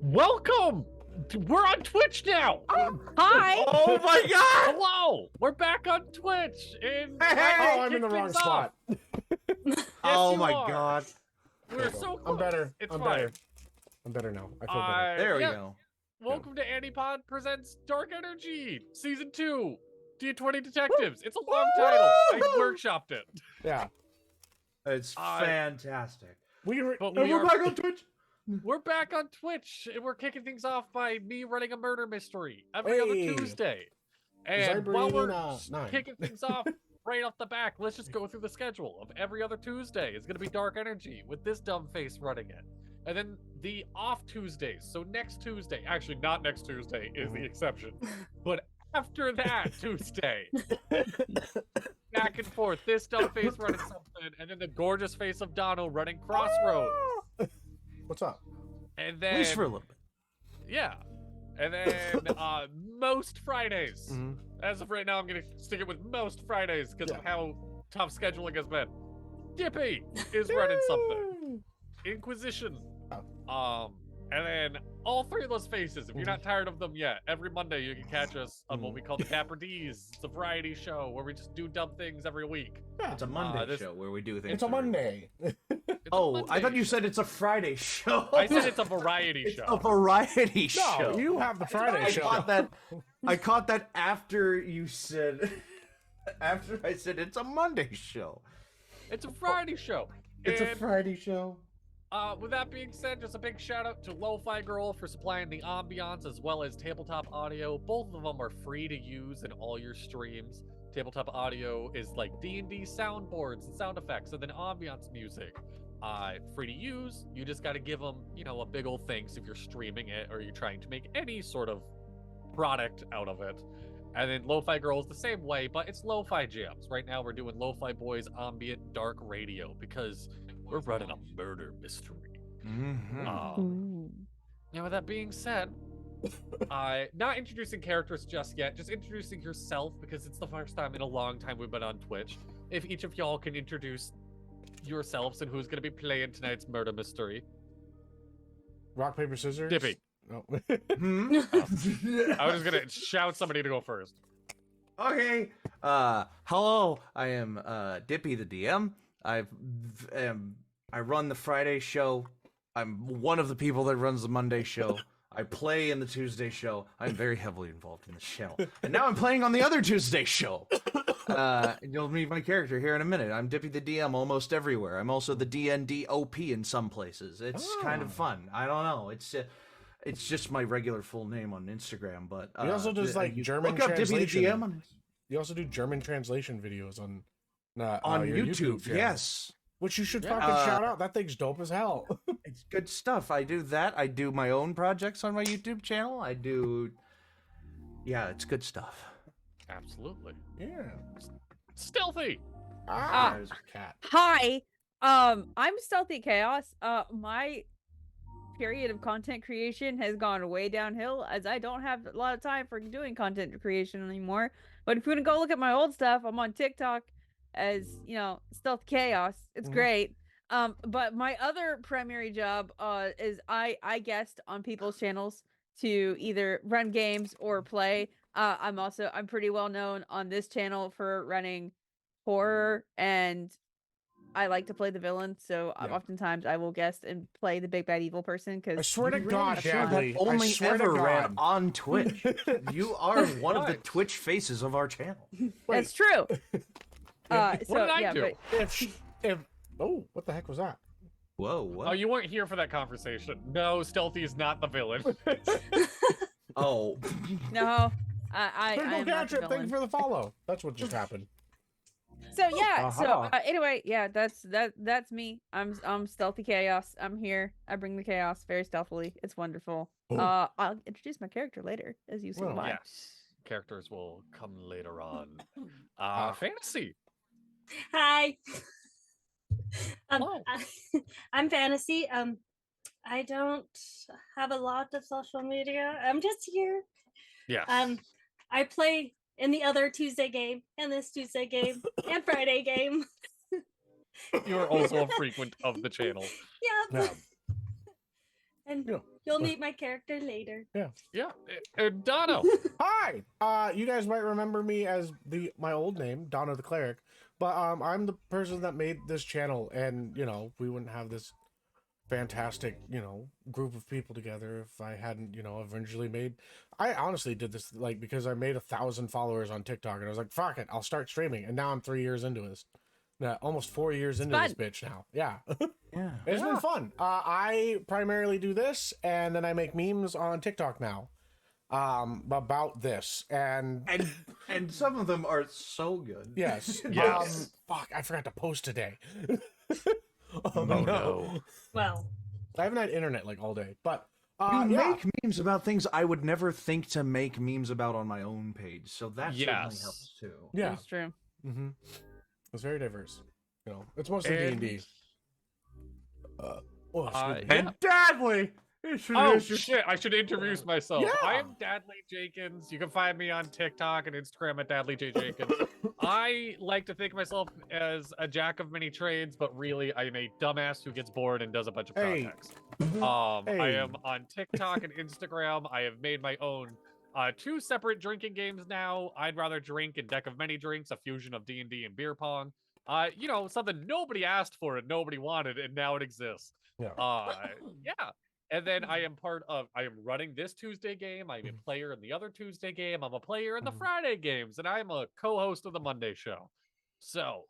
Welcome! We're on Twitch now! Hi! Oh my god! Hello! We're back on Twitch! And Oh, I'm in the wrong spot. Oh you my are. god. We're so close. I'm better. It's I'm fine. better. I'm better now. I feel better. There we yeah, go. Welcome to Antipod Presents Dark Energy, Season 2, D20 Detectives. It's a long title. I workshopped it. Yeah. It's fantastic. We're back on Twitch. We're back on Twitch, and we're kicking things off by me running a murder mystery every other Tuesday. And while we're kicking things off right off the back, let's just go through the schedule of every other Tuesday. It's going to be Dark Energy with this dumb face running it. And then the off Tuesdays, so next Tuesday, actually not next Tuesday is the exception, but after that Tuesday, back and forth, this dumb face running something, and then the gorgeous face of Dono running Crossroads. What's up? And then, At least for a little bit. yeah. And then most Fridays. As of right now, I'm going to stick it with most Fridays because of how tough scheduling has been. Dippy is running something. Inquisition. And then all three of those faces, if you're not tired of them yet, every Monday you can catch us on what we call the Dapper D's. It's a variety show where we just do dumb things every week. Yeah. It's a Monday show where we do things. It's a Monday. I thought you said it's a Friday show. I said it's a variety show. A variety show. No, you have the Friday show. I caught that after you said. After I said it's a Monday show. It's a variety show. It's a Friday show. With that being said, just a big shout out to Lo-Fi Girl for supplying the ambiance as well as Tabletop Audio. Both of them are free to use in all your streams. Tabletop Audio is like D&D soundboards and sound effects, and then ambiance music. Free to use. You just got to give them, a big old thanks if you're streaming it or you're trying to make any sort of product out of it. And then Lo-Fi Girl is the same way, but it's Lo-Fi Jams. Right now we're doing Lo-Fi Boys Ambient Dark Radio because we're running a murder mystery. With that being said, not introducing characters just yet, just introducing yourself because it's the first time in a long time we've been on Twitch. If each of y'all can introduce yourselves and who's going to be playing tonight's murder mystery. Rock, paper, scissors? Dippy. No. I was just going to shout somebody to go first. Okay. Hello. I am Dippy the DM. I run the Friday show. I'm one of the people that runs the Monday show. I play in the Tuesday show. I'm very heavily involved in the channel. And now I'm playing on the other Tuesday show. You'll meet my character here in a minute. I'm Dippy the DM almost everywhere. I'm also the DND OP in some places. It's kind of fun. I don't know. It's just my regular full name on Instagram, but he also does German translation. Dippy the DM. You also do German translation videos on YouTube. channel. Yes. Which you should fucking shout out. That thing's dope as hell. It's good stuff. I do that. I do my own projects on my YouTube channel. Yeah, it's good stuff. Absolutely. Yeah. Stealthy. There's a cat. Hi. I'm Stealthy Chaos. My period of content creation has gone way downhill as I don't have a lot of time for doing content creation anymore. But if you want to go look at my old stuff, I'm on TikTok as, Stealth Chaos. It's great. But my other primary job is I guest on people's channels to either run games or play. I'm pretty well known on this channel for running horror, and I like to play the villain, so oftentimes I will guest and play the big bad evil person. Because I swear to God, Dadley, only ever ran God. on Twitch. You are one of the Twitch faces of our channel. That's true. What did I do? If what the heck was that? Whoa, what? Oh, you weren't here for that conversation. No, Stealthy is not the villain. Oh. No, I am not the Thank you villain. for the follow. That's what just happened. So yeah, anyway, yeah, that's me. I'm Stealthy Chaos. I'm here. I bring the chaos very stealthily. It's wonderful. I'll introduce my character later, as you see why. Yes. Characters will come later on. Fantasy. Hi. Hello. I'm Fantasy. I don't have a lot of social media. I'm just here. Yeah. I play in the other Tuesday game, and this Tuesday game, and Friday game. You are also a frequent of the channel. Yep. And Yeah. you'll meet my character later. Yeah. And Dono. Hi. You guys might remember me as my old name, Donna the Cleric, but I'm the person that made this channel, and we wouldn't have this fantastic group of people together if I hadn't eventually made. I honestly did this because I made 1,000 followers on TikTok, and I was like, fuck it, I'll start streaming, and now I'm 3 years into this. Almost 4 years into this bitch now. Yeah. Yeah. It's been fun. I primarily do this, and then I make memes on TikTok now about this, and some of them are so good. yes. Yes. Fuck, I forgot to post today. Oh no. Well, I haven't had internet all day, but You yeah. make memes about things I would never think to make memes about on my own page, so that certainly Yes. helps too. Yeah. That's true. Mm-hmm. It's very diverse. It's mostly D&D. Excuse me. Yeah. And Dadley! Oh shit! I should introduce myself. Yeah. I am Dadley Jenkins. You can find me on TikTok and Instagram at Dadley J Jenkins. I like to think of myself as a jack of many trades, but really I am a dumbass who gets bored and does a bunch of Hey. projects. Hey. I am on TikTok and Instagram. I have made my own 2 separate drinking games now. I'd rather drink and Deck of Many Drinks, a fusion of D&D and beer pong. Something nobody asked for and nobody wanted, and now it exists. Yeah. Yeah. And then I am running this Tuesday game. I'm a player in the other Tuesday game. I'm a player in the Friday games, and I'm a co-host of the Monday show. So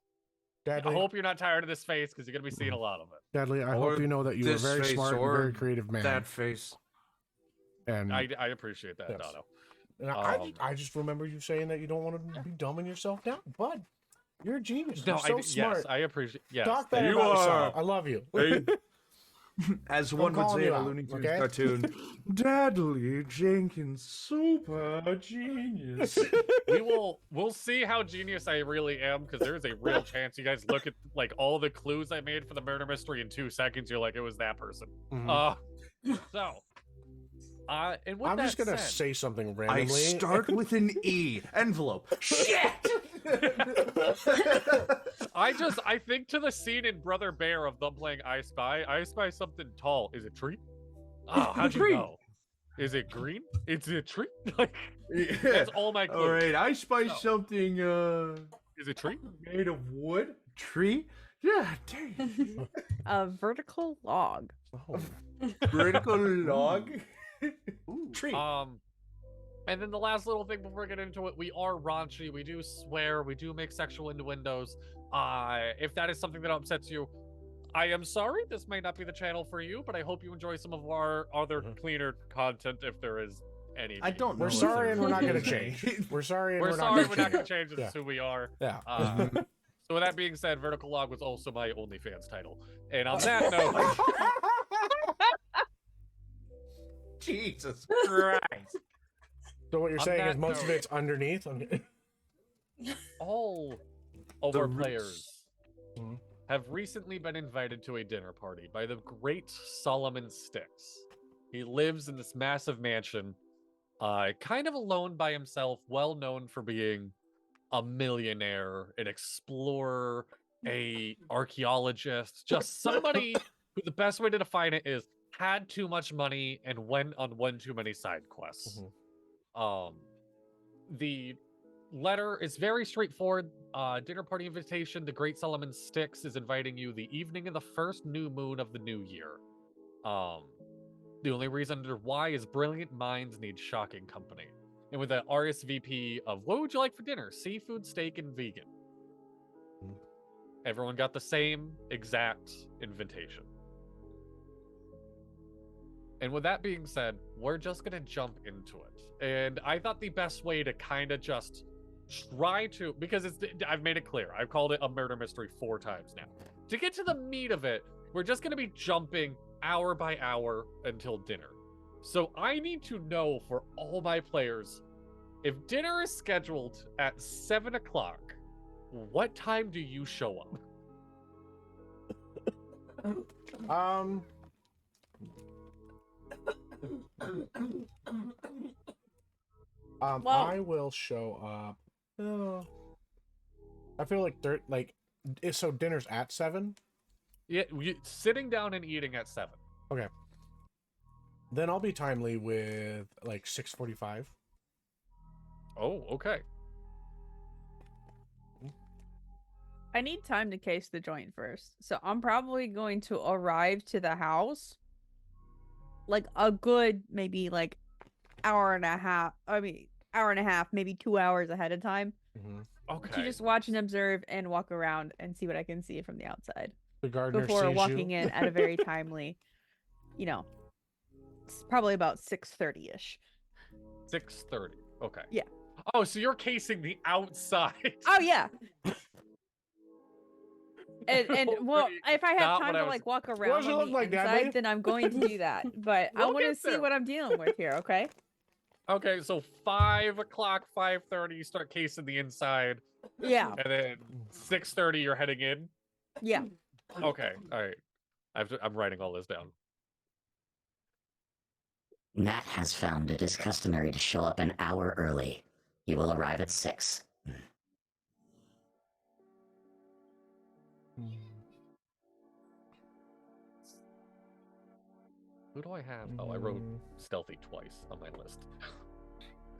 Dadley, I hope you're not tired of this face because you're gonna be seeing a lot of it. Dadley, I Or hope you know that you are this very face, smart and or very creative man. That face. And I appreciate that, Yes. Dono. and I just remember you saying that you don't want to be dumbing yourself down, bud. You're a genius. No, You're so smart. yes, I appreciate. Yes, Talk better You about yourself. are. I love you. As one would calling say you in a out, Looney Tunes okay? cartoon, Dadley Jenkins, super genius. We'll see how genius I really am, because there's a real chance you guys look at all the clues I made for the murder mystery in 2 seconds, you're like, it was that person. Mhm. And with I'm just that gonna said, say something I randomly. start with an E. Envelope. Shit! I think to the scene in Brother Bear of them playing I Spy. I spy something tall. Is it tree? Oh, how'd you Tree. know? Is it green? It's a tree. That's all my clues. All right, I spy So. something Is it tree? made of wood. Tree? Yeah, dang. A vertical log. Oh. Vertical log. Tree. And then the last little thing before we get into it, we are raunchy. We do swear. We do make sexual innuendos. If that is something that upsets you, I am sorry. This may not be the channel for you, but I hope you enjoy some of our other cleaner content, if there is any. I don't know. We're if sorry there and we're not is going to any. change. We're sorry and We're we're sorry. not We're going not to going to change. This Yeah. is who we are. Yeah. So with that being said, Vertical Log was also my OnlyFans title. And on that note, Jesus. Christ, So what you're On saying that is most of note- it's underneath? all of The our roots. players Mhm. have recently been invited to a dinner party by the great Solomon Styx. He lives in this massive mansion, kind of alone by himself, well known for being a millionaire, an explorer, a archaeologist, just somebody who the best way to define it is had too much money and went on one too many side quests. The letter is very straightforward. Dinner party invitation. The Great Solomon Styx is inviting you the evening of the first new moon of the new year. The only reason under why is brilliant minds need shocking company. And with an RSVP of what would you like for dinner? Seafood, steak, and vegan. Everyone got the same exact invitation. And with that being said, we're just going to jump into it. And I thought the best way to kind of just try to, because I've made it clear, I've called it a murder mystery 4 times now. To get to the meat of it, we're just going to be jumping hour by hour until dinner. So I need to know for all my players, if dinner is scheduled at 7 o'clock, what time do you show up? Well- I will show up. I feel like so dinner's at 7. Yeah, sitting down and eating at 7. Then I'll be timely with like 6:45. Oh, okay. I need time to case the joint first. So I'm probably going to arrive to the house like a good maybe like hour and a half. I mean, hour and a half, maybe 2 hours ahead of time Mm-hmm. to Okay. just watch and observe and walk around and see what I can see from the outside The gardener before sees walking you. in at a very timely, it's probably about 6:30ish. 6:30. Okay. Yeah. Oh, so you're casing the outside. Oh yeah. And well, Already if I have not time what I to was- like walk does around it on look the like, Dad, inside, babe? then I'm going to do that. But I We'll want to get see there. what I'm dealing with here, okay? Okay, so 5 o'clock, 5:30, you start casing the inside, Yeah. and then 6:30, you're heading in. Yeah. Okay, all right. I'm writing all this down. Nat has found it is customary to show up an hour early. He will arrive at 6. Who do I have? Oh, I wrote Stealthy twice on my list.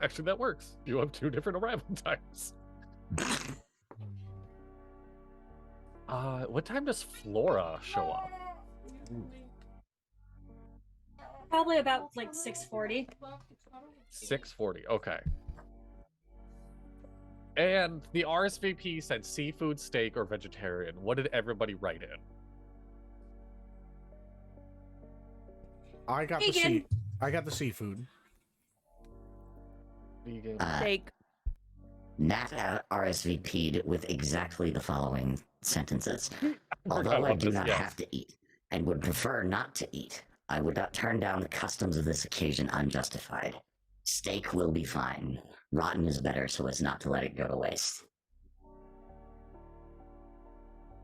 Actually, that works. You have 2 different arrival times. What time does Flora show up? Probably about like 6:40. 6:40. Okay. And the RSVP said seafood, steak, or vegetarian. What did everybody write in? I got Vegan. I got the seafood. Vegan. Steak. Nat RSVP'd with exactly the following sentences. forgot Although I about do this, not yes. have to eat, and would prefer not to eat, I would not turn down the customs of this occasion unjustified. Steak will be fine. Rotten is better so as not to let it go to waste.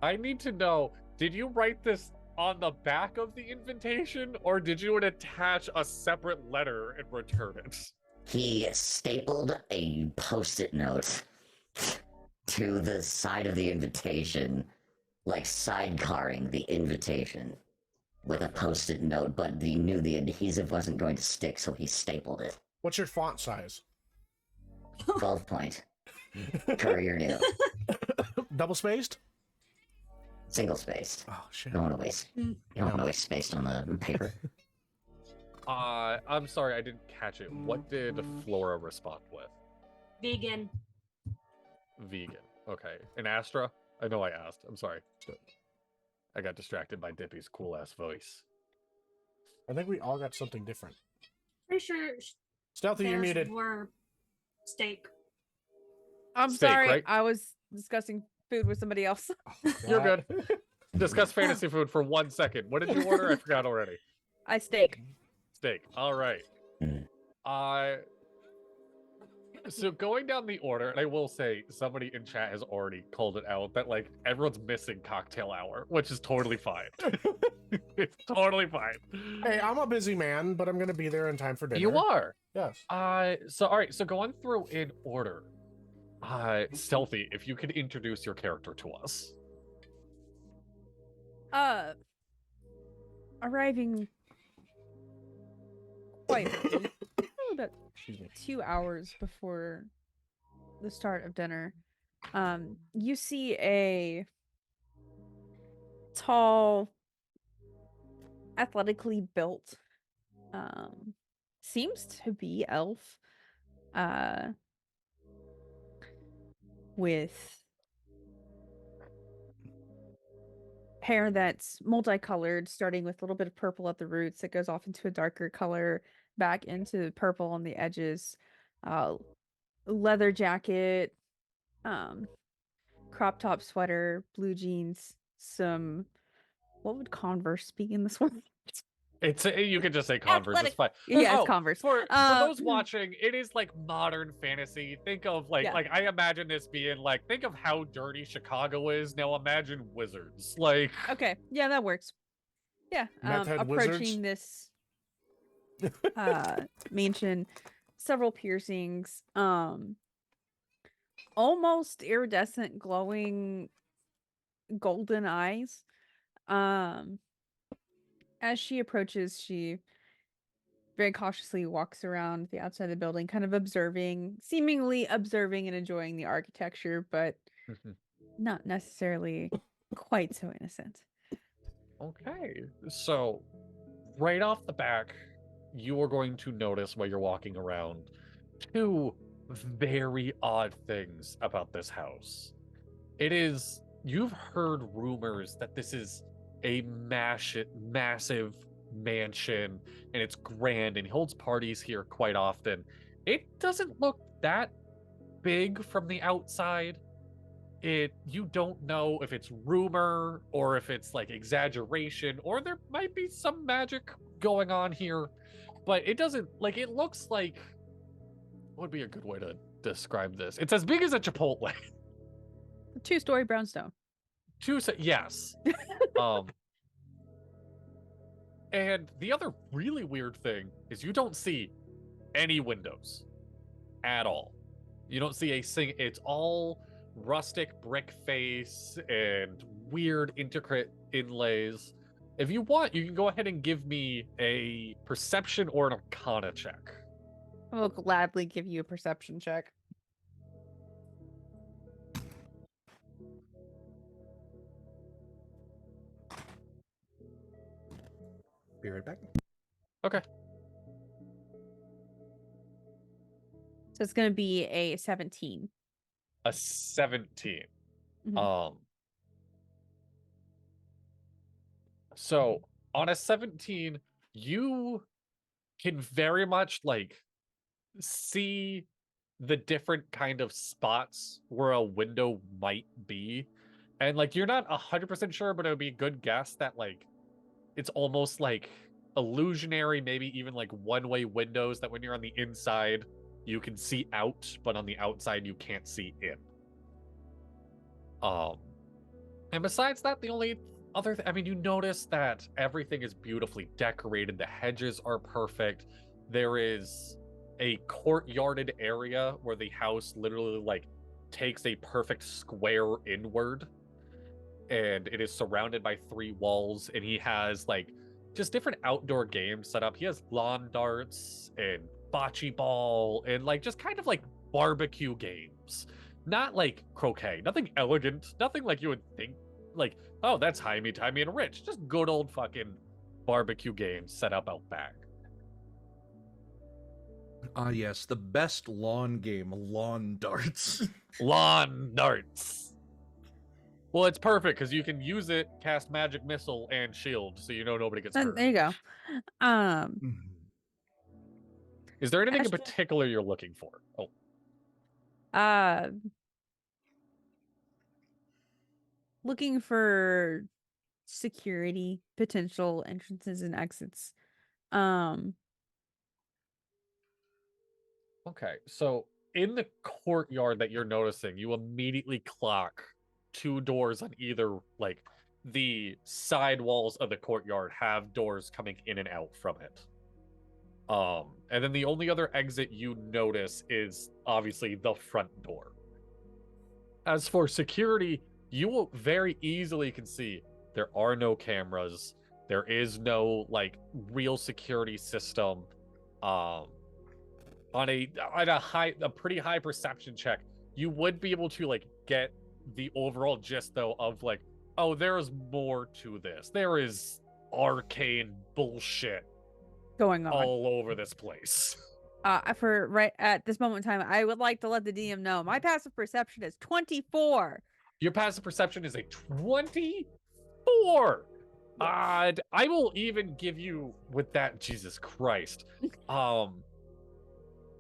I need to know, did you write this on the back of the invitation, or did you attach a separate letter and return it? He stapled a post-it note to the side of the invitation, like sidecarring the invitation with a post-it note, but he knew the adhesive wasn't going to stick, so he stapled it. What's your font size? 12 point. Courier new. Double spaced? Single spaced. Oh shit. You don't want to waste. You don't want to waste space on the paper. I'm sorry, I didn't catch it. What did Flora respond with? Vegan. Vegan. Okay. And Astra? I know I asked. I'm sorry. I got distracted by Dippy's cool ass voice. I think we all got something different. Pretty sure Stealthy, you're theirs muted. were steak. I'm Steak, sorry. right? I was discussing food with somebody else. You're good. Discuss fantasy food for 1 second. What did you order? I forgot already. I steak. Steak. All right. So going down the order, and I will say somebody in chat has already called it out that like everyone's missing cocktail hour, which is totally fine. It's totally fine. Hey, I'm a busy man, but I'm gonna be there in time for dinner. You are. Yes. So all right, so going through in order. Stealthy, if you could introduce your character to us. Arriving quite early, probably about Excuse me. 2 hours before the start of dinner. You see a tall, athletically built, seems to be elf, with hair that's multicolored, starting with a little bit of purple at the roots that goes off into a darker color, back into purple on the edges, leather jacket, crop top sweater, blue jeans, some, what would Converse be in this one? It's you could just say Converse. It's fine. Yeah, Oh, it's Converse. For those watching, it is like modern fantasy. Think of like Yeah. like I imagine this being like think of how dirty Chicago is. Now imagine wizards. Like Okay, yeah, that works. Yeah, Meth head approaching wizards? this mansion, several piercings, almost iridescent, glowing golden eyes. As she approaches, she very cautiously walks around the outside of the building, kind of observing, seemingly observing and enjoying the architecture, but not necessarily quite so innocent. Okay, so right off the back, you are going to notice while you're walking around two very odd things about this house. You've heard rumors that this is a massive mansion and it's grand and he holds parties here quite often. It doesn't look that big from the outside. You don't know if it's rumor or if it's like exaggeration or there might be some magic going on here, but it doesn't like it looks like what would be a good way to describe this? It's as big as a Chipotle. A 2-story brownstone. Yes. And the other really weird thing is you don't see any windows at all. You don't see it's all rustic brick face and weird intricate inlays. If you want, you can go ahead and give me a perception or an arcana check. I will gladly give you a perception check. Be right back. Okay. So it's going to be a 17. A 17. Mhm. So on a 17, you can very much like see the different kind of spots where a window might be. And like you're not 100% sure, but it would be a good guess that like it's almost like illusionary, maybe even like one-way windows that when you're on the inside you can see out, but on the outside you can't see in. And besides that, the only other I mean, you notice that everything is beautifully decorated. The hedges are perfect. There is a courtyarded area where the house literally like takes a perfect square inward, and it is surrounded by 3 walls, and he has like just different outdoor games set up. He has lawn darts and bocce ball and like just kind of like barbecue games. Not like croquet, nothing elegant, nothing like you would think like, oh, that's timey and rich. Just good old fucking barbecue games set up out back. Yes, the best lawn game, lawn darts. Lawn darts. Well, it's perfect because you can use it, cast magic missile and shield, so you know nobody gets hurt. There you go. Is there anything Astra? in particular you're looking for? Oh, Looking for security, potential entrances and exits. okay. So in the courtyard that you're noticing, you immediately clock 2 doors on either like the side walls of the courtyard have doors coming in and out from it. And then the only other exit you notice is obviously the front door. As for security, you will very easily can see there are no cameras. There is no like real security system. On a pretty high perception check, you would be able to like get the overall gist though of like, oh, there's more to this. There is arcane bullshit Going on all over this place. For right at this moment in time, I would like to let the DM know my passive perception is 24. Your passive perception is a 24. I will even give you with that, Jesus Christ.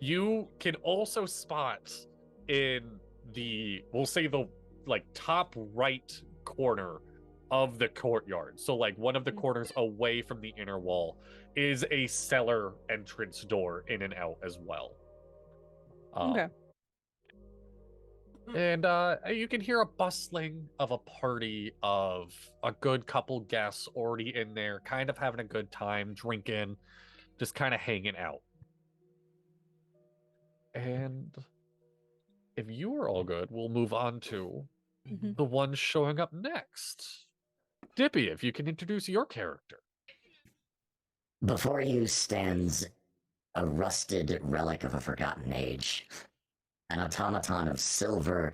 You can also spot in we'll say the like top right corner of the courtyard. So like one of the corners away from the inner wall is a cellar entrance door in and out as well. Okay. And you can hear a bustling of a party of a good couple guests already in there, kind of having a good time, drinking, just kind of hanging out. And if you are all good, we'll move on to the one showing up next. Dippy, if you can introduce your character. Before you stands a rusted relic of a forgotten age. An automaton of silver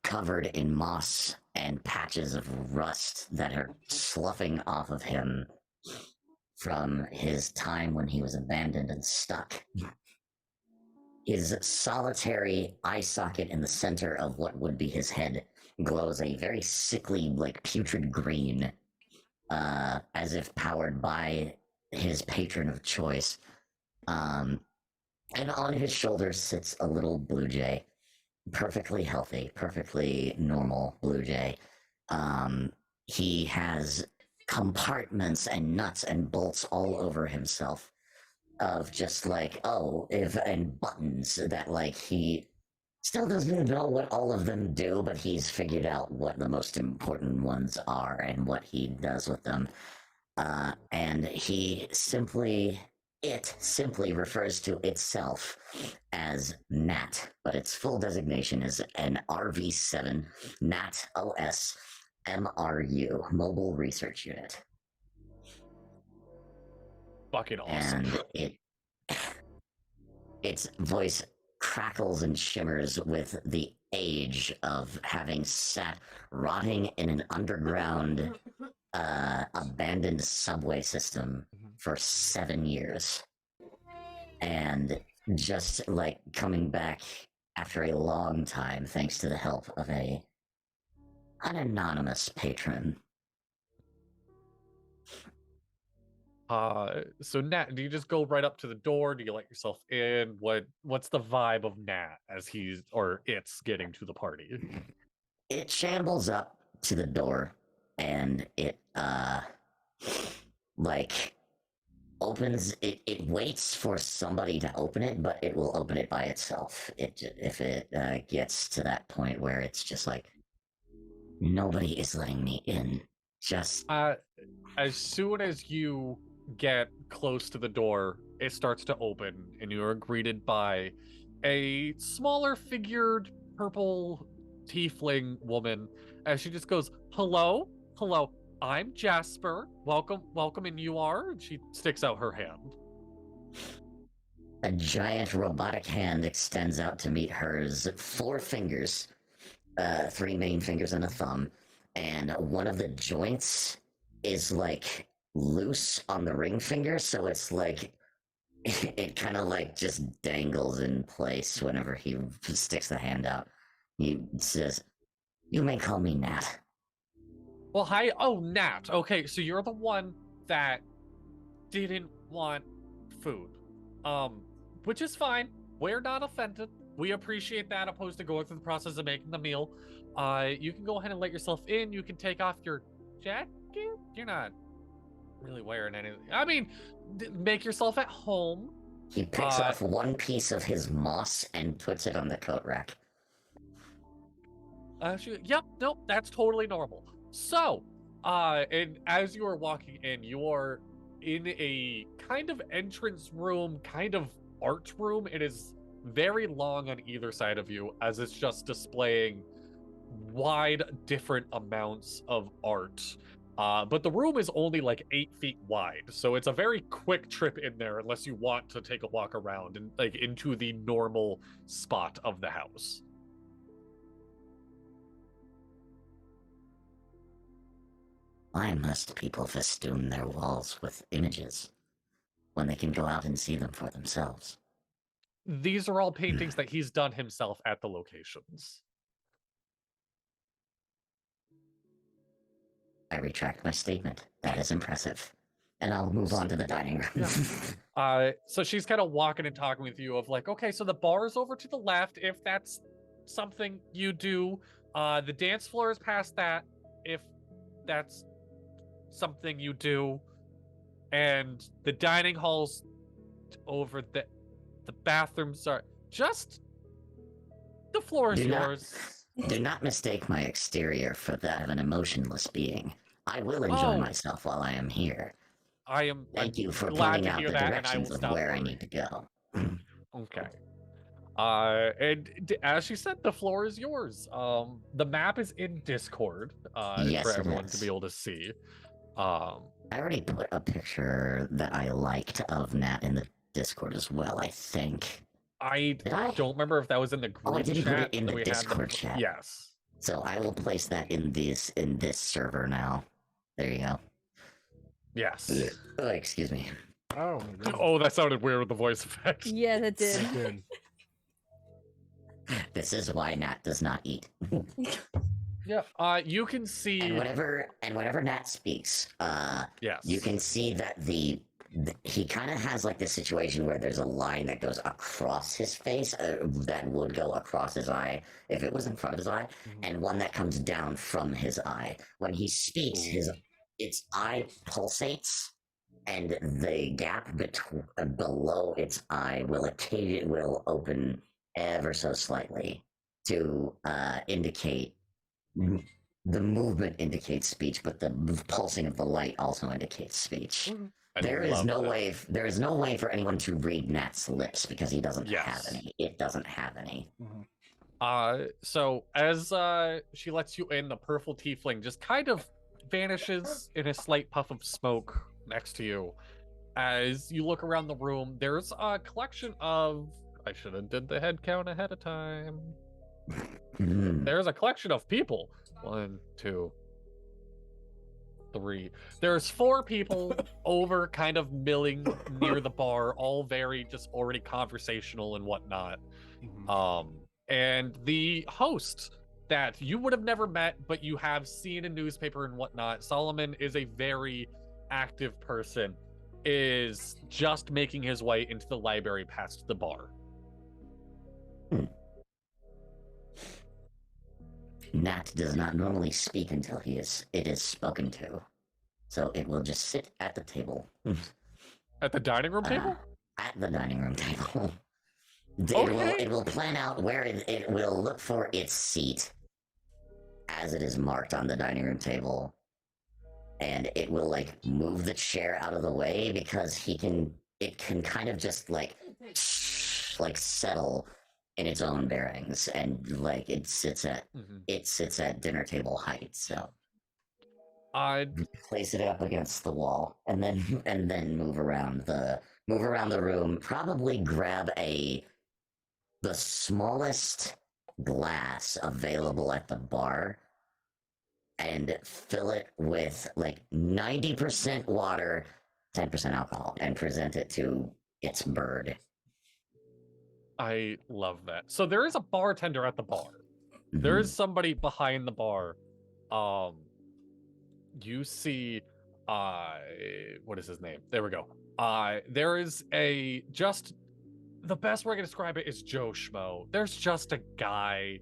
covered in moss and patches of rust that are sloughing off of him from his time when he was abandoned and stuck. His solitary eye socket in the center of what would be his head glows a very sickly, like putrid green, as if powered by his patron of choice. And on his shoulders sits a little blue jay, perfectly healthy, perfectly normal blue jay. He has compartments and nuts and bolts all over himself of just like, and buttons that like he still doesn't know what all of them do, but he's figured out what the most important ones are and what he does with them. And it simply refers to itself as NAT, but its full designation is an RV7 NAT OS MRU, Mobile Research Unit. Fucking awesome. And its voice crackles and shimmers with the age of having sat rotting in an underground abandoned subway system for 7 years, and just like coming back after a long time thanks to the help of an anonymous patron. So Nat, do you just go right up to the door? Do you let yourself in? What's the vibe of Nat as it's getting to the party? It shambles up to the door and it like opens it waits for somebody to open it, but it will open it by itself. If it gets to that point where it's just like, nobody is letting me in. Just as soon as you get close to the door, it starts to open, and you are greeted by a smaller figured purple tiefling woman as she just goes, hello, I'm Jasper, welcome, and you are? And she sticks out her hand. A giant robotic hand extends out to meet hers. 4 fingers, 3 main fingers and a thumb, and one of the joints is like loose on the ring finger, so it's like it kind of like just dangles in place whenever he sticks the hand out. He says, "You may call me Nat." Well, hi. Oh, Nat. Okay, so you're the one that didn't want food. Which is fine. We're not offended. We appreciate that, opposed to going through the process of making the meal. You can go ahead and let yourself in. You can take off your jacket. You're not really wearing anything. I mean, make yourself at home. He picks off one piece of his moss and puts it on the coat rack. Yep, nope, that's totally normal. So, and as you are walking in, you are in a kind of entrance room, kind of art room. It is very long on either side of you, as it's just displaying wide different amounts of art. But the room is only like 8 feet wide, so it's a very quick trip in there unless you want to take a walk around and like into the normal spot of the house. Why must people festoon their walls with images when they can go out and see them for themselves? These are all paintings that he's done himself at the locations. I retract my statement. That is impressive. And I'll move on to the dining room. Yeah. So she's kind of walking and talking with you of like, okay, so the bar is over to the left if that's something you do. The dance floor is past that if that's something you do. And the dining hall's over the bathrooms are just the floor is yours. Do not mistake my exterior for that of an emotionless being. I will enjoy myself while I am here. Thank you for pointing out the directions of where I need to go. Okay. And as she said, the floor is yours. The map is in Discord Yes, for everyone to be able to see. I already put a picture that I liked of Nat in the Discord as well, I think. I Did I? don't remember if that was in the group Oh, I didn't put chat it in that the we Discord had. chat. Yes. So I will place that in this server now. There you go. Yes. Oh, excuse me. Oh my goodness. Oh, that sounded weird with the voice effect. Yeah, that did. It did. This is why Nat does not eat. Yeah. You can see. And whenever Nat speaks, Yes. you can see that he kind of has like this situation where there's a line that goes across his face that would go across his eye if it was in front of his eye, and one that comes down from his eye. When he speaks, its eye pulsates, and the gap below its eye will open ever so slightly to indicate. The movement indicates speech, but the pulsing of the light also indicates speech. There is no way for anyone to read Nat's lips because he doesn't have any. It doesn't have any. So as she lets you in, the purple tiefling just kind of vanishes in a slight puff of smoke next to you. As you look around the room, there's a collection of. I should have did the head count ahead of time. There's a collection of people. 1, 2, 3. There's 4 people over, kind of milling near the bar, all very just already conversational and whatnot. And the host that you would have never met, but you have seen in newspaper and whatnot, Solomon is a very active person, is just making his way into the library past the bar. Nat does not normally speak until it is spoken to. So it will just sit at the table. At the dining room table? At the dining room table. Okay. It will plan out where it will look for its seat as it is marked on the dining room table. And it will like move the chair out of the way because it can kind of just like settle in its own bearings, and like it sits at dinner table height. So I'd place it up against the wall, and then move around the room. Probably grab the smallest glass available at the bar, and fill it with like 90% water, 10% alcohol, and present it to its bird. I love that. So there is a bartender at the bar. There is somebody behind the bar. You see, what is his name? There we go. There is the best way I can describe it is Joe Schmo. There's just a guy.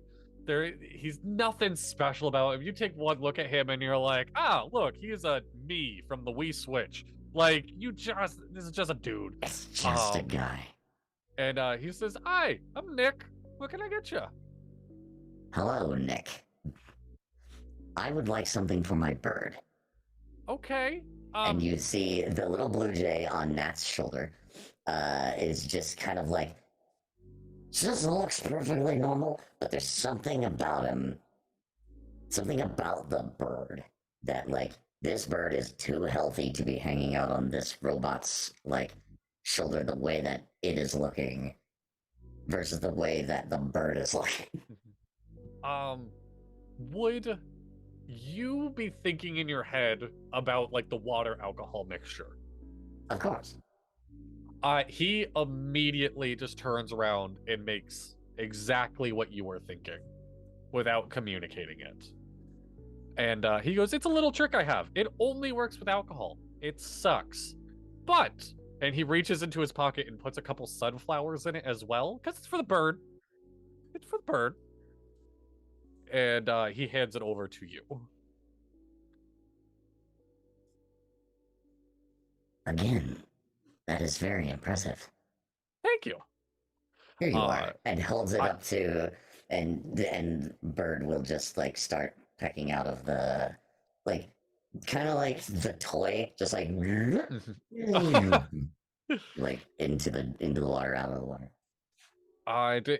He's nothing special about him. You take one look at him and you're like, oh, look, he's a me from the Wii Switch. Like, this is just a dude. It's just a guy. And he says, hi, I'm Nick. What can I get you? Hello, Nick. I would like something for my bird. Okay. And you see the little blue jay on Nat's shoulder is just kind of like, just looks perfectly normal, but there's something about him, something about the bird that, like, this bird is too healthy to be hanging out on this robot's, like, shoulder the way that it is looking versus the way that the bird is looking. Would you be thinking in your head about like the water alcohol mixture? Of course. He immediately just turns around and makes exactly what you were thinking without communicating it. And he goes, it's a little trick I have. It only works with alcohol. It sucks. But and he reaches into his pocket and puts a couple sunflowers in it as well, because it's for the bird. It's for the bird. And he hands it over to you. Again, that is very impressive. Thank you. Here you are. And holds it up to, and Bird will just like start pecking out of the, like, kind of like the toy, just like like into the water, out of the water.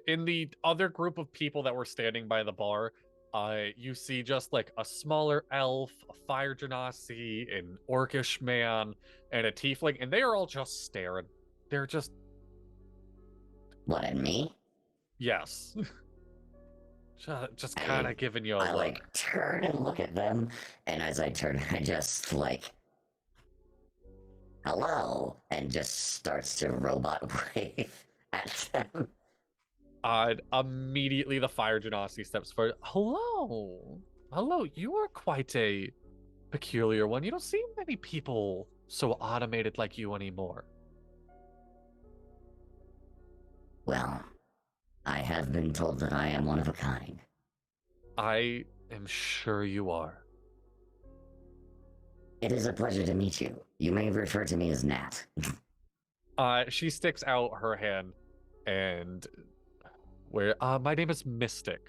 In the other group of people that were standing by the bar, you see just like a smaller elf, a fire genasi, an orcish man, and a tiefling, and they are all just staring. They're just What, at me? Yes. Just I- kind of giving you a I look. like turn and look at them, and as I turn, I just like, hello, and just starts to robot wave at them. Immediately the fire genasi steps forward. Hello. Hello, you are quite a peculiar one. You don't see many people so automated like you anymore. Well, I have been told that I am one of a kind. I am sure you are. It is a pleasure to meet you. You may refer to me as Nat. She sticks out her hand and my name is Mystic.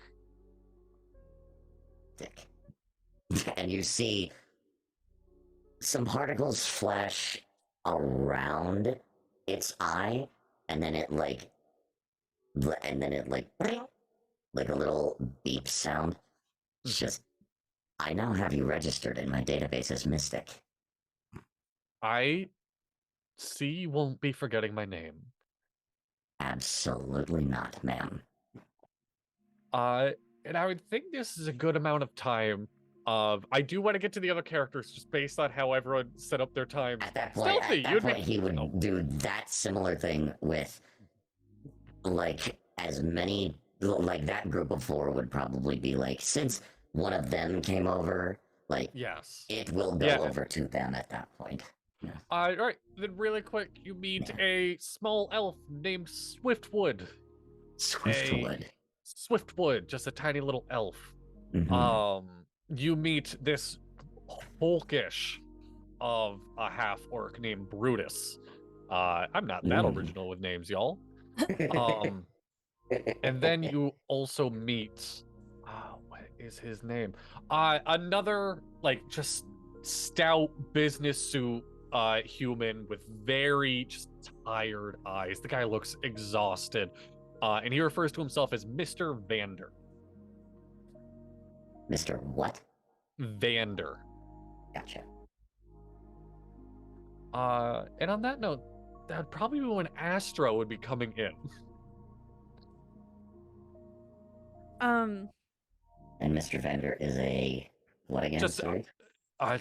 Dick. And you see some particles flash around its eye, and then it like like a little beep sound. It's just, I now have you registered in my database as Mystic. I see you won't be forgetting my name. Absolutely not, ma'am. And I would think this is a good amount of time. I do want to get to the other characters just based on how everyone set up their time. At that point, Stealthy, he would do that similar thing with, like, as many, like, that group of four would probably be like, since one of them came over, like, Yes. it will go over to them at that point. Yeah. All right. Then really quick, you meet a small elf named Swiftwood. Swiftwood. Swiftwood, just a tiny little elf. Mhm. You meet this hulkish of a half orc named Brutus. I'm not that original with names, y'all. And then you also meet, what is his name? Another like just stout business suit human with very just tired eyes. The guy looks exhausted. And he refers to himself as Mr. Vander. Mr. What? Vander. Gotcha. And on that note, that'd probably be when Astra would be coming in. And Mr. Vander is a what again? Just, Sorry.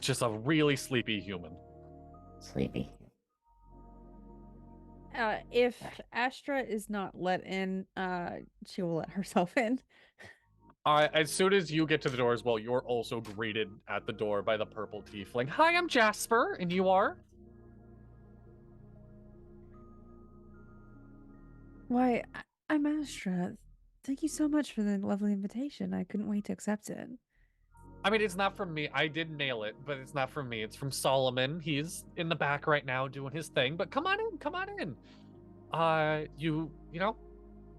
Just a really sleepy human. Sleepy. If Astra is not let in, she will let herself in. As soon as you get to the door as well, you're also greeted at the door by the purple tiefling. Hi, I'm Jasper, and you are? Why, I'm Astra. Thank you so much for the lovely invitation. I couldn't wait to accept it. I mean, it's not from me. I did nail it, but it's not from me. It's from Solomon. He's in the back right now doing his thing, but come on in, come on in. You know,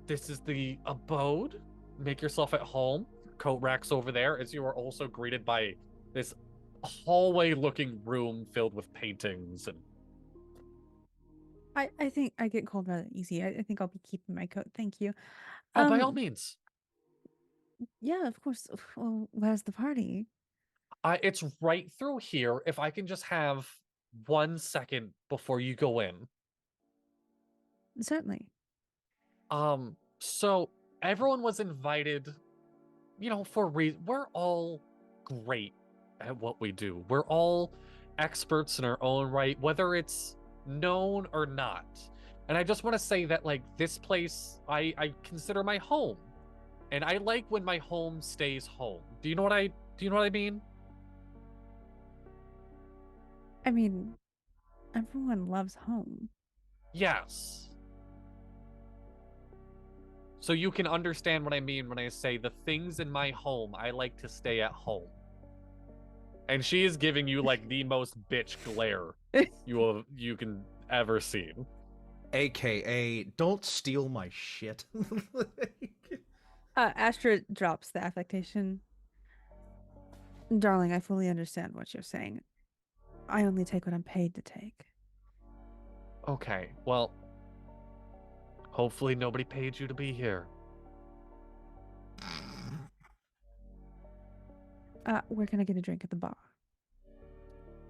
this is the abode. Make yourself at home. Coat rack's over there, as you are also greeted by this hallway-looking room filled with paintings and I think I get cold rather easy. I think I'll be keeping my coat. Thank you. oh, by all means. Yeah, of course. Well, where's the party? It's right through here. If I can just have 1 second before you go in. Certainly. So everyone was invited, you know, for we're all great at what we do. We're all experts in our own right, whether it's known or not. And I just want to say that like this place I consider my home. And I like when my home stays home. Do you know what I mean? I mean, everyone loves home. Yes. So you can understand what I mean when I say the things in my home, I like to stay at home. And she is giving you like the most bitch glare you can ever see. AKA, don't steal my shit. Astra drops the affectation. Darling, I fully understand what you're saying. I only take what I'm paid to take. Okay, well, hopefully nobody paid you to be here. Where can I get a drink at the bar?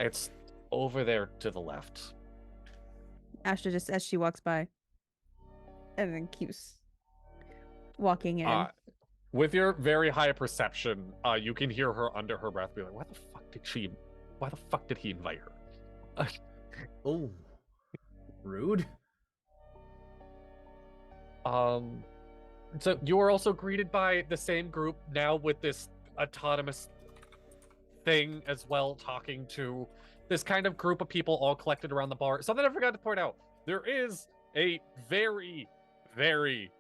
It's over there to the left. Astra just as she walks by. and then keeps walking in. With your very high perception, you can hear her under her breath be like, why the fuck did he invite her? Oh, rude. So you are also greeted by the same group now with this autonomous thing as well, talking to this kind of group of people all collected around the bar. Something I forgot to point out, there is a very, very,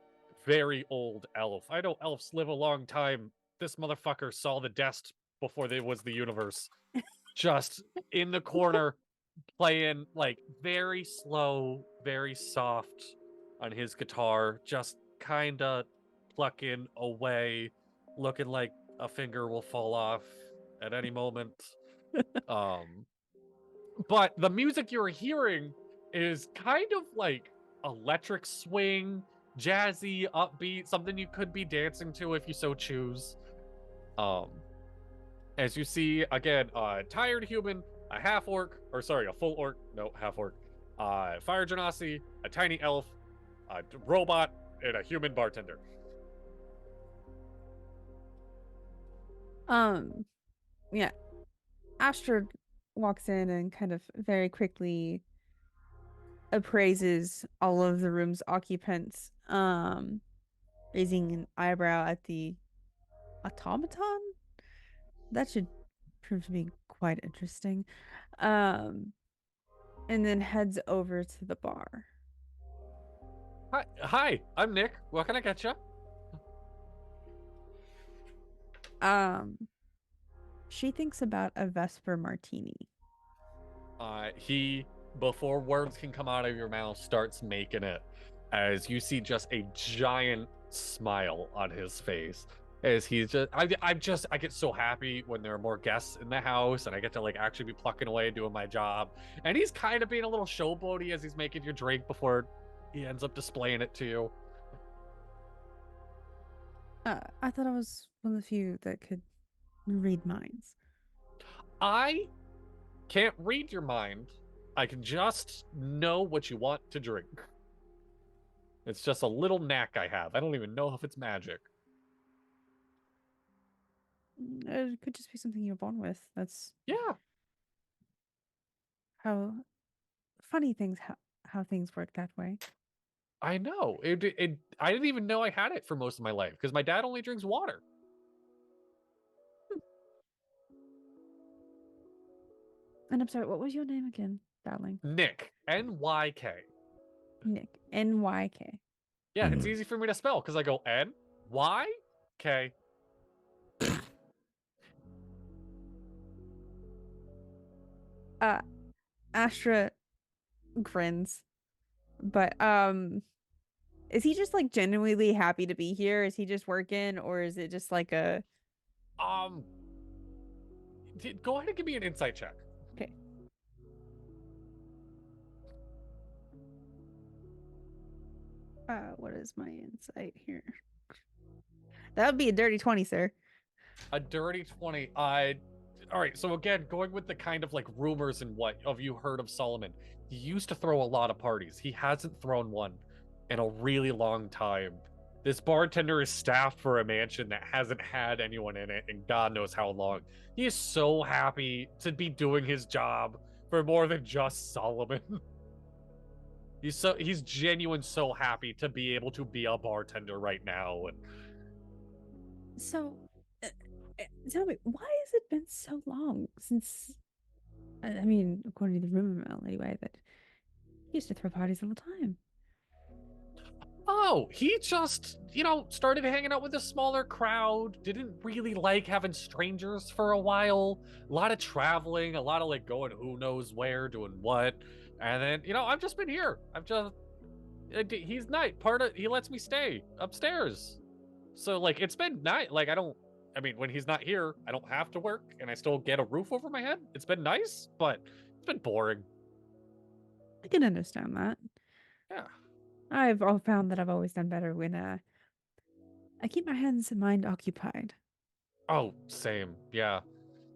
very old elf. I know elves live a long time. This motherfucker saw the dest before there was the universe. Just in the corner, playing like very slow, very soft on his guitar, just kind of plucking away, looking like a finger will fall off at any moment. But the music you're hearing is kind of like electric swing, jazzy, upbeat, something you could be dancing to if you so choose. As you see, again, a tired human, a half orc, or sorry, a full orc, no, half orc, fire genasi, a tiny elf, a robot, and a human bartender. Yeah. Astra walks in and kind of very quickly appraises all of the room's occupants, raising an eyebrow at the automaton. That should prove to be quite interesting. And then heads over to the bar. Hi, I'm Nick. What can I get you? She thinks about a Vesper martini. He, before words can come out of your mouth, starts making it as you see just a giant smile on his face. As he's just, I get so happy when there are more guests in the house and I get to like actually be plucking away doing my job. And he's kind of being a little showboaty as he's making your drink before he ends up displaying it to you. I thought I was one of the few that could read minds. I can't read your mind. I can just know what you want to drink. It's just a little knack I have. I don't even know if it's magic. It could just be something you're born with. That's Yeah. how funny things how things work that way. I know. I didn't even know I had it for most of my life because my dad only drinks water. And I'm sorry, what was your name again, darling? Nick. N-Y-K. Nick. N-Y-K. Yeah, it's easy for me to spell because I go N-Y-K. Astra grins. But is he just like genuinely happy to be here? Is he just working, or is it just like a go ahead and give me an insight check. Okay. What is my insight here? That would be a dirty 20, sir. A dirty 20. All right, so again, going with the kind of like rumors and what have you heard of Solomon? He used to throw a lot of parties. He hasn't thrown one in a really long time. This bartender is staffed for a mansion that hasn't had anyone in it in God knows how long. He is so happy to be doing his job for more than just Solomon. He's genuine so happy to be able to be a bartender right now. And so tell me, why has it been so long since, I mean, according to the rumor mill anyway, that he used to throw parties all the time? Oh, he just, started hanging out with a smaller crowd, didn't really like having strangers for a while, a lot of traveling, a lot of like going who knows where, doing what. And then, I've just been here. He's nice. He lets me stay upstairs. So like, it's been nice. Like, when he's not here, I don't have to work and I still get a roof over my head. It's been nice, but it's been boring. I can understand that. Yeah. I've found that I've always done better when I keep my hands and mind occupied. Oh, same. Yeah.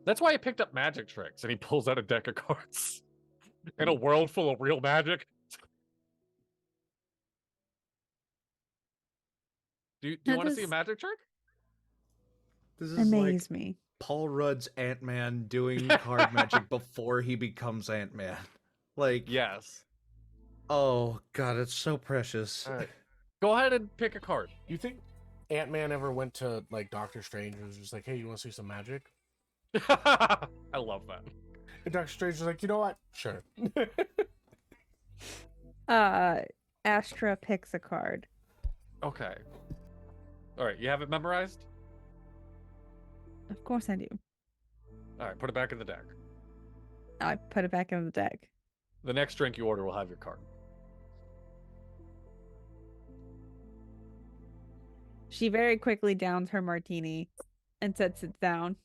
That's why I picked up magic tricks. And he pulls out a deck of cards. In a world full of real magic. Do you That want to see a does magic trick? This is like amaze me. Paul Rudd's Ant-Man doing card magic before he becomes Ant-Man. Like, Yes. oh god, it's so precious. All right. Go ahead and pick a card. You think Ant-Man ever went to like Doctor Strange and was just like, "Hey, you want to see some magic?" I love that. And Doctor Strange was like, "You know what? Sure." Astra picks a card. Okay. All right, you have it memorized? Of course I do. All right, put it back in the deck. I put it back in the deck. The next drink you order will have your card. She very quickly downs her martini and sets it down.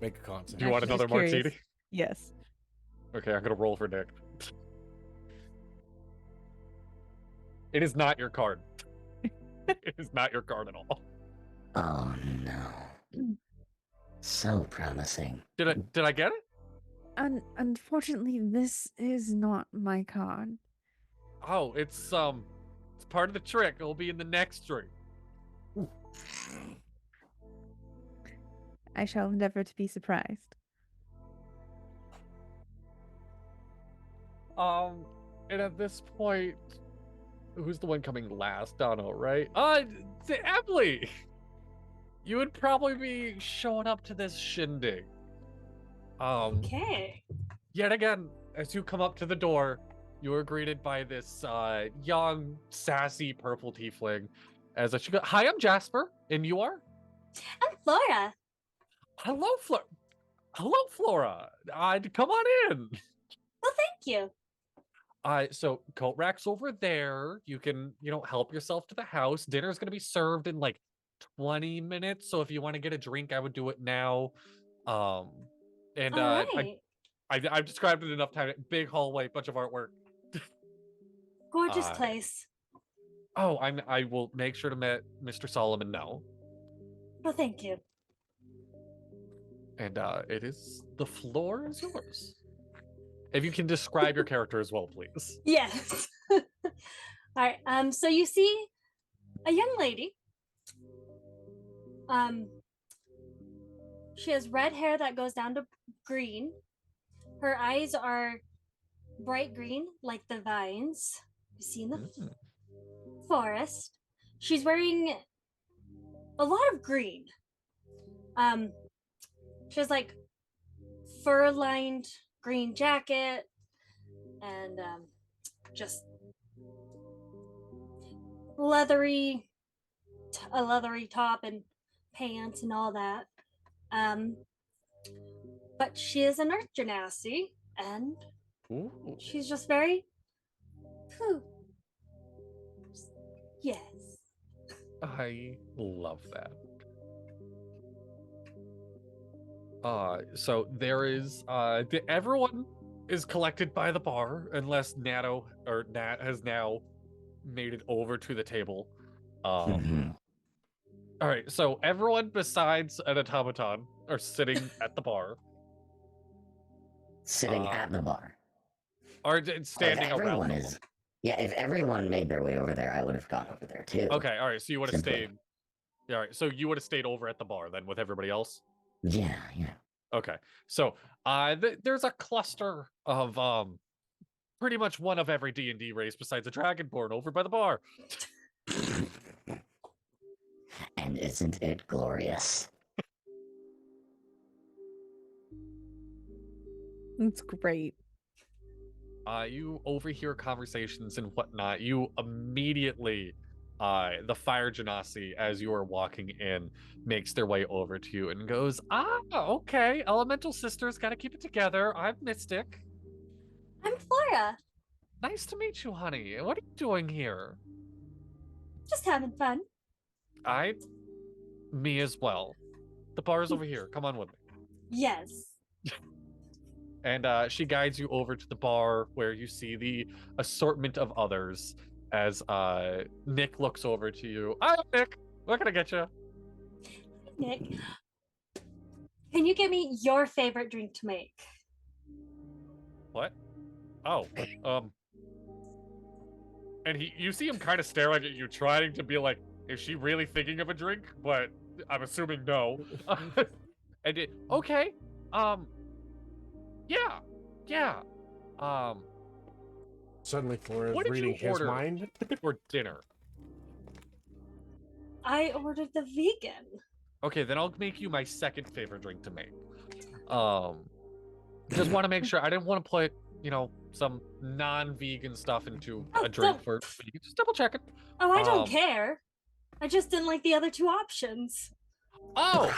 Make a con save. Do you want Actually, another just curious. martini? Yes. Okay, I'm gonna roll for Nick. It is not your card. It is not your card at all. Oh no. So promising. Did I get it? Unfortunately, this is not my card. Oh, it's part of the trick. It'll be in the next drink. I shall endeavor to be surprised. And at this point, who's the one coming last? Dono, right? Emily! You would probably be showing up to this shindig. Okay. Yet again, as you come up to the door, you are greeted by this young, sassy purple tiefling. She goes, "Hi, I'm Jasper, and you are?" I'm Flora. Hello, Flora. Hello, Flora. Come on in. Well, thank you. So coat rack's over there. You can, help yourself to the house. Dinner's gonna be served in like 20 minutes. So if you want to get a drink, I would do it now. And All right. I've described it enough time. Big hallway, bunch of artwork. Gorgeous place. Oh, I will make sure to let Mr. Solomon know. Well, thank you. And the floor is yours. If you can describe your character as well, please. Yes. All right. So you see a young lady. She has red hair that goes down to green. Her eyes are bright green, like the vines you see in the forest. She's wearing a lot of green. She has like fur-lined green jacket and just a leathery top and pants and all that. But she is an Earth Genasi, and Ooh. she's just very yes. I love that. So there is everyone is collected by the bar unless Nat has now made it over to the table. All right, so everyone besides an automaton are sitting at the bar. Sitting at the bar. Or standing If around. everyone is. Yeah, if everyone made their way over there, I would have gone over there too. Okay, all right, so you would have Simply. stayed. Yeah, all right, so you would have stayed over at the bar then with everybody else? Yeah. Okay, so there's a cluster of pretty much one of every D&D race besides a dragonborn over by the bar. And isn't it glorious? It's great. You overhear conversations and whatnot. You immediately, the fire genasi, as you are walking in, makes their way over to you and goes, okay, elemental sisters, gotta keep it together. I'm Mystic. I'm Flora. Nice to meet you, honey. What are you doing here? Just having fun. Me as well. The bar's over here. Come on with me. Yes. And she guides you over to the bar where you see the assortment of others as Nick looks over to you. Hi, Nick. What can I get you? Nick, can you give me your favorite drink to make? What? Oh, And you see him kind of staring at you, trying to be like, is she really thinking of a drink? But I'm assuming no. Okay, yeah, yeah. Suddenly, Flora is What did you reading his order? mind. For dinner. I ordered the vegan. Okay, then I'll make you my second favorite drink to make. Just want to make sure I didn't want to put, some non-vegan stuff into Oh, a drink don't- for vegan. Just double checking. Oh, I don't Um, care. I just didn't like the other two options. Oh,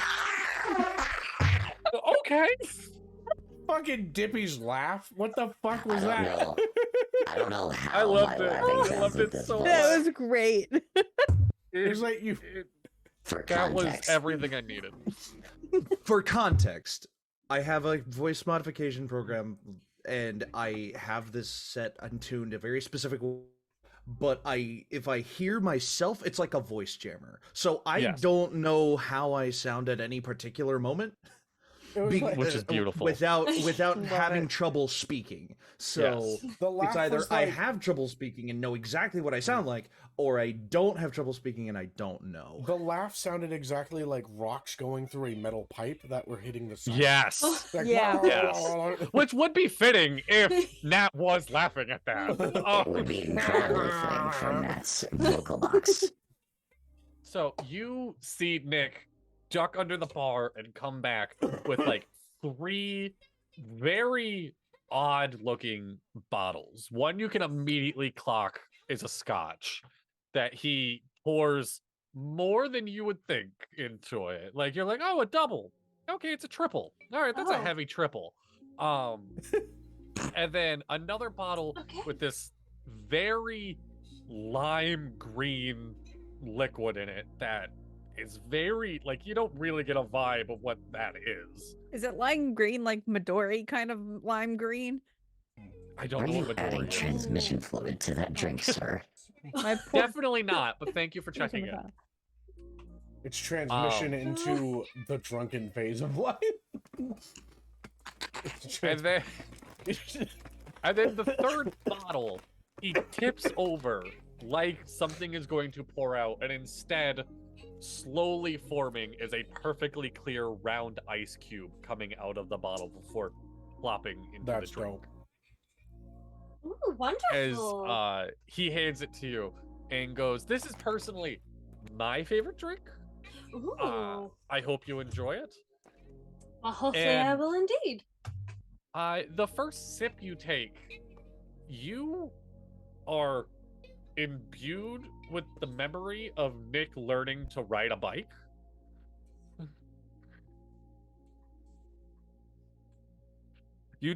okay. Fucking Dippy's laugh. What the fuck was I that? don't know. I don't know how I loved my it. laughing I sounds loved at it this so point. That was great. It was like you. For That was context, everything I needed. For context, I have a voice modification program, and I have this set untuned a very specific way. But if I hear myself, it's like a voice jammer. So I Yes. don't know how I sound at any particular moment. It was like, Which is beautiful. Without Love having it. trouble speaking. So the laugh it's either was I like, have trouble speaking and know exactly what I sound like, or I don't have trouble speaking and I don't know. the laugh sounded exactly like rocks going through a metal pipe that were hitting the side. Yes. Like, Yeah. Yes. Which would be fitting if Nat was laughing at that. it would be incredibly fitting for Nat's vocal box. So you see Nick duck under the bar and come back with like 3 very odd looking bottles. One you can immediately clock is a scotch that he pours more than you would think into it. Like you're like, oh, a double. Okay, it's a triple. All right, that's a Oh. heavy triple. And then another bottle Okay. with this very lime green liquid in it that is very like you don't really get a vibe of what that is. Is it lime green, like Midori kind of lime green? I don't Are know you what adding Midori is. transmission fluid to that drink, sir? My poor Definitely not, but thank you for checking it. It's transmission into the drunken phase of life. It's And then the third bottle, he tips over like something is going to pour out, and instead, slowly forming is a perfectly clear round ice cube coming out of the bottle before plopping into That's the drink. dope. Ooh, As wonderful. he hands it to you and goes, "This is personally my favorite drink. Ooh. I hope you enjoy it." Well, hopefully I and- will indeed. The first sip you take, you are imbued with the memory of Nick learning to ride a bike. You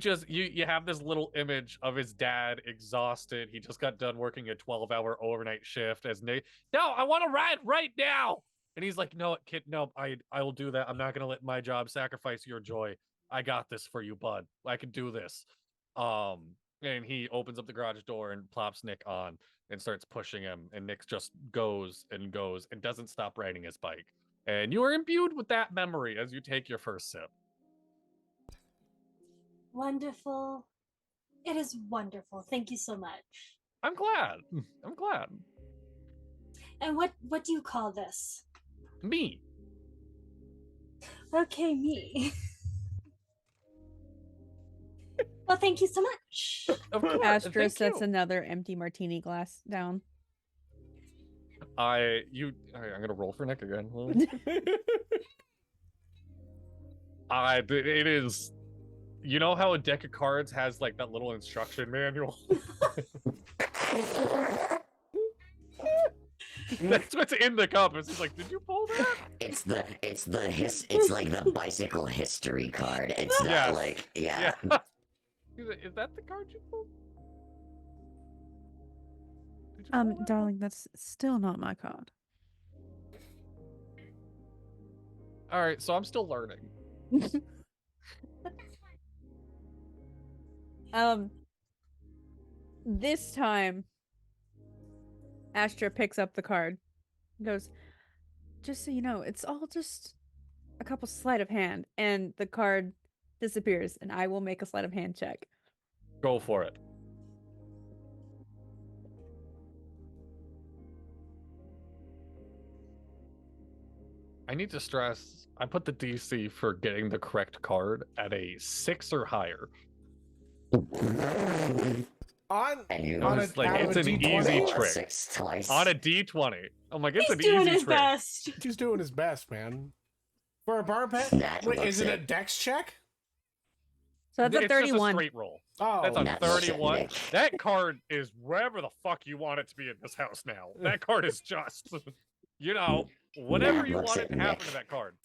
have this little image of his dad exhausted. He just got done working a 12-hour overnight shift as Nick. No, I want to ride right now. And he's like, no, kid, no, I will do that. I'm not gonna let my job sacrifice your joy. I got this for you, bud. I can do this. And he opens up the garage door and plops Nick on and starts pushing him. And Nick just goes and goes and doesn't stop riding his bike. And you are imbued with that memory as you take your first sip. Wonderful. It is wonderful. Thank you so much. I'm glad. I'm glad. And what do you call this? Me. Okay, me. Well, thank you so much. Of course. Astra thank sets you. another empty martini glass down. All right, I'm gonna roll for Nick again. It is. You know how a deck of cards has like that little instruction manual? That's what's in the cup. It's just like, did you pull that? It's like the bicycle history card. It's not Yes. like yeah. Is that the card you pulled? Did you pull that? Darling, that's still not my card. All right, so I'm still learning. This time, Astra picks up the card and goes, just so you know, it's all just a couple sleight of hand, and the card disappears, and I will make a sleight of hand check. Go for it. need to stress, I put the DC for getting the correct card at a 6 or higher. On And you on a, It's like, out of it's a an D20? easy rolled a trick. 6 twice. On a D20. I'm like, it's He's an doing easy his trick. best. He's doing his best, man. For a bar pet? Nat Wait, looks is it a at- dex check? So that's a It's just a 31. straight roll. Oh, That's a Nat looks at 31. Nick. That card is wherever the fuck you want it to be in this house now. That card is just, whatever Nat you looks want at it to happen Nick. to that card.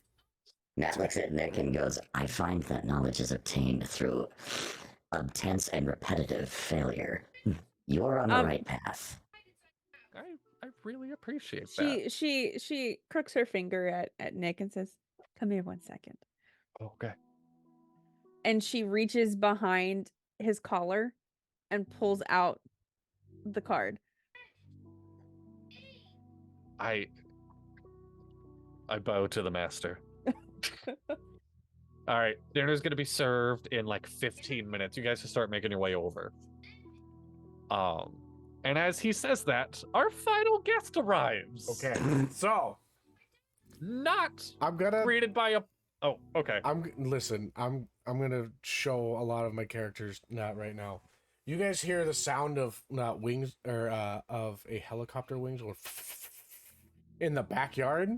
Nat looks at Nick and goes, I find that knowledge is obtained through intense and repetitive failure. You're on the right path. I really appreciate that. She crooks her finger at Nick and says, "Come here 1 second." Okay. And she reaches behind his collar and pulls out the card. I bow to the master. All right, dinner's gonna be served in like 15 minutes. You guys can start making your way over. And as he says that, our final guest arrives. okay. So Not I'm gonna. greeted by a. Oh, okay. Listen. I'm gonna show a lot of my characters not right now. You guys hear the sound of wings or of a helicopter wings going in the backyard.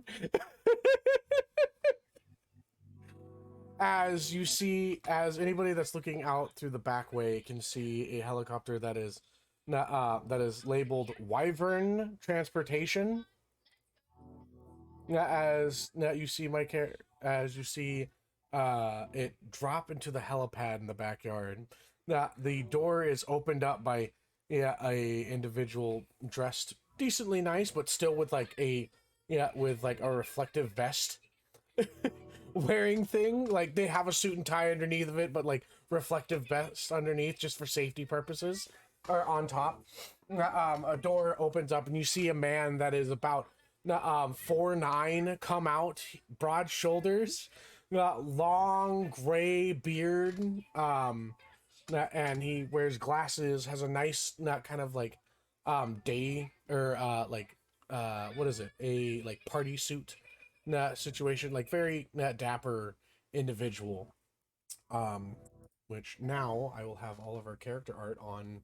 As you see, as anybody that's looking out through the back way can see a helicopter that is labeled Wyvern Transportation. As you see it drop into the helipad in the backyard. The door is opened up by a individual dressed decently nice, but still with like a reflective vest wearing thing. Like they have a suit and tie underneath of it, but like reflective vest underneath just for safety purposes, or on top. A door opens up and you see a man that is about 4'9" come out, broad shoulders, long gray beard, and he wears glasses, has a nice kind of like day or what is it, a like party suit situation, like very dapper individual. Which now I will have all of our character art on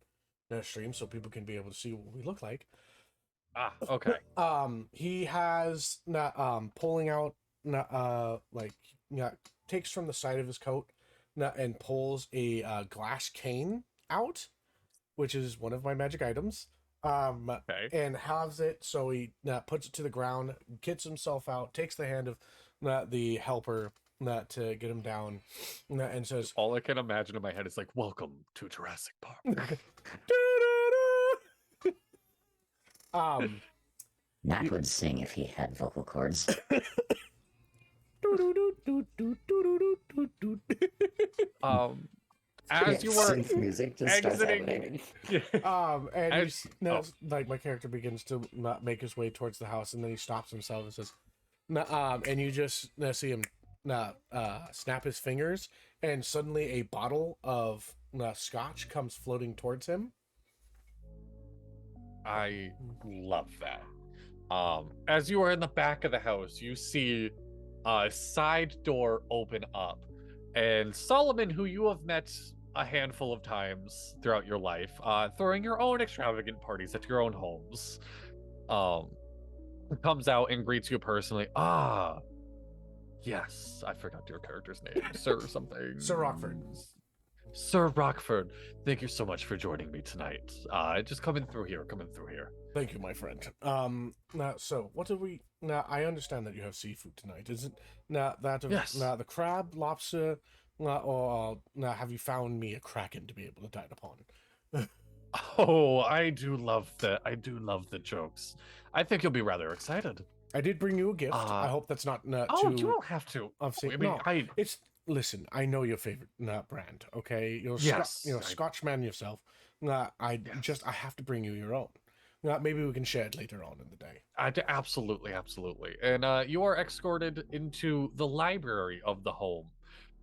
the stream so people can be able to see what we look like. Ah, okay. He has pulling out takes from the side of his coat and pulls a glass cane out, which is one of my magic items. Okay. And halves it, so he puts it to the ground, gets himself out, takes the hand of the helper to get him down, and says, All I can imagine in my head is like, "Welcome to Jurassic Park." Nat would sing if he had vocal cords. As you were Synth music just starts exiting, emanating. and As- like my character begins to make his way towards the house, and then he stops himself and says, and you just see him snap his fingers, and suddenly a bottle of scotch comes floating towards him. I love that. As you are in the back of the house, you see a side door open up, and Solomon, who you have met a handful of times throughout your life, throwing your own extravagant parties at your own homes, comes out and greets you personally. Ah, yes, I forgot your character's name, Sir something. Sir Rockford. Sir Rockford, thank you so much for joining me tonight. Just coming through here. Thank you, my friend. So what do we? Now I understand that you have seafood tonight. Isn't that of Yes. the crab, lobster, or have you found me a kraken to be able to dine upon? Oh, I do love the jokes. I think you'll be rather excited. I did bring you a gift. I hope that's not Oh, too. you don't have to. Of I mean, no, it's listen. I know your favorite brand. Okay, you're Yes, Scotchman yourself. I have to bring you your own. Maybe we can share it later on in the day. Absolutely. And you are escorted into the library of the home.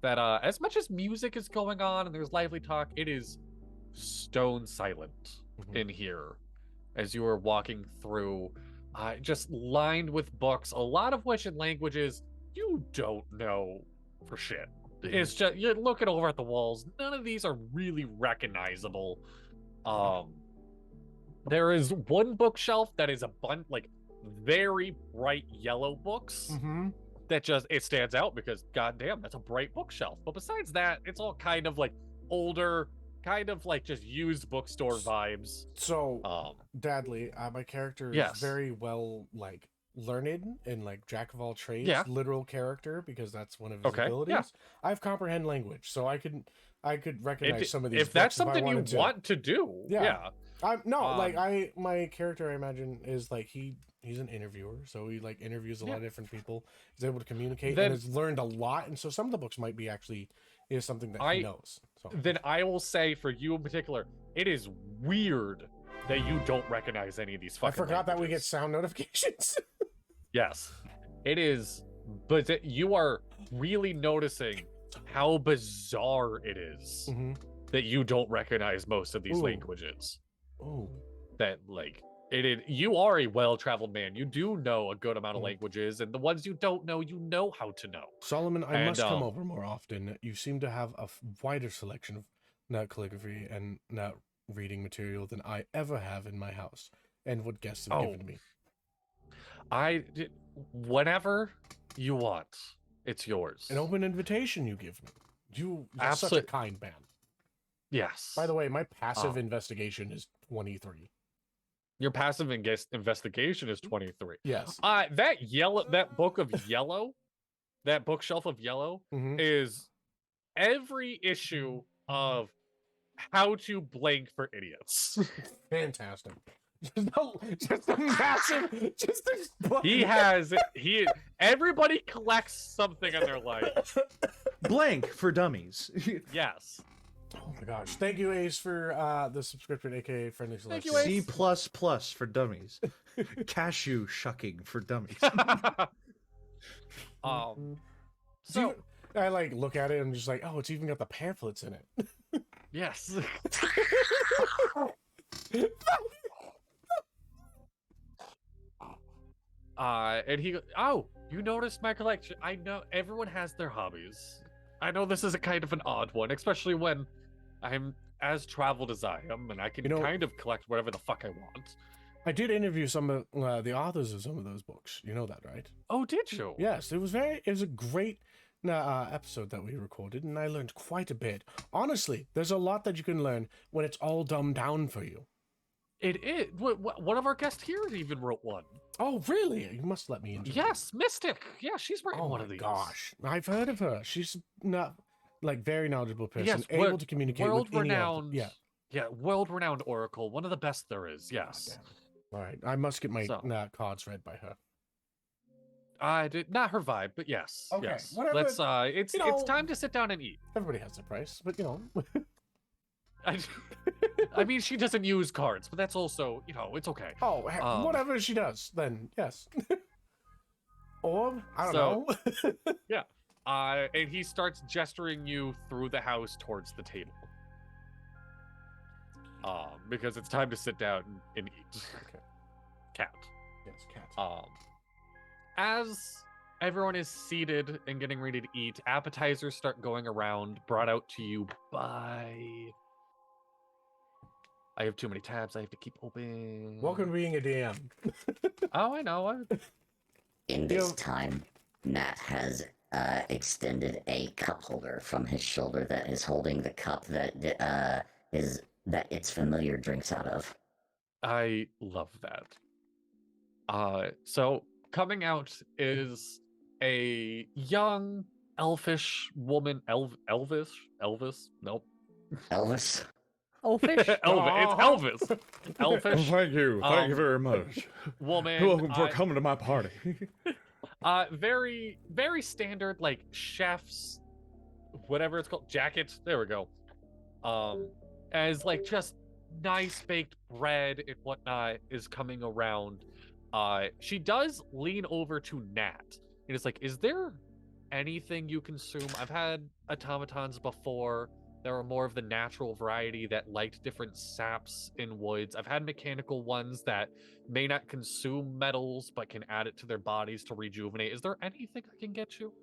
That as much as music is going on and there's lively talk, it is stone silent in here. As you are walking through, just lined with books, a lot of which in languages you don't know for shit. It's just you're looking over at the walls. None of these are really recognizable. There is one bookshelf that is a bunch like very bright yellow books Mm-hmm. that just it stands out because goddamn, that's a bright bookshelf. But besides that, it's all kind of like older, kind of like just used bookstore vibes. So, Dadley, my character is Yes. very well like learned and like jack of all trades, Yeah. literal character because that's one of his Okay, abilities. yeah. I have comprehend language, so I could recognize some of these. If that's books something I you wanted to. want to do, Yeah. Um, My character I imagine is like he's an interviewer, so he like interviews a lot of different people. He's able to communicate Then- and has learned a lot, and so some of the books might be actually is something that he knows. So Then I will say for you in particular, it is weird that you don't recognize any of these I fucking forgot that we get languages. sound notifications. Yes. It is, but you are really noticing how bizarre it is Mm-hmm. that you don't recognize most of these Ooh. languages. Oh, That like you are a well-traveled man. You do know a good amount of Mhm. languages, and the ones you don't know, you know how to know. Solomon, I And, must come over more often. You seem to have a wider selection of not calligraphy and not reading material than I ever have in my house, and what guests have given me. Whenever you want, it's yours. An open invitation you give me. You're such a Absolute- kind man. Yes. By the way, my passive Oh. investigation is 23. Your passive investigation is 23. Yes. That book of yellow, that bookshelf of yellow Mhm. is every issue of How to Blank for Idiots. Fantastic. Just a massive, just a book. Everybody collects something in their life. Blank for dummies. Yes. Oh my gosh! Thank you, Ace, for the subscription, aka friendly Thank selection. you, Ace. C++ for dummies. Cashew shucking for dummies. So I like look at it and just like, oh, it's even got the pamphlets in it. yes. And he, you noticed my collection. I know everyone has their hobbies. I know this is a kind of an odd one, especially when I'm as traveled as I am, and I can kind of collect whatever the fuck I want. I did interview some of the authors of some of those books. You know that, right? Oh, did you? Yes, it was a great episode that we recorded, and I learned quite a bit. Honestly, there's a lot that you can learn when it's all dumbed down for you. It is. One of our guests here even wrote one. Oh, really? You must let me into it. Yes, Mystic. Yeah, she's written one of these. Gosh, I've heard of her. She's not like very knowledgeable person, Yes, able to communicate with any world-renowned. Yeah. Yeah, world-renowned oracle. One of the best there is. Yes. All right, I must get my So. cards read by her. I did not her vibe, but yes. Okay, yes. whatever, Let's. It's you know- it's time to sit down and eat. Everybody has their price, but you know. I mean, she doesn't use cards, but that's also, it's okay. Oh, whatever she does, then yes. Or I don't know. Yeah. And he starts gesturing you through the house towards the table. Because it's time to sit down and eat. Okay. Cat. Yes, cat. As everyone is seated and getting ready to eat, appetizers start going around, brought out to you by. I have too many tabs I have to keep open. Welcome to being a DM. Oh, I know. In this time, Matt has extended a cup holder from his shoulder that is holding the cup that its familiar drinks out of. I love that. So coming out is a young elfish woman. Elvis? Nope. Elvis? Elfish? It's Elvis. Elfish Thank you very much. woman. Welcome for coming to my party. Very, very standard, like chef's, whatever it's called, jacket. There we go. As like just nice baked bread and whatnot is coming around. She does lean over to Nat and it's like, is there anything you consume? I've had automatons before, There are more of the natural variety that liked different saps in woods. I've had mechanical ones that may not consume metals but can add it to their bodies to rejuvenate. Is there anything I can get you?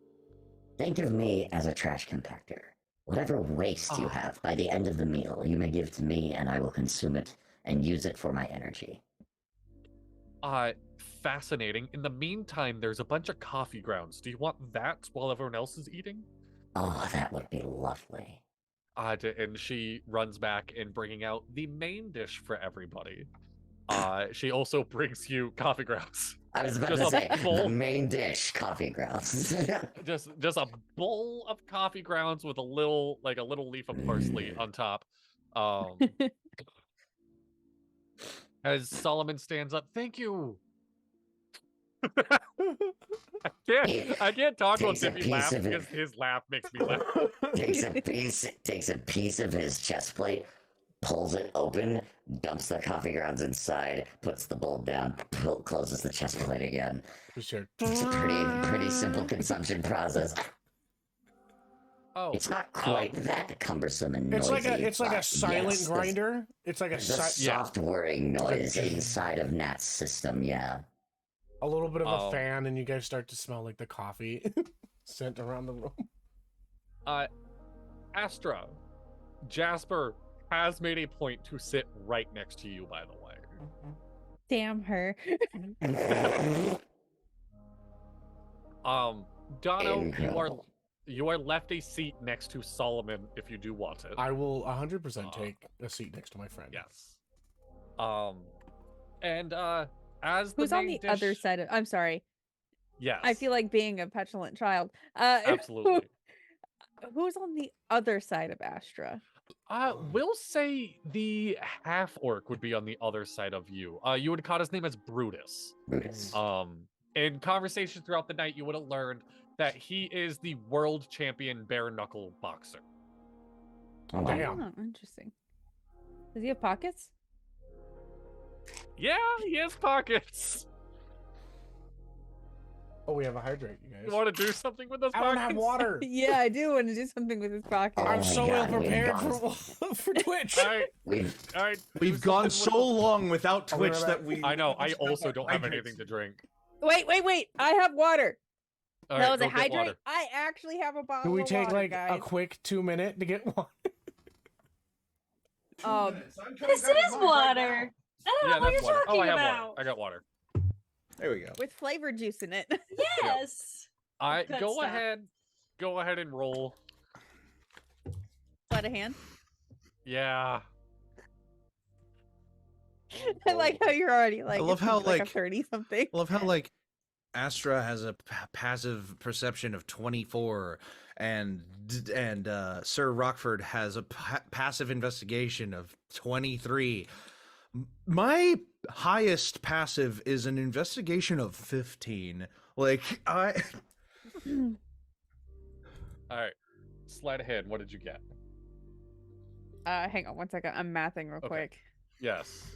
Think of me as a trash compactor. Whatever waste you Ah. have by the end of the meal, you may give to me and I will consume it and use it for my energy. Fascinating. In the meantime, there's a bunch of coffee grounds. Do you want that while everyone else is eating? Oh, that would be lovely. And she runs back and bringing out the main dish for everybody. She also brings you coffee grounds. I was about Just to a say, bowl. the main dish, coffee grounds. just a bowl of coffee grounds with a little leaf of parsley on top. As Solomon stands up, thank you. I can't talk about Takes a Dippy piece laugh of it. because his laugh makes me laugh. takes a piece of his chest plate, pulls it open, dumps the coffee grounds inside, puts the bowl down, closes the chest plate again. Just here. It's a pretty simple consumption process. Oh, It's not quite that cumbersome and It's noisy. like a but silent yes, grinder. It's like a There's a soft whirring noise inside of Nat's system, yeah. a little bit of a Oh. fan, and you guys start to smell like the coffee scent around the room. Astra, Jasper has made a point to sit right next to you, by the way. Damn her. Dono, Incredible. you are left a seat next to Solomon if you do want it. I will 100% take a seat next to my friend. Yes. And as the Who's on main the other dish- side of? I'm sorry. Yes. I feel like being a petulant child. Absolutely. Who's on the other side of Astra? We'll say the half orc would be on the other side of you. You would have caught his name as Brutus. Brutus. In conversations throughout the night, you would have learned that he is the world champion bare knuckle boxer. Oh, Damn. Oh, interesting. Does he have pockets? Yeah, he has pockets. Oh, we have a hydrate, you guys. You want to do something with those I pockets? don't have water. Yeah, I do want to do something with his pockets. Oh I'm my so God, ill we've prepared gone- for Twitch. All right, We've all right. We've do gone something so with long without I'll be Twitch right that back. we. I know. I also don't have Hydrates. anything to drink. Wait. I have water. All That right, was a go get hydrate. water. I actually have a bottle Do we of take water, like guys. a quick 2 minute to get one? This is water. I don't know what you're water. talking I have about. water. I got water. There we go. With flavor juice in it. Yes. Good Go stuff. ahead. Go ahead and roll. Sleight of hand. Yeah. I like how you're already like. I love it's how, a like- 30 something. I love how Astra has a passive perception of 24, and Sir Rockford has a passive investigation of 23. My highest passive is an investigation of 15. All right. Slide ahead. What did you get? Hang on one second. I'm mathing real Okay. quick. Yes.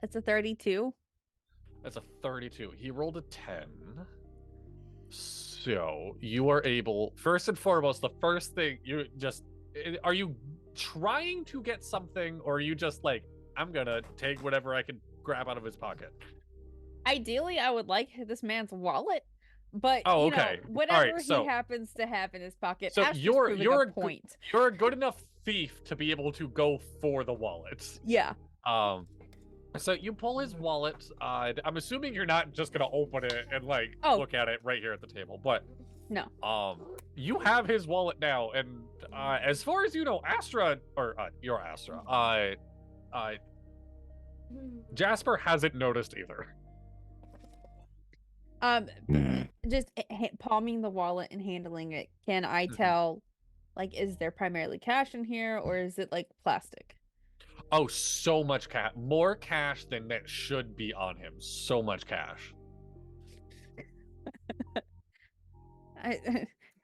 It's a 32. That's a 32. He rolled a 10. So you are able, first and foremost, the first thing are you trying to get something, or are you just like, I'm gonna take whatever I can grab out of his pocket? Ideally, I would like this man's wallet, but Oh, you know, okay. whatever Alright, so- he happens to have in his pocket. So Astra's you're proving a a good- point. You're a good enough thief to be able to go for the wallet. Yeah. So you pull his wallet. I'm assuming you're not just gonna open it and Oh. look at it right here at the table, but No. you have his wallet now, and as far as you know, Astra, or you're Astra. Jasper hasn't noticed either. Just palming the wallet and handling it. Can I tell, like, is there primarily cash in here, or is it like plastic? Oh, so much cash, more cash than that should be on him. So much cash.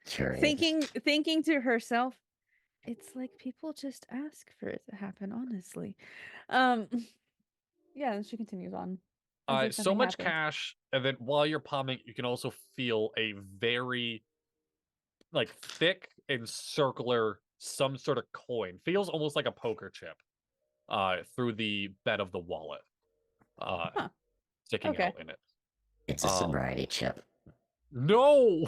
Sure. Thinking to herself, it's like people just ask for it to happen, honestly. Yeah, and she continues on. as if So nothing much happened. cash, and then while you're palming, you can also feel a very like thick and circular, some sort of coin. Feels almost like a poker chip. Through the bed of the wallet. Huh. Sticking Okay. out in it. It's a sobriety chip. No!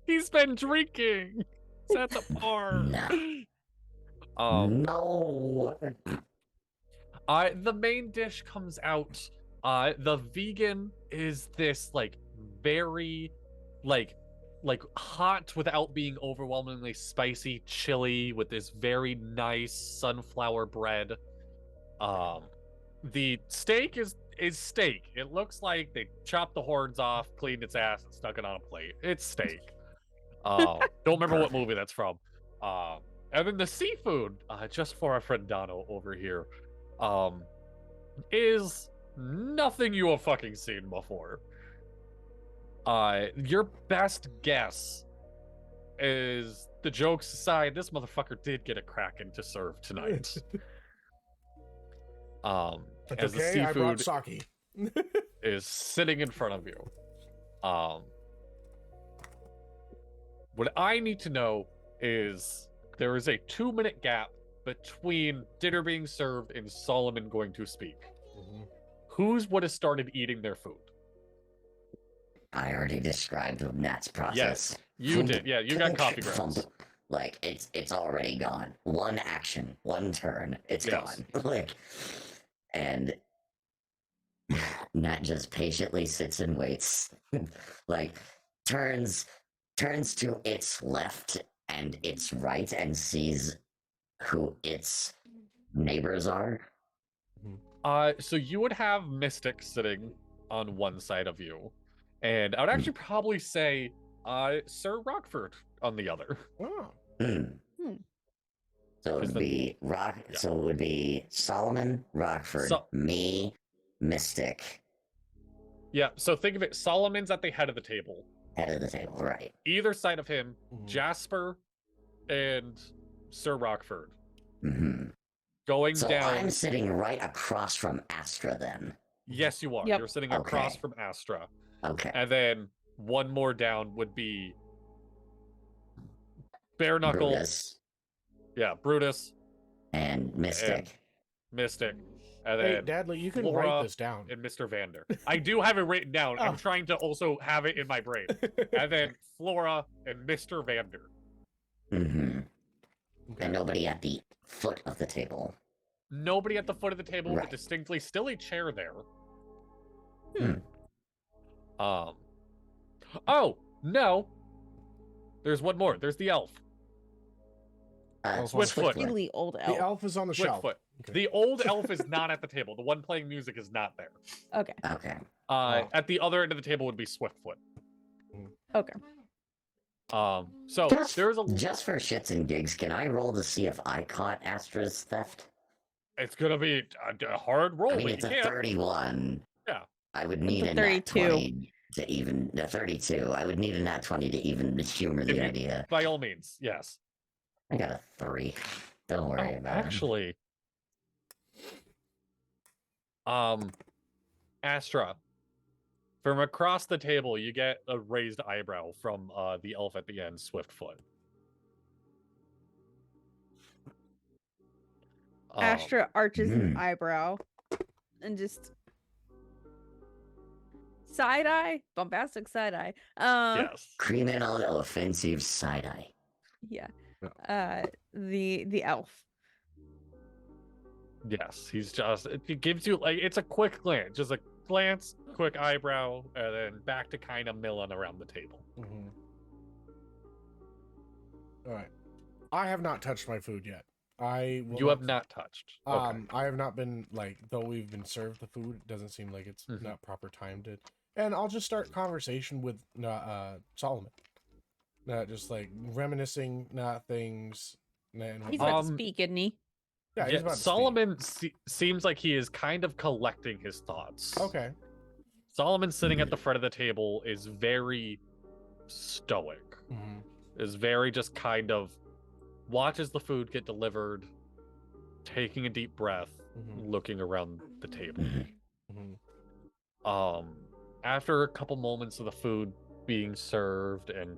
He's been drinking! It's at the bar. No. The main dish comes out. The vegan is this like very like hot without being overwhelmingly spicy chili with this very nice sunflower bread. The steak is steak. It looks like they chopped the horns off, cleaned its ass, and stuck it on a plate. It's steak. Don't remember what movie that's from. And then the seafood, just for our friend Dono over here, is nothing you have fucking seen before. Your best guess is, the jokes aside, this motherfucker did get a Kraken to serve tonight. That's as the okay. I brought seafood sake. is sitting in front of you. What I need to know is there is a 2-minute gap between dinner being served and Solomon going to speak. Who's would have started eating their food? I already described Nat's process. Yes, you did. Yeah, you got coffee grounds. Like it's already gone. One action, one turn, it's Yes. gone. Like, and Nat just patiently sits and waits. Like turns to its left and its right and sees who its neighbors are. So you would have Mystic sitting on one side of you, and I would actually probably say Sir Rockford on the other. Oh. So it would be So it would be Solomon, Rockford, me, Mystic. Yeah, so think of it, Solomon's at the head of the table. Head of the table, right. Either side of him, Jasper and Sir Rockford. Going so down. I'm sitting right across from Astra then. Yes, you are. Yep. You're sitting across from Astra. Okay. And then one more down would be Bare Knuckle. Brutus. Yeah, Brutus. And Mystic. And Mystic. And Hey, then Dadley, you can Flora write this down. and Mr. Vander. I do have it written down. Oh. I'm trying to also have it in my brain. And then Flora and Mr. Vander. Okay. And nobody at the foot of the table. Nobody at the foot of the table, Right. but distinctly still a chair there. Oh, no. There's one more. There's the elf. Swiftfoot. Really old The elf. elf is on the shelf. Swiftfoot. Okay. The old elf is not at the table. The one playing music is not there. Okay. Okay. At the other end of the table would be Swiftfoot. Okay. So there's a. Just for shits and gigs, can I roll to see if I caught Astra's theft? It's gonna be a hard roll. I mean, but it's you a can. 31. Yeah. I would need a nat 32. 20 to even the 32. I would need a nat 20 to even humor the idea. By all means, yes. I got a 3. Don't worry about it. Actually, Astra, from across the table, you get a raised eyebrow from the elf at the end, Swiftfoot. Astra arches an eyebrow and just side eye, bombastic side eye. Yes. Criminal offensive side eye. Yeah. The elf. Yes, he's just, it gives you, like, it's a quick glance, just a glance, quick eyebrow, and then back to kind of milling around the table. All right. I have not touched my food yet. You have not touched. Okay. I have not been, like, though we've been served the food, it doesn't seem like it's not proper timed it. And I'll just start conversation with Solomon. Just like reminiscing things. And He's about to speak, isn't he? yeah, he's about to Solomon seems like he is kind of collecting his thoughts. speak. Okay. Solomon sitting at the front of the table is very stoic. Is very just kind of watches the food get delivered, taking a deep breath, looking around the table. After a couple moments of the food being served and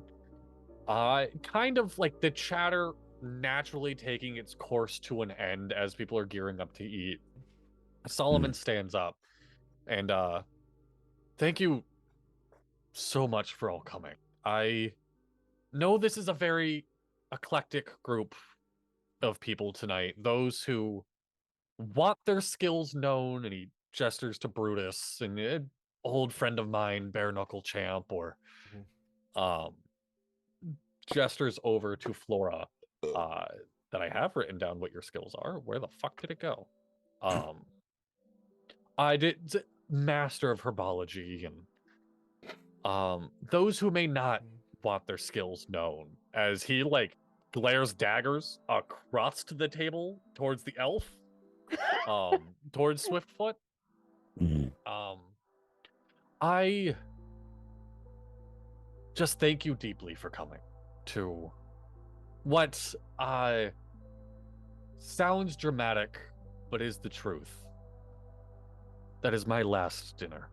Kind of like the chatter naturally taking its course to an end as people are gearing up to eat. Solomon stands up and thank you so much for all coming. I know this is a very eclectic group of people tonight. Those who want their skills known, and he gestures to Brutus and an old friend of mine, Bare Knuckle Champ, or gestures over to Flora, that I have written down what your skills are. Where the fuck did it go? I did master of herbology, and those who may not want their skills known, as he like glares daggers across the table towards the elf, towards Swiftfoot. I just thank you deeply for coming to what sounds dramatic, but is the truth. That is my last dinner.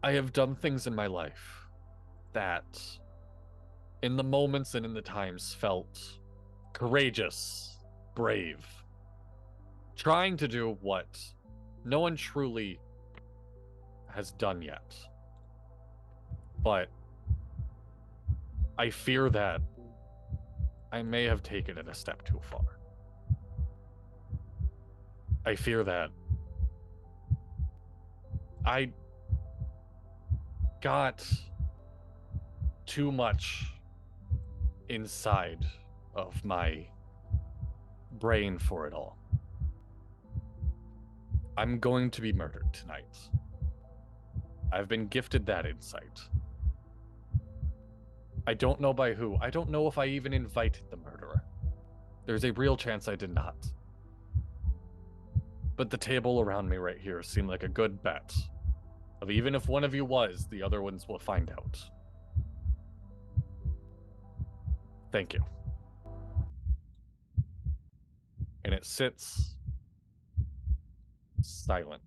I have done things in my life that, in the moments and in the times, felt courageous, brave, trying to do what no one truly has done yet. But I fear that I may have taken it a step too far. I fear that I got too much inside of my brain for it all. I'm going to be murdered tonight. I've been gifted that insight. I don't know by who. I don't know if I even invited the murderer. There's a real chance I did not. But the table around me right here seemed like a good bet. Of even if one of you was, the other ones will find out. Thank you. And it sits silent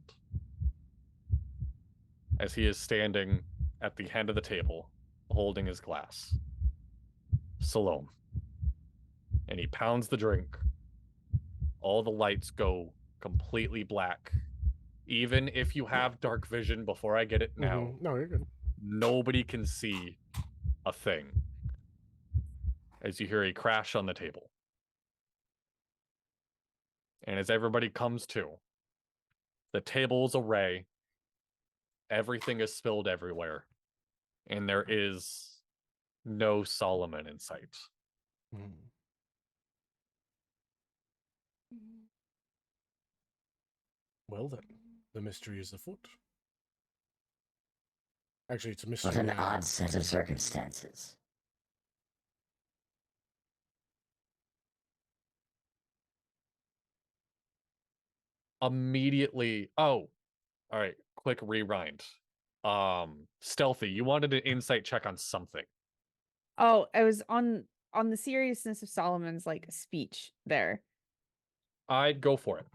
as he is standing at the end of the table, holding his glass. Salome. And he pounds the drink. All the lights go completely black. Even if you have dark vision before I get it now, No, you're good. nobody can see a thing. As you hear a crash on the table. And as everybody comes to, the table's array, everything is spilled everywhere, and there is no Solomon in sight. Well then, the mystery is afoot. Actually, it's a mystery. What an now. odd set of circumstances. Immediately, oh, all right, quick rewind. Stealthy, you wanted an insight check on something. Oh, I was on the seriousness of Solomon's like speech there. I'd go for it.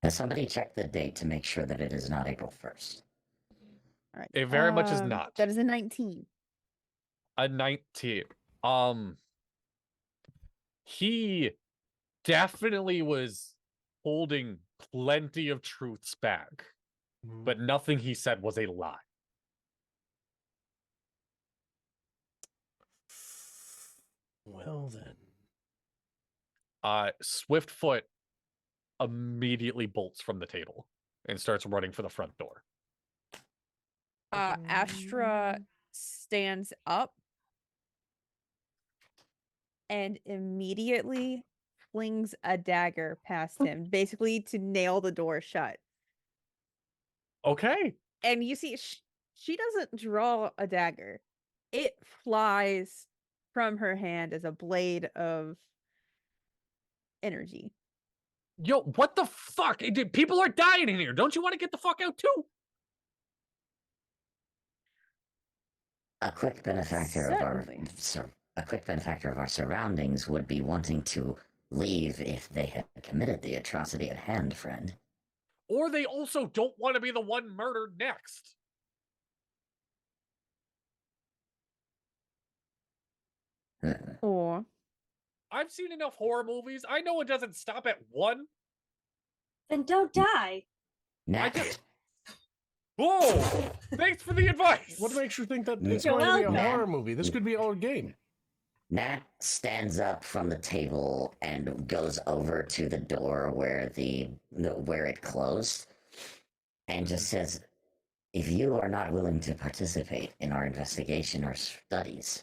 Has somebody checked the date to make sure that it is not April 1st? All right. It very much is not. That is a 19. A 19. He definitely was holding plenty of truths back, but nothing he said was a lie. Well then. Swiftfoot immediately bolts from the table and starts running for the front door. Astra stands up and immediately flings a dagger past him, basically to nail the door shut. Okay. And you see, she doesn't draw a dagger. It flies from her hand as a blade of energy. Yo, what the fuck? Dude, people are dying in here. Don't you want to get the fuck out too? A quick benefactor of our surroundings would be wanting to leave if they had committed the atrocity at hand, friend. Or they also don't want to be the one murdered next. Or I've seen enough horror movies. I know it doesn't stop at one. Then don't die. Nat, just- Whoa! Thanks for the advice. What makes you think that You're it's going to be a welcome. horror movie? This could be our game. Nat stands up from the table and goes over to the door where where it closed, and just says, "If you are not willing to participate in our investigation or studies,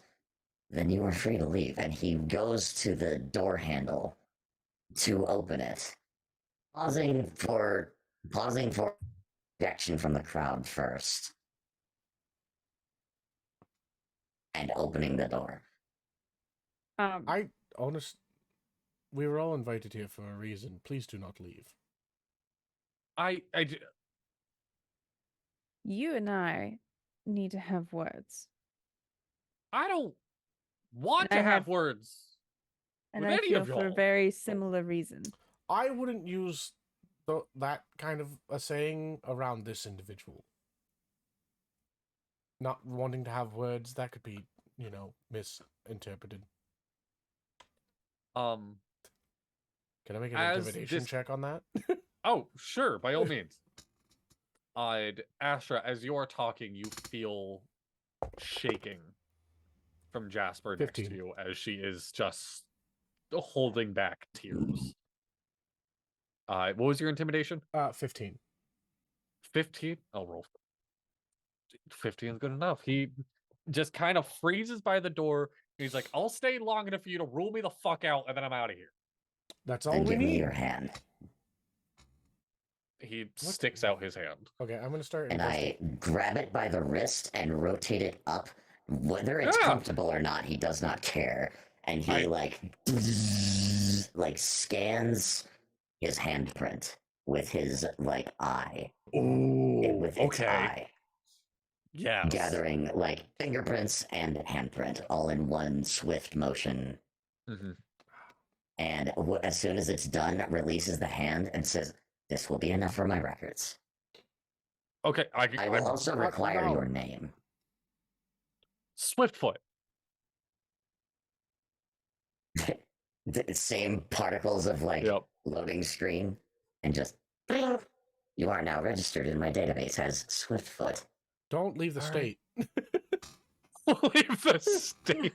then you are free to leave." And he goes to the door handle to open it, pausing for reaction from the crowd first, and opening the door. We were all invited here for a reason. Please do not leave. you and I need to have words. I don't want I to have have- words. And With I any feel of for a y'all. very similar reason. I wouldn't use that kind of a saying around this individual. Not wanting to have words, that could be, misinterpreted. Um. Can I make an As intimidation this- check on that? Oh, sure, by all means. Astra, as you're talking, you feel shaking from Jasper next to 15. you as she is just holding back tears. What was your intimidation? 15. 15? I'll roll. 15 is good enough. He just kind of freezes by the door. He's like, I'll stay long enough for you to rule me the fuck out, and then I'm out of here. That's all Then we give me need. your hand. He sticks out his hand. Okay, I'm gonna start. And I grab it by the wrist and rotate it up. Whether it's Yeah. comfortable or not, he does not care. And he like scans his handprint with his eye. Ooh, With its okay. eye. Yes. Gathering like fingerprints and handprint all in one swift motion. hmm And as soon as it's done, releases the hand and says, "This will be enough for my records. Okay, I will also require no. your name." Swiftfoot. The same particles of Yep. loading screen, and just "Bing! You are now registered in my database as Swiftfoot." Don't leave the All right. state. Leave the state.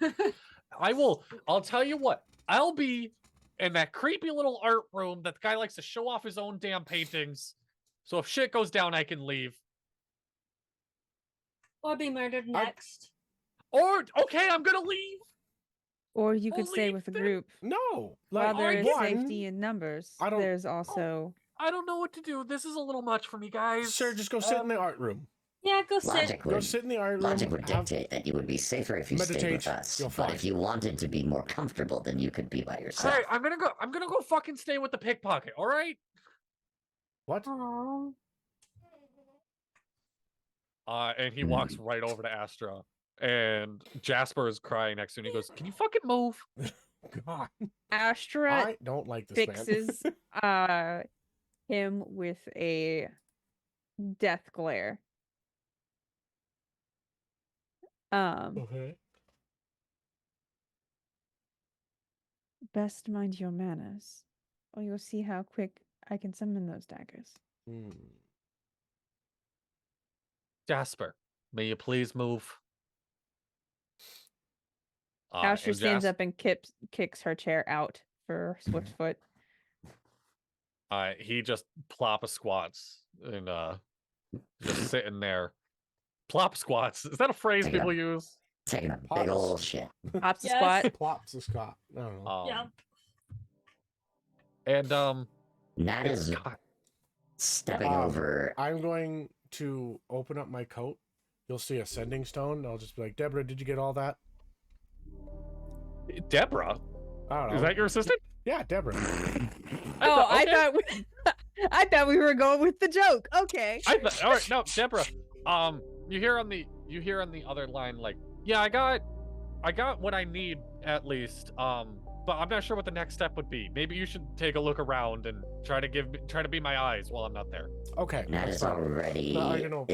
I'll tell you what. I'll be in that creepy little art room that the guy likes to show off his own damn paintings. So if shit goes down, I can leave. Or be murdered next. Or, okay, I'm gonna leave. Or you could Only stay with the then- group. No, While like there is one, safety in numbers, I don't- there's also I don't know what to do. This is a little much for me, guys. Sir, just go sit in the art room. Yeah, go sit. Logic Go would, sit in the art room. logic would have- dictate that you would be safer if you stayed Meditate, with us. you'll But find. if you wanted to be more comfortable, then you could be by yourself. Alright, I'm gonna go fucking stay with the pickpocket, alright? What? Aww. And he walks right over to Astra. And Jasper is crying next to him. He goes, "Can you fucking move?" God, Astra I don't like this fixes him with a death glare. man. Okay. Best mind your manners, or you'll see how quick I can summon those daggers. Hmm. Jasper, may you please move? Astra and stands up and kicks her chair out for Swiftfoot. He just plop squats and just sitting there. Plop squats. Is that a phrase Take it people up. use? Taking a big Pops. ol' shit. Hops a Yes. squat. Plops a Scott. I don't know. Yeah. And Nat it's is ki- stepping over. I'm going to open up my coat. You'll see a sending stone. I'll just be like, Deborah, did you get all that? Deborah, I don't know. is that your assistant? Yeah, Deborah. Oh, I okay. thought I thought we were going with the joke. Okay. All right, no, Deborah. You hear on the other line, like, yeah, I got I got what I need at least. But I'm not sure what the next step would be. Maybe you should take a look around and try to be my eyes while I'm not there. Okay. That that's is fine. already No, I know.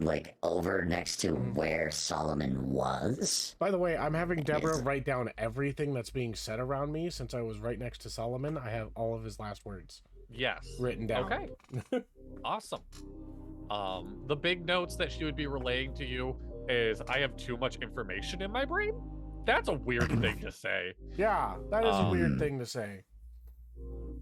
like over next to where Solomon was. By the way, I'm having Deborah write down everything that's being said around me since I was right next to Solomon. I have all of his last words Yes. written down. Okay. Awesome. The big notes that she would be relaying to you is I have too much information in my brain. That's a weird thing to say. Yeah, that is a weird thing to say.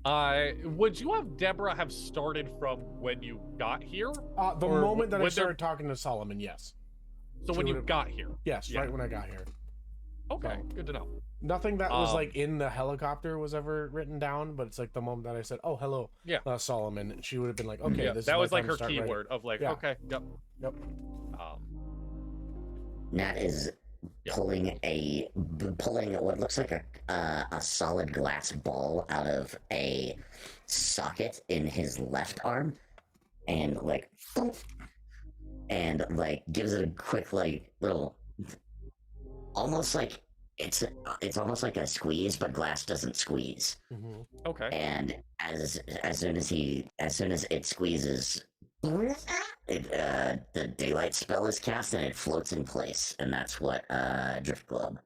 Would you have Deborah have started from when you got here? The Or moment that I would there- started talking to Solomon, yes. So She when you would've- got here. Yes, Yeah. right when I got here. Okay, So- good to know. Nothing that was like in the helicopter was ever written down, but it's like the moment that I said, "Oh, hello, Yeah. Solomon," she would have been like, "Okay, Yeah, this that is was my like time her to start writing." keyword of like, Yeah. okay, yep. Yep. Nat is Yeah. pulling what looks like a solid glass ball out of a socket in his left arm, and like, thump, and like gives it a quick like little, almost like it's almost like a squeeze, but glass doesn't squeeze. Mhm. Okay. And as soon as it squeezes, the daylight spell is cast and it floats in place, and that's what Drift Globe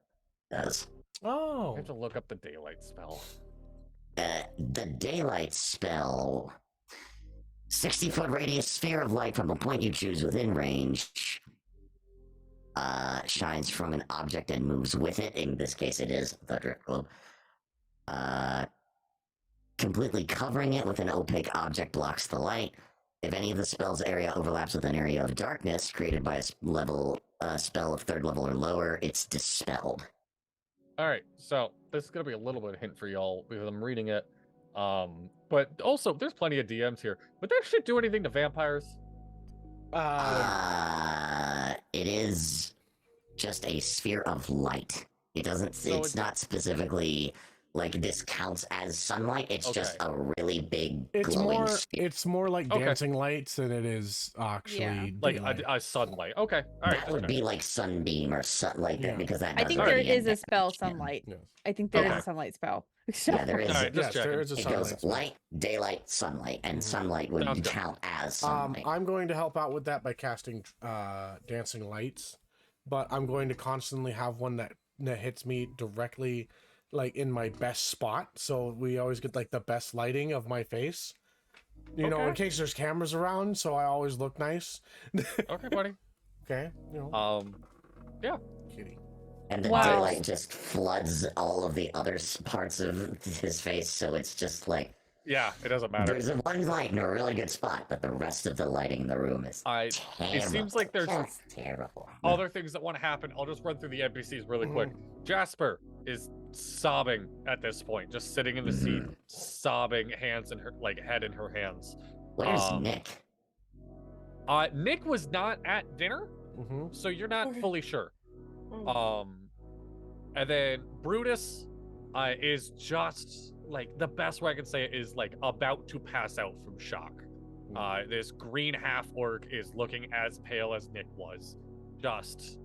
does. I Oh, have to look up the daylight spell. The daylight spell, 60-foot radius sphere of light from a point you choose within range, shines from an object and moves with it. In this case, it is the Drift Globe. Completely covering it with an opaque object blocks the light. If any of the spell's area overlaps with an area of darkness created by a spell of 3rd level or lower, it's dispelled. All right, so this is gonna be a little bit of a hint for y'all because I'm reading it. But also there's plenty of DMs here. Would that shit do anything to vampires? It is just a sphere of light. It doesn't. So it's not specifically like this counts as sunlight. It's just Okay. a really big it's glowing more sphere. it's more like Okay. dancing lights than it is actually Yeah. Like daylight. a sunlight. Okay. All right. That would be like sunbeam or sun like Yeah. that, because that I does think already there is end a spell action. sunlight. Yes. I think there is Okay. a sunlight spell. Yeah, there is. All right, just Yes, there checking. is a It sunlight goes spell. light, daylight, sunlight, and sunlight would Sounds good. count as sunlight. I'm going to help out with that by casting dancing lights, but I'm going to constantly have one that hits me directly, like in my best spot. So we always get like the best lighting of my face. You know, in Okay. case there's cameras around, so I always look nice. Okay, buddy. Okay, you know, Yeah. kitty. And the Wow. daylight just floods all of the other parts of his face, so it's just like Yeah, it doesn't matter. there's one light in a really good spot, but the rest of the lighting in the room is terrible. seems like there's just terrible. Other things that want to happen. I'll just run through the NPCs really quick. Jasper is sobbing at this point, just sitting in the seat, sobbing, hands in her head in her hands. Where's Nick? Nick was not at dinner, Mm-hmm. so you're not Okay. fully sure. Mm. And then Brutus is just like, the best way I can say it is like about to pass out from shock. This green half orc is looking as pale as Nick was, just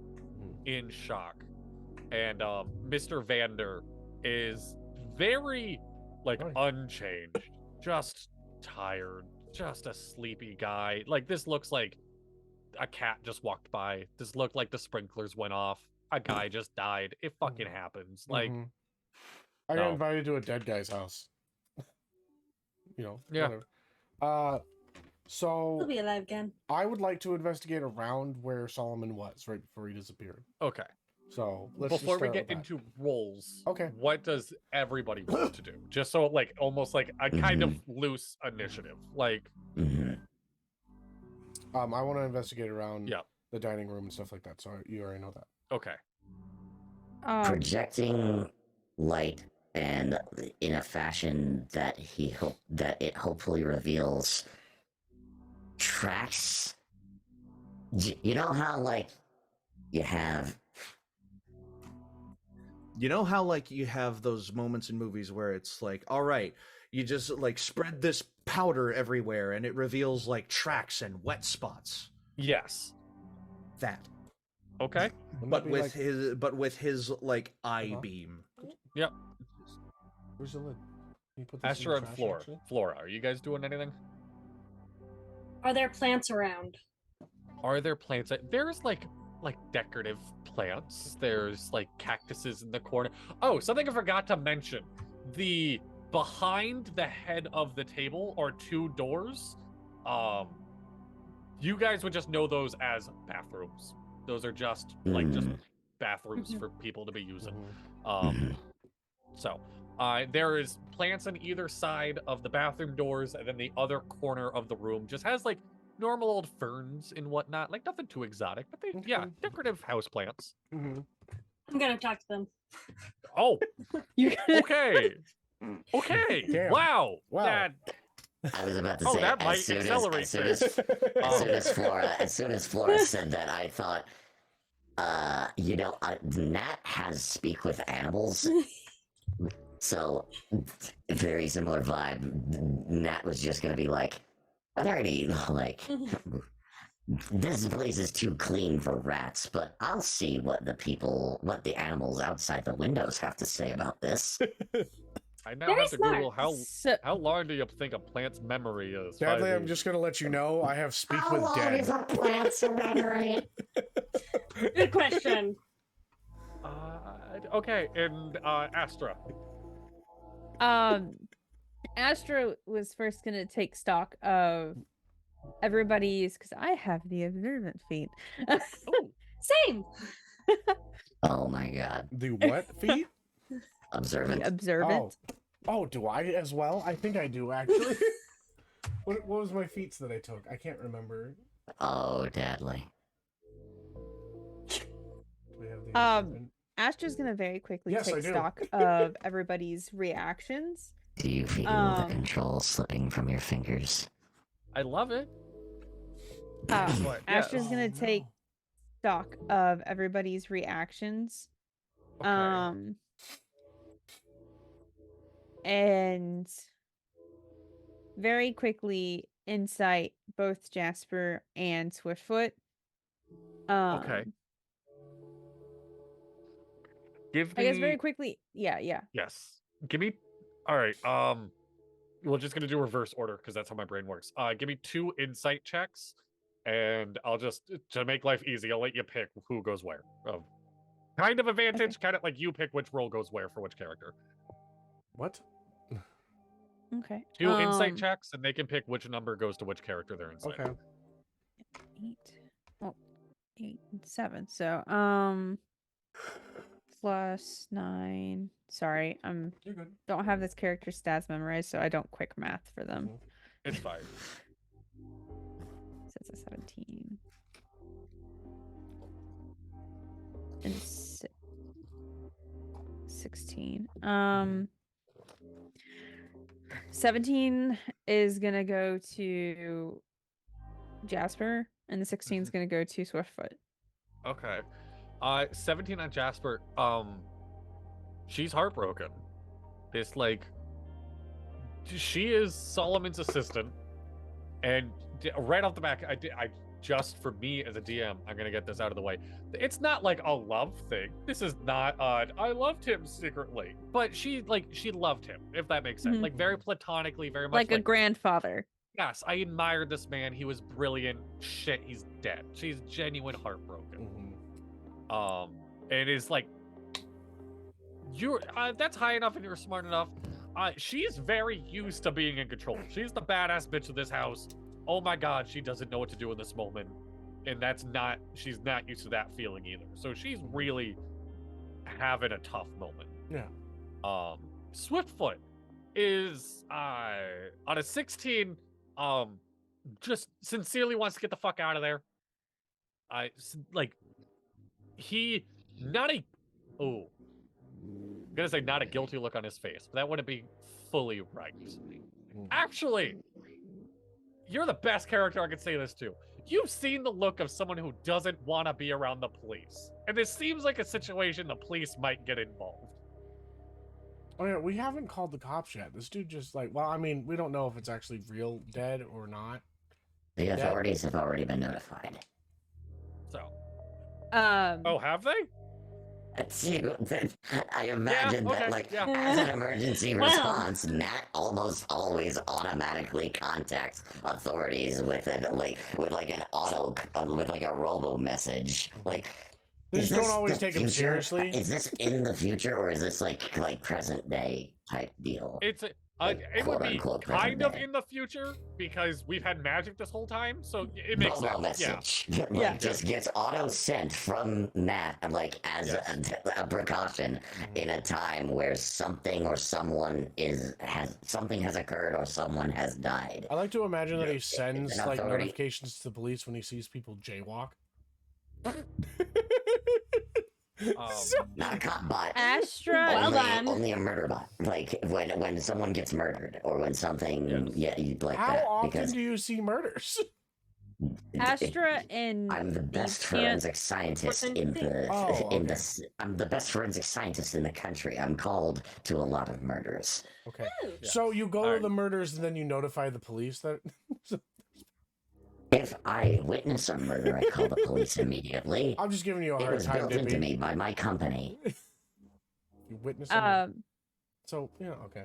in shock. And Mr. Vander is very unchanged, just tired, just a sleepy guy. Like, this looks like a cat just walked by. This looked like the sprinklers went off. A guy just died. It fucking happens. Like, I got no. invited to a dead guy's house. You know, Yeah. whatever. So He'll be alive again. I would like to investigate around where Solomon was right before he disappeared. okay. So let's Before just we start get with that. into roles, Okay. what does everybody want to do? Just so, like, almost like a kind of loose initiative. Like, Mhm. I want to investigate around Yeah. the dining room and stuff like that. So you already know that. okay. Projecting light and in a fashion that it hopefully reveals tracks. You know how like you have You know how like you have those moments in movies where it's like, all right, you just like spread this powder everywhere and it reveals like tracks and wet spots. Yes. That. Okay. Wouldn't but that be with like- his like eye Uh-huh. beam. Yep. Where's the lid? Can you put this in Astra the and trash, Flora. actually? Flora, are you guys doing anything? Are there plants around? Are there plants? There's like decorative plants. There's like cactuses in the corner. Oh, something I forgot to mention. The behind the head of the table are 2 doors. You guys would just know those as bathrooms. Those are just like just bathrooms for people to be using. So there is plants on either side of the bathroom doors, and then the other corner of the room just has like normal old ferns and whatnot, like nothing too exotic, but they decorative house plants. I'm gonna talk to them. Oh, You okay, okay, Damn. wow, Wow. that I was about to Oh, say, that might as soon accelerate as, soon things. as, as soon as Flora said that, I thought, Nat has speak with animals. So, very similar vibe. Nat was just gonna be like, are there any, like, this place is too clean for rats, but I'll see what the animals outside the windows have to say about this. I now Very have to smart. Google So, how long do you think a plant's memory is? Sadly, 5 I'm days. just gonna let you know I have speak How with long dead. is a plant's memory? Good question. Okay, and Astra. Astra was first gonna take stock of everybody's, because I have the observant feat. Oh, Same. Oh my god. The what feet? Observant. The observant. Oh, do I as well? I think I do actually. What was my feats that I took? I can't remember. Oh, deadly. Do we have the observant? Astra's gonna very quickly Yes, I take do. stock of everybody's reactions. Do you feel the control slipping from your fingers? I love it. Uh, What? Astra's Yes. gonna Oh, take no. stock of everybody's reactions. Okay. And very quickly insight both Jasper and Swiftfoot. Okay. Give me. I guess very quickly. Yeah. Yes. Give me. All right. We're just gonna do reverse order because that's how my brain works. Give me 2 insight checks, and I'll just to make life easy, I'll let you pick who goes where. Kind of advantage, kind of like you pick which role goes where for which character. What? Okay. 2 insight checks, and they can pick which number goes to which character they're inside. Okay. 8. Well, 8 and 7. So plus 9. Sorry, You're good. don't have this character stats memorized, so I don't quick math for them. It's fine. So it's a 17. And 16. 17 is gonna go to Jasper, and the 16 is gonna go to Swiftfoot. Okay. 17 on Jasper. She's heartbroken. It's like she is Solomon's assistant, and right off the back, I just for me as a DM, I'm gonna get this out of the way. It's not like a love thing. This is not I loved him secretly, but she loved him, if that makes sense. Mhm. Like very platonically, very much Like a grandfather. yes, I admired this man. He was brilliant. Shit, he's dead. She's genuine heartbroken. And is like, you're that's high enough and you're smart enough. She's very used to being in control. She's the badass bitch of this house. Oh my god, she doesn't know what to do in this moment, and she's not used to that feeling either. So she's really having a tough moment. Yeah. Swiftfoot is on a 16. Just sincerely wants to get the fuck out of there. He not a I'm gonna say not a guilty look on his face, but that wouldn't be fully right. Actually, you're the best character I could say this to. You've seen the look of someone who doesn't want to be around the police, and this seems like a situation the police might get involved. Oh yeah, we haven't called the cops yet. This dude just like, well, I mean, we don't know if it's actually real dead or not. The authorities have already been notified. So, Oh, have they? I imagine that, okay, like, yeah. as an emergency Well. response, Matt almost always automatically contacts authorities with it, like with like a robo message. Like, They is just don't this always the take him future? seriously. Is this in the future, or is this like present day type deal? It's Like, it would be quote-unquote present kind of day. in the future because we've had magic this whole time, so it makes Robo sense. Yeah. message, Yeah. like, just gets auto sent from Matt, like as Yes. a precaution in a time where something or someone has occurred or someone has died. I like to imagine that he Yes. sends An like authority. notifications to the police when he sees people jaywalk. Not a cop bot. Astra. Well only, done. only a murder bot. Like when someone gets murdered or when something, like How that. often Because do you see murders? Astra and I'm the best Thieves Can't- forensic scientist in the Oh, in okay. the. I'm the best forensic scientist in the country. I'm called to a lot of murders. Okay. Ooh. So you go to Alright. the murders and then you notify the police that. If I witness a murder, I call the police immediately. I'm just giving you a It hard was time, built into Dippy. me by my company. You witness a murder. Um, So yeah, okay.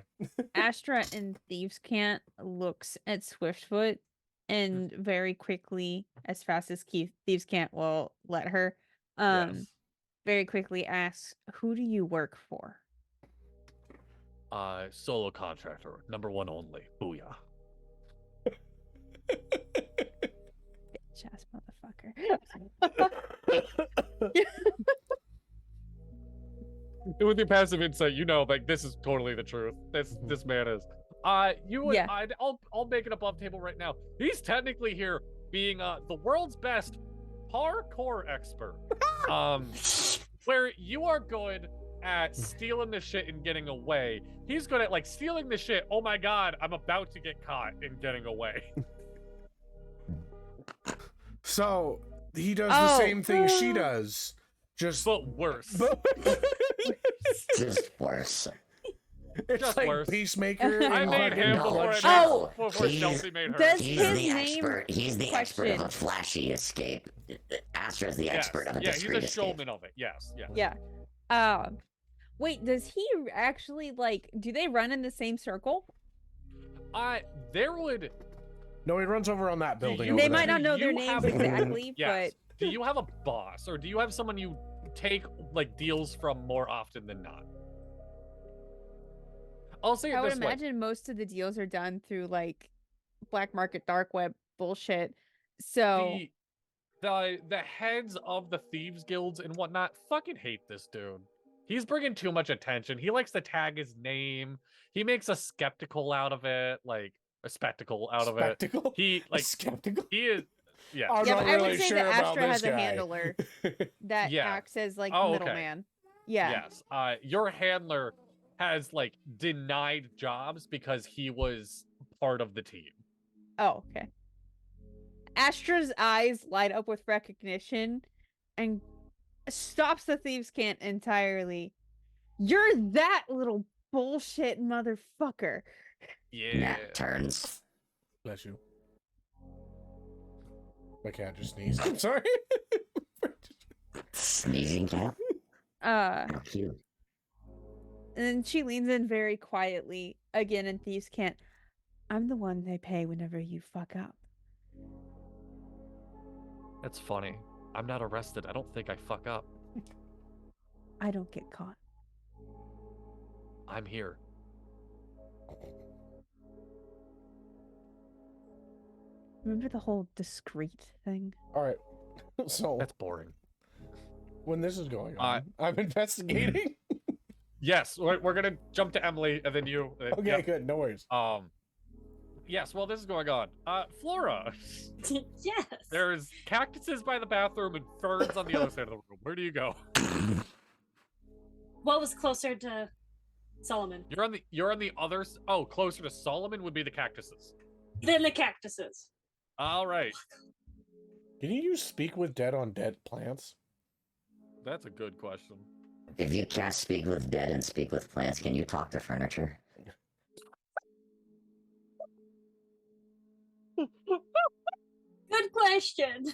Astra and Thieves Can't looks at Swiftfoot and very quickly, as fast as Thieves Can't will let her, Yes. very quickly asks, "Who do you work for?" Solo contractor, number one only. Booyah. Bitch ass motherfucker. With your passive insight, you know, like this is totally the truth. This man is. You would. Yeah. I'll make it above table right now. He's technically here being the world's best parkour expert. Where you are good at stealing the shit and getting away. He's good at like stealing the shit. Oh my god, I'm about to get caught and getting away. So he does the Oh. same thing she does, just But worse. Just worse. it's just like worse. Peacemaker. I and made fucking him No, before, Oh, before he's- Stealthy made her. Does He's his the name expert. He's the expert of a question- flashy escape. Astra's the Yes. expert of a Yeah, he's discreet a escape. showman of it. Yes. Yeah. Yeah. Wait, does he actually like? Do they run in the same circle? There would. No, he runs over on that building. you- over They there. might not know Do their you names have- exactly, Yes. Do you have a boss, or do you have someone you take like deals from more often than not? I'll say but it I would this way. imagine most of the deals are done through like black market, dark web bullshit. So The heads of the thieves guilds and whatnot fucking hate this dude. He's bringing too much attention. He likes to tag his name. He makes a skeptical out of it, like a spectacle out of it. Spectacle? He like Skeptical. he is. Yeah. I'm yeah, not but I really would say sure that about Astra this has a guy. handler that Yeah. acts as like Oh, the okay. middleman. Yeah. Yes. Your handler has like denied jobs because he was part of the team. Oh, okay. Astra's eyes light up with recognition and stops the thieves' cant entirely. You're that little bullshit motherfucker. Yeah. Nat turns. Bless you. My cat just sneezed. I'm sorry. Sneezing cat? Uh, How cute. and then she leans in very quietly again, and thieves can't. I'm the one they pay whenever you fuck up. That's funny. I'm not arrested. I don't think I fuck up. I don't get caught. I'm here. Remember the whole discreet thing? All right. So That's boring. when this is going on, I'm investigating. Yes, we're gonna jump to Emily and then you. Okay, yep. good. No worries. Yes, well, this is going on. Flora, Yes. there's cactuses by the bathroom and ferns on the other side of the room. Where do you go? What was closer to Solomon? You're on the other. Oh, closer to Solomon would be the cactuses. Then the cactuses. All right, Can you use speak with dead on dead plants? that's a good question. If you can't speak with dead and speak with plants, can you talk to furniture? Good question.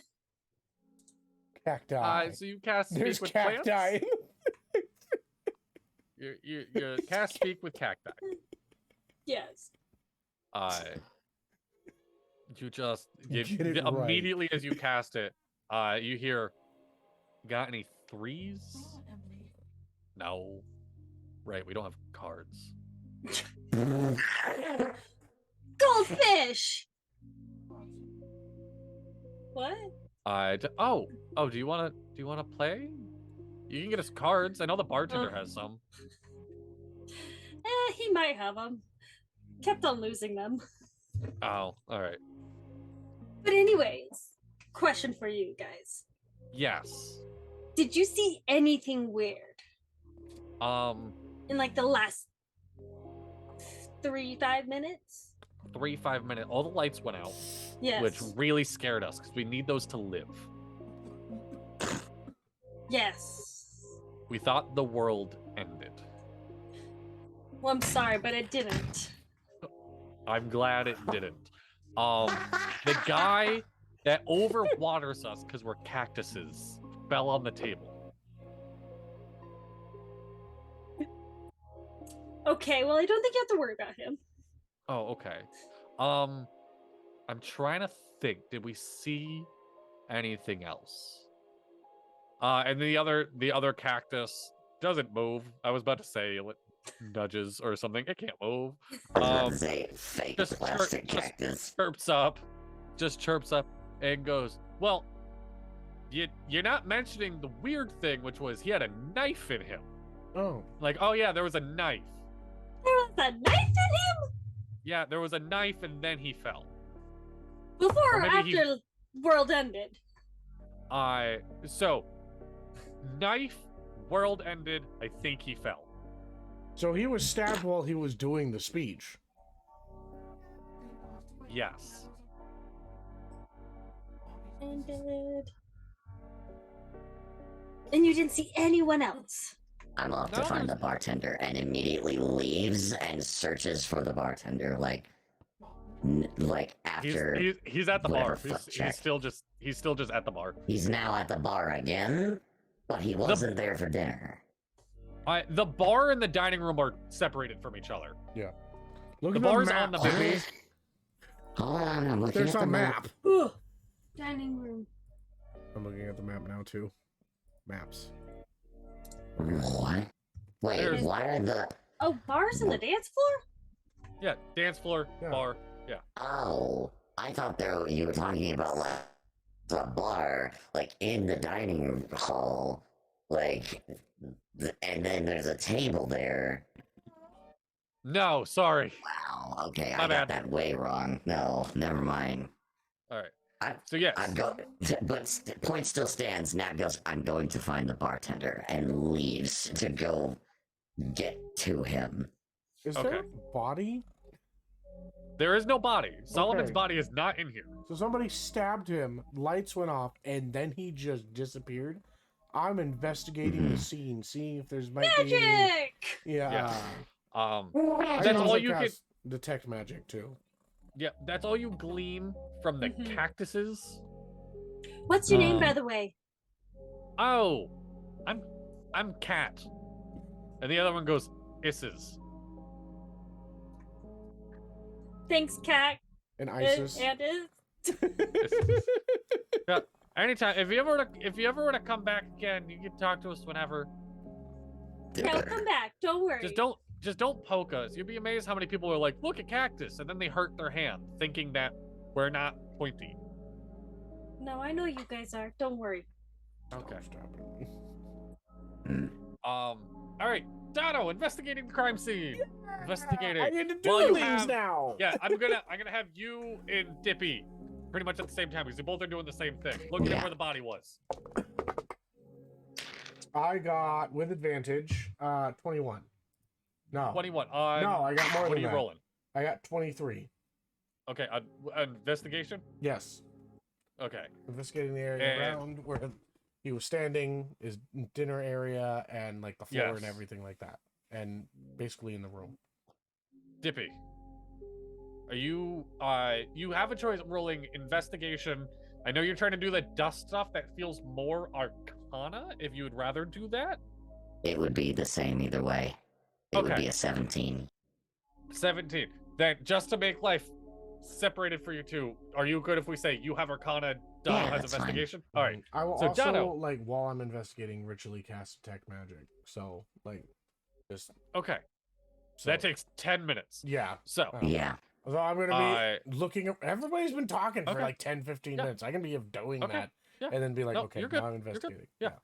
Cacti. So you cast There's speak with cacti. plants. You cast speak with cacti. Yes. You just Get it right. immediately as you cast it, you hear, got any threes? No. Right, we don't have cards. Goldfish. What? Do you wanna play? You can get us cards. I know the bartender has some. He might have them. Kept on losing them. Oh, all right. But anyways, question for you guys. Yes. Did you see anything weird in like the last 3-5 minutes? 3-5 minutes. All the lights went out, Yes. which really scared us because we need those to live. Yes. We thought the world ended. Well, I'm sorry, but it didn't. I'm glad it didn't. The guy that overwaters us because we're cactuses fell on the table. Okay, well, I don't think you have to worry about him. Oh, okay. I'm trying to think. Did we see anything else? And the other cactus doesn't move. I was about to say it nudges or something. It can't move. I was about to say fake Just plastic cactus. Just chirps up and goes, "Well, you're not mentioning the weird thing, which was he had a knife in him." Oh. Like, oh yeah, there was a knife. There was a knife in him? Yeah, there was a knife and then he fell. Before or maybe after world ended? So knife, world ended, I think he fell. So he was stabbed while he was doing the speech. Yes. Ended. And you didn't see anyone else? I'm off to No, find the bartender and immediately leaves and searches for the bartender like after He's at the bar. whatever fuck He's check. still just at the bar. He's now at the bar again, but he wasn't there for dinner. The bar and the dining room are separated from each other. Yeah. Look The at bar's the map. on the map. Hold on, I'm looking There's at a the map. Ugh. Dining room. I'm looking at the map now too. Maps. What? Wait, There's- why are the... Oh, bars in the dance floor? Yeah, dance floor, Yeah. bar. Yeah. Oh, I thought you were talking about like the bar, like in the dining room hall, like, and then there's a table there. No, sorry. Wow, okay, My I got bad. that way wrong. No, never mind. All right. I- So yes. I'm go, but point still stands. Nat goes, I'm going to find the bartender, and leaves to go get to him. Is Okay. there a body? There is no body. Solomon's Okay. body is not in here. So somebody stabbed him, lights went off, and then he just disappeared. I'm investigating the scene, seeing if there's might be any... Magic! Yeah. Yeah. I That's can all also you can. cast detect magic too. Yeah, that's all you glean from the Mhm. cactuses. What's your name, by the way? Oh, I'm Cat, and the other one goes Isses. Thanks, Cat. And Isis. And is. Yeah. Anytime, if you ever want to come back again, you can talk to us whenever. Yeah, we'll come back. Don't worry. Just don't poke us. You'd be amazed how many people are like, look at cactus, and then they hurt their hand, thinking that we're not pointy. No, I know you guys are. Don't worry. Okay. Hmm. All right, Dono, investigating the crime scene. Investigating. I get to do While you things have- now. Yeah, I'm gonna have you and Dippy pretty much at the same time because you both are doing the same thing. Looking at Yeah. where the body was. I got with advantage 21. No. 21. No, I got more What than are you that. rolling? I got 23. Okay, investigation. Yes. Okay. Investigating the area And- around where he was standing, his dinner area, and like the floor and Yes. everything like that. And basically in the room. Dippy, are you? You have a choice of rolling investigation, I know you're trying to do the dust stuff that feels more Arcana, if you would rather do that. It would be the same either way. It would Okay. be a 17. 17. Then, just to make life separated for you two, are you good if we say you have Arcana, Dono Yeah, has that's fine. investigation? All right. I will So, also Dono. like while I'm investigating ritually cast detect magic. So like, just Okay. so That takes 10 minutes. yeah. So, Yeah. So I'm gonna be looking. Everybody's been talking for Okay. like 10, 15 Yeah. minutes. I can be doing Okay. that, Yeah. and then be like, No, okay, you're good. now I'm You're good. investigating. Yeah.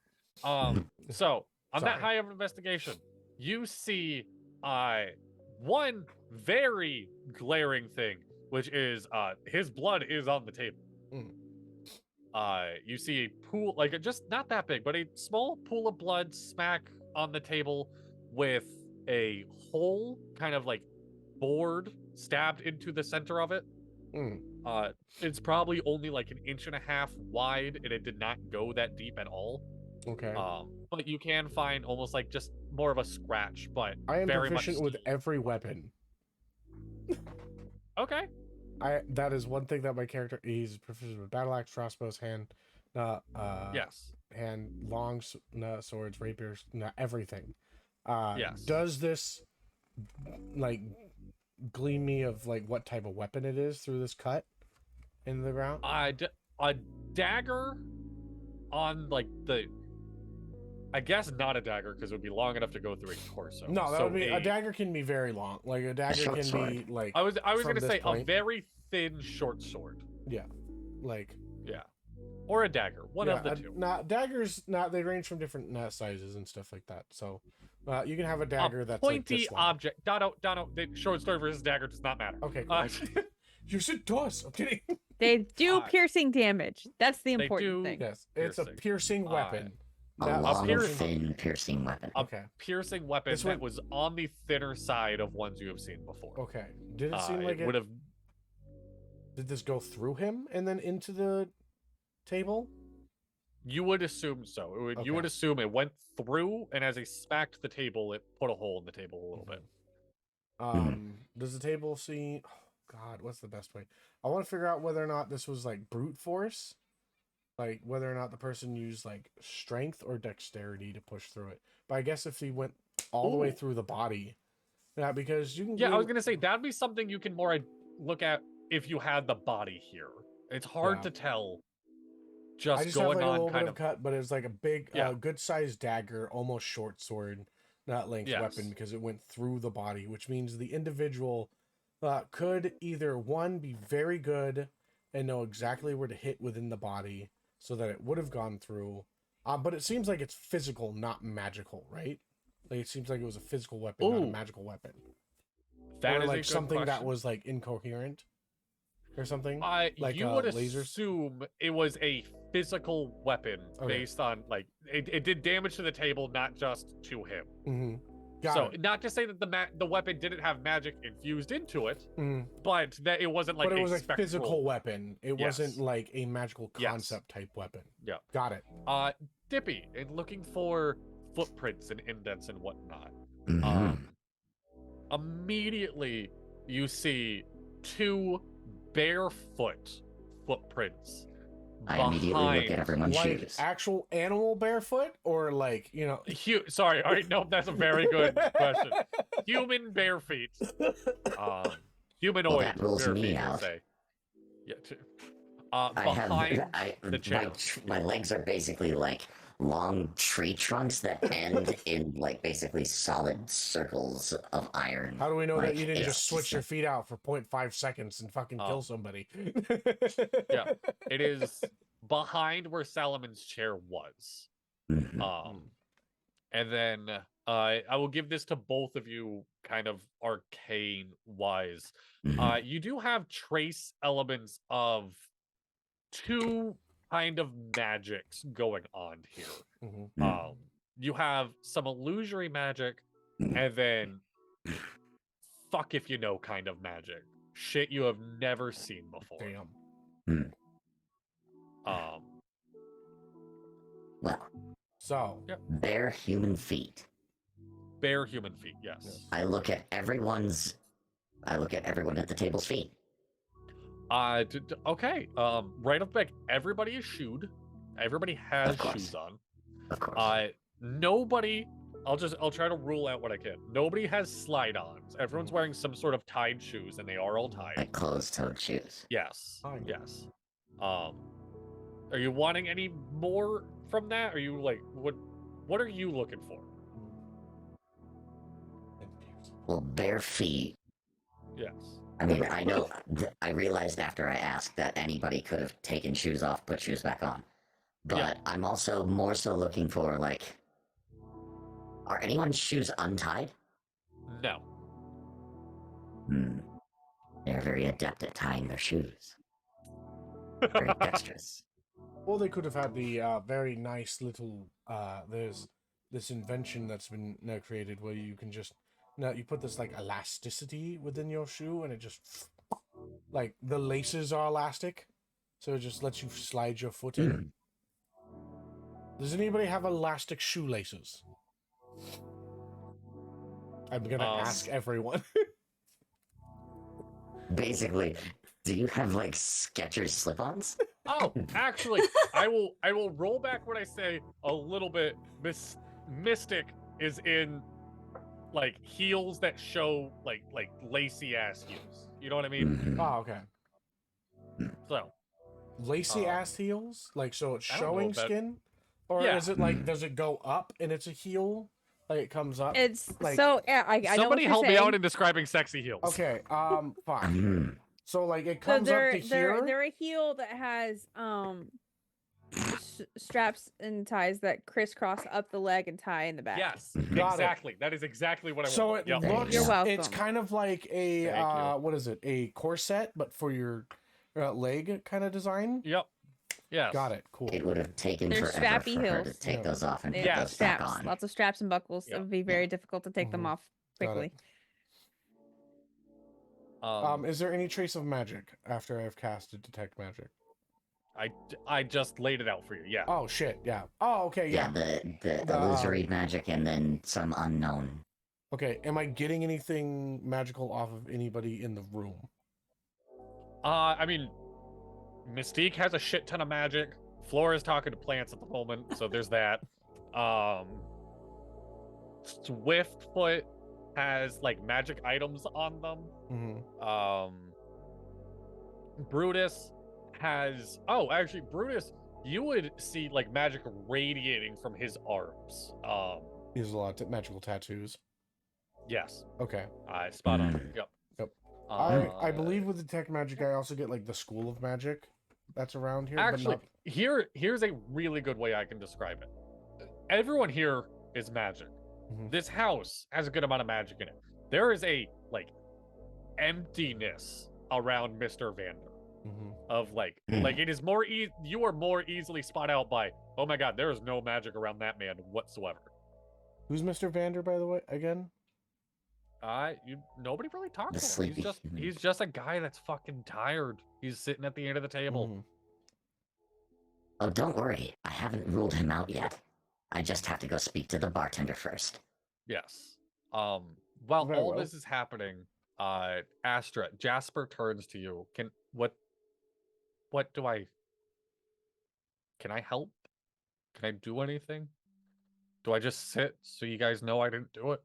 So on that Sorry. high of investigation, you see one very glaring thing, which is his blood is on the table. You see a pool, like just not that big, but a small pool of blood smack on the table with a hole kind of like bored stabbed into the center of it. It's probably only like 1.5 inches wide, and it did not go that deep at all. Okay. But you can find almost like just more of a scratch, but I am very much proficient with every weapon. Okay. That is one thing that my character, he's proficient with battle axe, crossbows, Yes. hand swords, rapiers, everything. Yes. Does this like glean me of like what type of weapon it is through this cut in the ground? A dagger on like the, I guess not a dagger because it would be long enough to go through a torso. No, that So would be a dagger can be very long. Like a dagger short can sword. be like I was from gonna this say a point. very thin short sword. Yeah, like Or a dagger. One of the two. Daggers. They range from different sizes and stuff like that. So you can have a dagger that's pointy like this long. object. Dono, the short sword versus dagger does not matter. Okay, cool. You said does. I'm kidding. They do piercing damage. That's the They important do. thing. Yes, it's a piercing weapon. A Not long, piercing- thin, piercing weapon. Okay. Piercing weapon This that one- was on the thinner side of ones you have seen before. Okay. Did it seem like would have. Did this go through him and then into the table? You would assume so. You would Okay. assume it went through, and as he smacked the table, it put a hole in the table a little bit. Does the table see? Oh, God, what's the best way? I want to figure out whether or not this was like brute force, like whether or not the person used like strength or dexterity to push through it. But I guess if he went all the way Ooh. through the body, yeah, because you can. Yeah, I was gonna say that'd be something you can more look at if you had the body here. It's hard Yeah. to tell. I Just just have going like a on little bit kind of of. cut, but it's like a big, Yeah. good sized dagger, almost short sword, not length Yes. weapon, because it went through the body, which means the individual could either one be very good and know exactly where to hit within the body so that it would have gone through, but it seems like it's physical, not magical, right? Like it seems like it was a physical weapon, not a Ooh. magical weapon, That or is a like good something that question. was like incoherent or something. like You would lasers? assume it was a physical weapon Okay. based on like it did damage to the table, not just to him. Mm-hmm. Got So it. not to say that the weapon didn't have magic infused into it, Mhm. but that it wasn't like But it a was a spectral. physical weapon. It wasn't Yes. like a magical Yes. concept type weapon. Yeah. Got it. Dippy, and looking for footprints and indents and whatnot. Mhm. Immediately you see 2 barefoot footprints I immediately look behind. at everyone's Like shoes. actual animal barefoot or like, Sorry, all right, no, that's a very good question. Human bare feet. Humanoid Well, that rules bare me feet, we'll out. say. Yeah. I have Behind the chair. my legs are basically like long tree trunks that end in like basically solid circles of iron. how do we know that Like, you didn't it's just switch your like- feet out for 0.5 seconds and fucking kill Oh. somebody? Yeah. It is behind where Salomon's chair was. Mhm. And then I will give this to both of you kind of arcane wise. Mhm. You do have trace elements of 2 kind of magics going on here. Mhm. Mhm. You have some illusory magic, Mhm. and then fuck if you know kind of magic. Shit you have never seen before. Damn. Well, So, Yep. bare human feet. Bare human feet, yes. I look at everyone at the table's feet. Okay. Right off the back, everybody is shoed. Everybody has Of course. shoes on. Of course. Nobody. I'll try to rule out what I can. Nobody has slide-ons. Everyone's wearing some sort of tied shoes, and they are all tied. Like closed-toed shoes. Yes. Fine. Yes. Are you wanting any more from that? Are you like what are you looking for? Well, bare feet. Yes. I mean, I know. I realized after I asked that anybody could have taken shoes off, put shoes back on. But Yeah. I'm also more so looking for, like, are anyone's shoes untied? No. They're very adept at tying their shoes. Very dexterous. Well, they could have had the very nice little. There's this invention that's been now created where you can just you put this like elasticity within your shoe, and it just like the laces are elastic, so it just lets you slide your foot in. Does anybody have elastic shoelaces? I'm gonna ask everyone. Basically, do you have, like, Skechers slip-ons? Oh, actually, I will roll back what I say a little bit. Mystic is in like heels that show like lacy ass heels. You know what I mean? Mhm. Oh, okay. So Lacy ass heels, like so it's I don't know showing about- skin, or Yeah. is it like does it go up and it's a heel, like it comes up? It's like- so yeah. I know what somebody you're help me saying. out in describing sexy heels. Okay, fine. Mhm. So like it So comes up to they're here. they're a heel that has straps and ties that crisscross up the leg and tie in the back. Yes, Got it. exactly. That is exactly what I So want. it Yep. looks. You're welcome. It's kind of like a Thank you. what is it? A corset, but for your leg kind of design. Yep. Yes. Got it. Cool. It would have taken They're forever strappy for her heels. to take Yeah. those off and They put have those back straps, on. lots of straps and buckles. Yeah. It would be very difficult to take them Mhm. off Got it. quickly. Is there any trace of magic after I've casted detect magic? I just laid it out for you. Yeah. Oh shit! Yeah. Oh okay. Yeah, Yeah. the illusory magic and then some unknown. Okay. Am I getting anything magical off of anybody in the room? I mean, Mystique has a shit ton of magic. Flora's talking to plants at the moment, so there's that. Swiftfoot has like magic items on them. Mm-hmm. Brutus has actually Brutus, you would see like magic radiating from his arms. He has a lot of magical tattoos. Yes. Okay. Spot on. Yep. Yep. Uh, I believe with detect magic, I also get like the school of magic that's around here. actually but here's a really good way I can describe it. Everyone here is magic. Mhm. This house has a good amount of magic in it. There is a like emptiness around Mr. Vander Mhm. of like it is more you are more easily spot out by, oh my god, there is no magic around that man whatsoever. Who's Mr. Vander, by the way? Again? Nobody really talks The to him. sleepy He's just a guy that's fucking tired. He's sitting at the end of the table. Mhm. Oh, don't worry. I haven't ruled him out yet. I just have to go speak to the bartender first. Yes. While Very all well. this is happening, Astra, Jasper turns to you. What do I can I help? Can I do anything? Do I just sit so you guys know I didn't do it?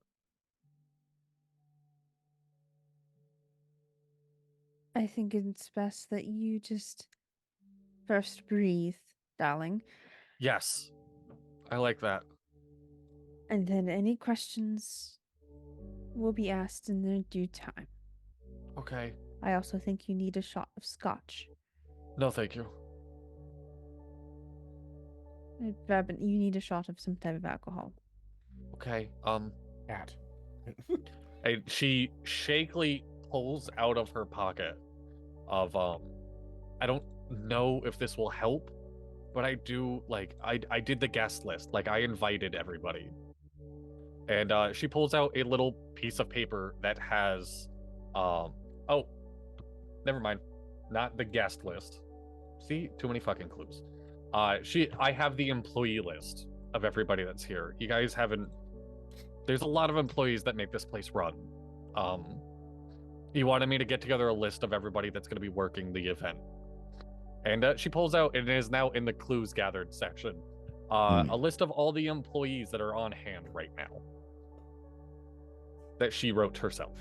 I think it's best that you just first breathe, darling, Yes. I like that. and then any questions will be asked in their due time. Okay. I also think you need a shot of scotch. No, thank you. You need a shot of some type of alcohol. Okay. Cat. And she shakily pulls out of her pocket of I don't know if this will help, but I do like I did the guest list. Like I invited everybody. And she pulls out a little piece of paper that has oh, never mind. Not the guest list. See, too many fucking clues. I have the employee list of everybody that's here. You guys haven't. There's a lot of employees that make this place run. He wanted me to get together a list of everybody that's going to be working the event. And she pulls out, and it is now in the clues gathered section, a list of all the employees that are on hand right now that she wrote herself.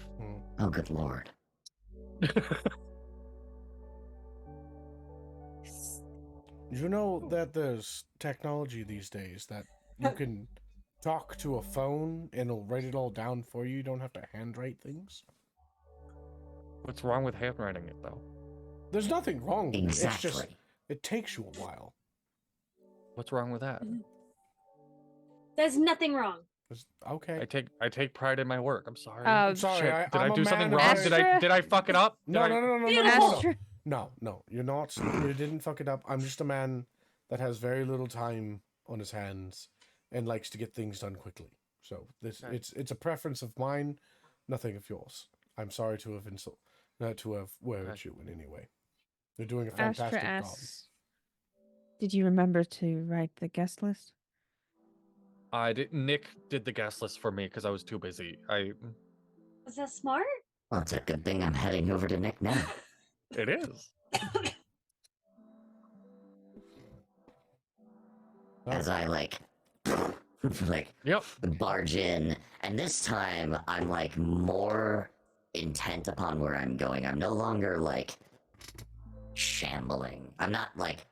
Oh, good lord. You know that there's technology these days that you can talk to a phone and it'll write it all down for you. You don't have to handwrite things. What's wrong with handwriting it, though? There's nothing wrong with it. It's just, Exactly. it takes you a while. What's wrong with that? There's nothing wrong. Okay. I take pride in my work. I'm sorry. I'm sorry. Shit. Did I'm I a do something man of wrong? Astra? Did I fuck it up? No, Did I- no. Beautiful. No, you're not. You didn't fuck it up. I'm just a man that has very little time on his hands and likes to get things done quickly. So Okay. it's a preference of mine, nothing of yours. I'm sorry to have worried Okay. you in any way. You're doing a fantastic Astra job. asks, did you remember to write the guest list? Nick did the guest list for me because I was too busy. Was that smart? Well, it's a good thing I'm heading over to Nick now. It is. As I like Yep. barge in, and this time I'm like more intent upon where I'm going. I'm no longer like shambling. I'm not like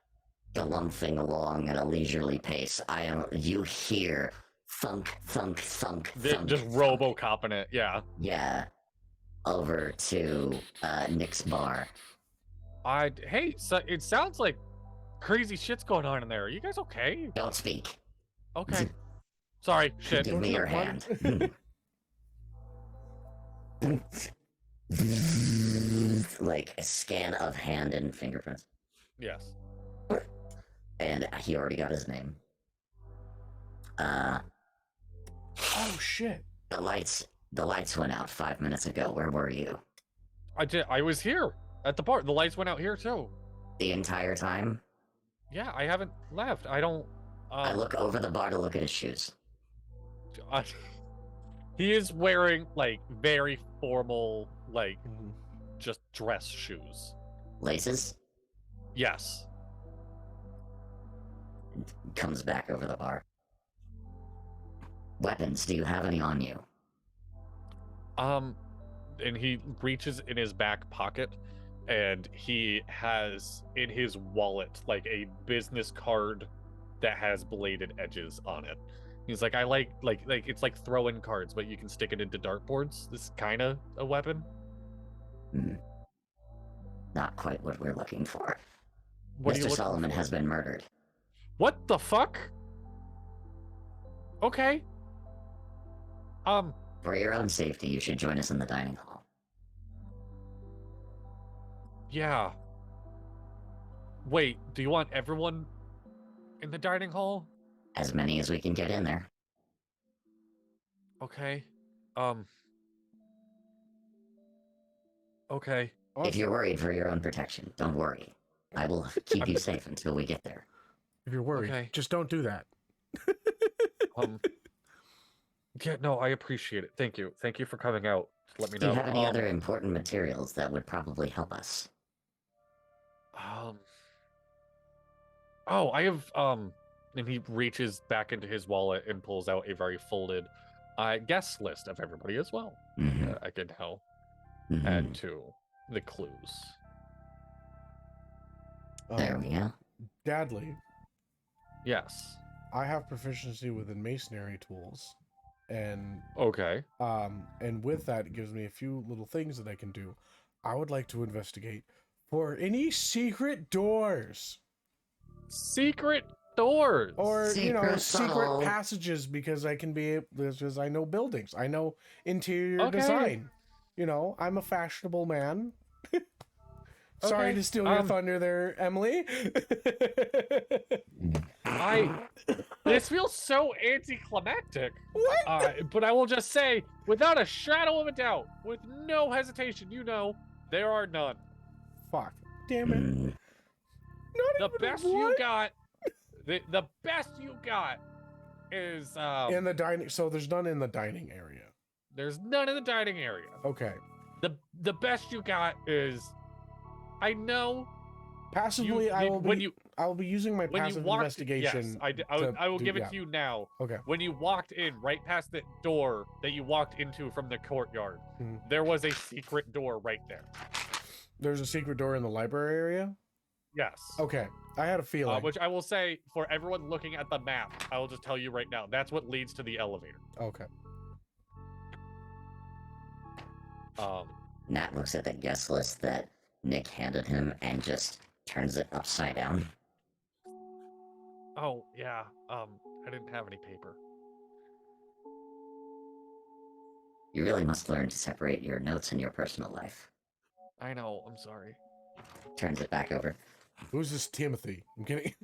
galumphing along at a leisurely pace. You hear thunk, thunk, thunk, thunk. Just RoboCopping it. Yeah. Yeah. Over to Nick's bar. Hey, so it sounds like crazy shit's going on in there. Are you guys okay? Don't speak. Okay. Sorry. Shit. Give me your hand. Like a scan of hand and fingerprints. Yes. And he already got his name. Oh shit. The lights went out 5 minutes ago. Where were you? I was here at the bar. The lights went out here too. The entire time? Yeah, I haven't left. I don't. I look over the bar to look at his shoes. He is wearing like very formal, like just dress shoes. Laces? Yes. Comes back over the bar. Weapons, do you have any on you? And he reaches in his back pocket and he has in his wallet like a business card that has bladed edges on it. He's like, I like it's like throwing cards, but you can stick it into dartboards. This is kind of a weapon. Not quite what we're looking for. What are you Mr. looking Solomon for? has been murdered. What the fuck? Okay. For your own safety, you should join us in the dining hall. Yeah. Wait, do you want everyone in the dining hall? As many as we can get in there. Okay. Okay. If you're worried for your own protection, don't worry. I will keep you safe until we get there. If you're worried, Okay. just don't do that. Yeah, no, I appreciate it. Thank you. Thank you for coming out to let me Do know. you have any other important materials that would probably help us? Oh, I have and he reaches back into his wallet and pulls out a very folded guest list of everybody as well. Mhm. I can now Mhm. add to the clues. There we go. Dadley, Yes. I have proficiency within masonry tools, and Okay. with that, it gives me a few little things that I can do. I would like to investigate for any secret doors Secret doors. or secret tunnel. passages because because I know buildings, I know interior Okay. design. I'm a fashionable man. Sorry Okay, to steal your thunder there, Emily. This feels so anticlimactic. What? But I will just say, without a shadow of a doubt, with no hesitation, there are none. Fuck. Damn it. Mm, Not The even best one? you got, the best you got is In the dining, so there's none in the dining area. there's none in the dining area. Okay. The best you got is, I know Passively, you I will when be. you I will be using my when you passive walked. investigation. Yes, I will give it to you now. Okay. When you walked in, right past that door that you walked into from the courtyard, there was a secret door right there. There's a secret door in the library area? Yes. Okay. I had a feeling. Which I will say, for everyone looking at the map, I will just tell you right now, that's what leads to the elevator. Okay. Nat looks at the guest list that Nick handed him and just turns it upside down. Oh, yeah. I didn't have any paper. You really must learn to separate your notes and your personal life. I know, I'm sorry. Turns it back over. Who's this Timothy? I'm kidding.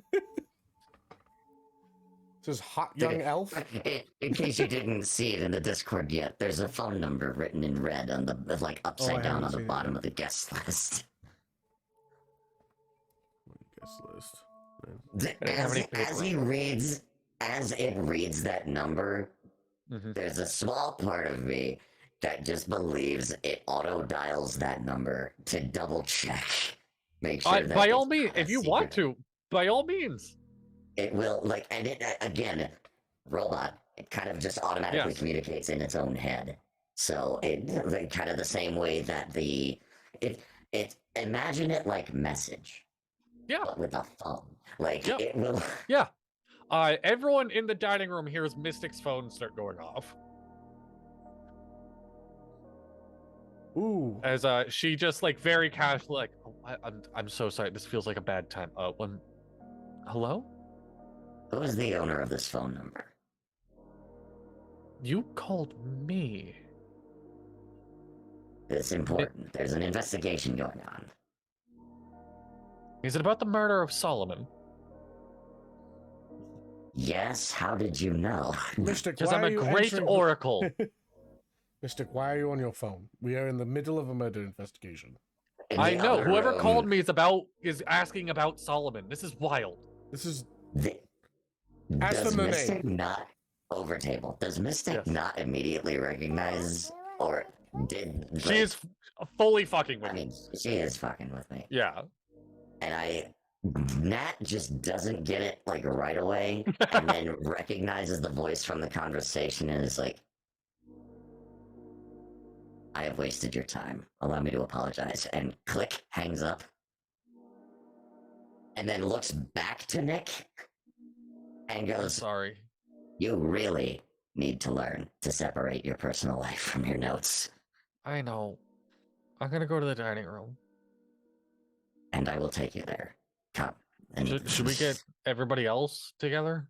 Says hot young elf. In case you didn't see it in the Discord yet, there's a phone number written in red on the upside down on the bottom of the guest list. Guest list. As it reads that number, there's a small part of me that just believes it auto dials that number to double check. Make sure that by all means, if you want to, by all means. It will, and it, again, robot, it kind of just automatically communicates in its own head. So it kind of the same way that imagine it like message. Yeah. But with a phone. It will. Yeah. Everyone in the dining room hears Mystic's phone start going off. Ooh. As she just very casually I'm so sorry. This feels like a bad time. Hello? Who is the owner of this phone number? You called me. It's important. There's an investigation going on. Is it about the murder of Solomon? Yes, how did you know? Mystic, Because why I'm a are you great answering... oracle. Mystic, why are you on your phone? We are in the middle of a murder investigation. I know. Whoever called me is asking about Solomon. This is wild. This is... Does Mystic not... Over table. Does Mystic not immediately recognize, or did... She is fully fucking with me. I mean, she is fucking with me. Yeah. And Nat just doesn't get it, right away, and then recognizes the voice from the conversation and is like, I have wasted your time. Allow me to apologize. And click, hangs up. And then looks back to Nick and goes, I'm sorry. You really need to learn to separate your personal life from your notes. I know. I'm gonna go to the dining room. And I will take you there. Come. And Should we get everybody else together?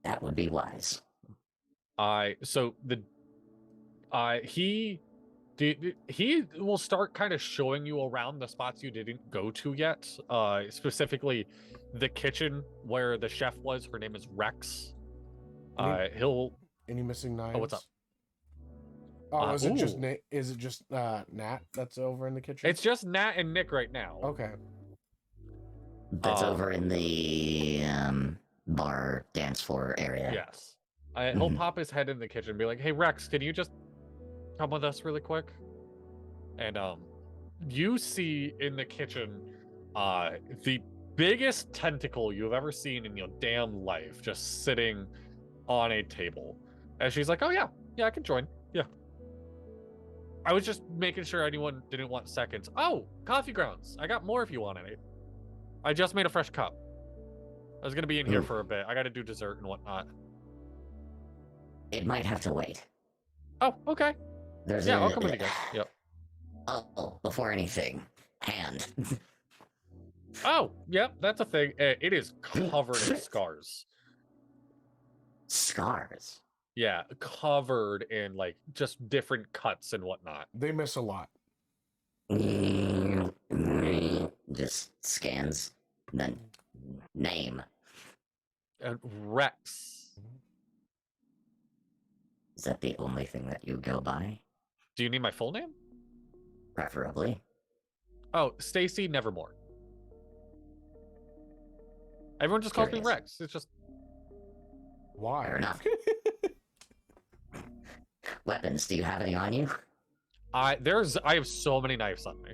That would be wise. He will start kind of showing you around the spots you didn't go to yet. Specifically, the kitchen where the chef was. Her name is Rex. Any missing knives? Oh, what's up? Oh, is it just Nat that's over in the kitchen? It's just Nat and Nick right now. Okay. That's over in the bar dance floor area. Yes. He'll pop his head in the kitchen and be like, "Hey Rex, can you just come with us really quick?" And you see in the kitchen the biggest tentacle you've ever seen in your damn life just sitting on a table. And she's like, "Oh yeah, I can join. Yeah. I was just making sure anyone didn't want seconds. Oh, coffee grounds. I got more if you want any. I just made a fresh cup. I was gonna be in here for a bit. I gotta do dessert and whatnot." It might have to wait. Oh, okay. I'll come with you guys. Yep. Oh, before anything, hand. Oh, yep, that's a thing. It is covered in scars. Scars? Yeah, covered in just different cuts and whatnot. They miss a lot. Just scans. Then name. Rex. Is that the only thing that you go by? Do you need my full name? Preferably. Oh, Stacy Nevermore. Everyone just calls me Rex. It's just... Why? Fair enough. weapons. Do you have any on you? I have so many knives on me.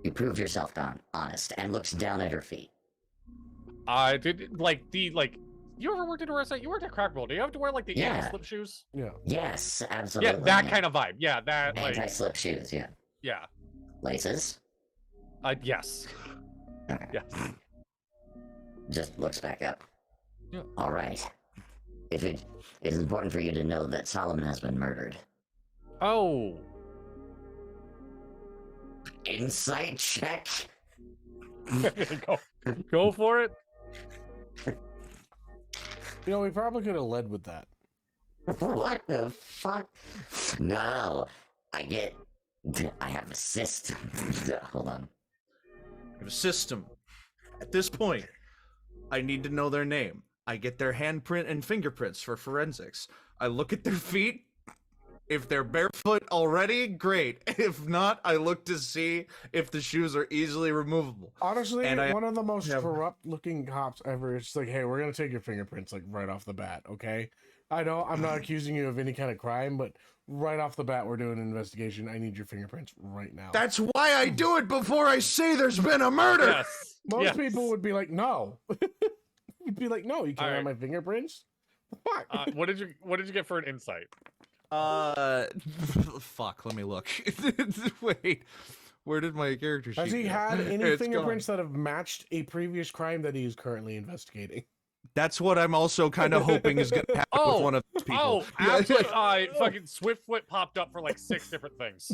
You prove yourself honest and looks down at her feet. I did you ever worked at a restaurant? You worked at Crackle. Do you have to wear like the Yeah. anti-slip shoes? Yeah. Yes, absolutely. Yeah, that kind of vibe. Yeah, that like Anti-slip shoes, yeah. yeah. Laces? Yes. Okay. Yes. Just looks back up. Yeah. All right. If it is important for you to know that Solomon has been murdered. Oh. Insight check? Go for it. You know, we probably could have led with that. What the fuck? No. I have a system. Hold on. I have a system. At this point, I need to know their name. I get their handprint and fingerprints for forensics. I look at their feet. If they're barefoot already, great. If not, I look to see if the shoes are easily removable. Honestly, And one of the most have- corrupt-looking cops ever. It's like, hey, we're gonna take your fingerprints like right off the bat, okay? I know I'm not accusing you of any kind of crime, but right off the bat, we're doing an investigation. I need your fingerprints right now. That's why I do it before I say there's been a murder. Yes. Most Yes. people would be like, no. You'd be like, no, you can't have Alright. my fingerprints. Fuck. What did you get for an insight? Fuck, let me look. Wait, where did my character sheet Has he go? had any It's fingerprints that have matched a previous crime that he is currently investigating? That's what I'm also kind of hoping is going to happen Oh, with one of these people. Oh, absolutely. Fucking Swiftfoot popped up for like 6 different things.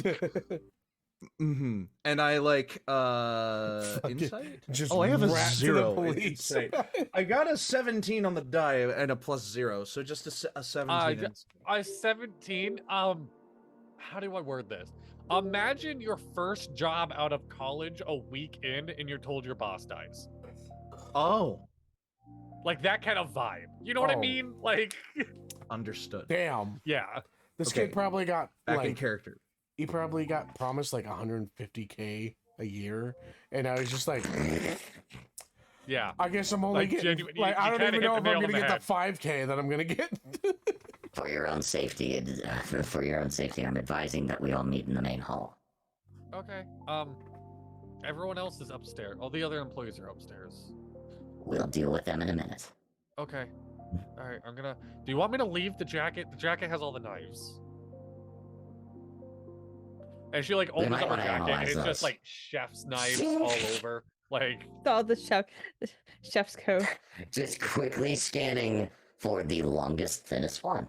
Mm-hmm. And I like Fucking insight. Just Oh, I have a rat to the 0 in police. insight. I got a 17 on the die and a +0, so just a 17. I 17. How do I word this? Imagine your first job out of college a week in, and you're told your boss dies. Oh, Like that kind of vibe. You know what I Oh. mean? Like, understood. Damn. yeah. This Okay, kid probably got Back in like character. he probably got promised like 150K a year, and I was just like, Yeah. I guess I'm only Like, getting genuinely, like you I don't kinda even hit know the if nail I'm on gonna the get head. the 5K that I'm gonna get. For your own safety, I'm advising that we all meet in the main hall. Okay. Everyone else is upstairs. All the other employees are upstairs. We'll deal with them in a minute. Okay. All right. Do you want me to leave the jacket? The jacket has all the knives. And she like opens might up her wanna jacket, and analyze it's those. just like chef's knives all over. Like, It's all the chef's coat. Just quickly scanning for the longest, thinnest one.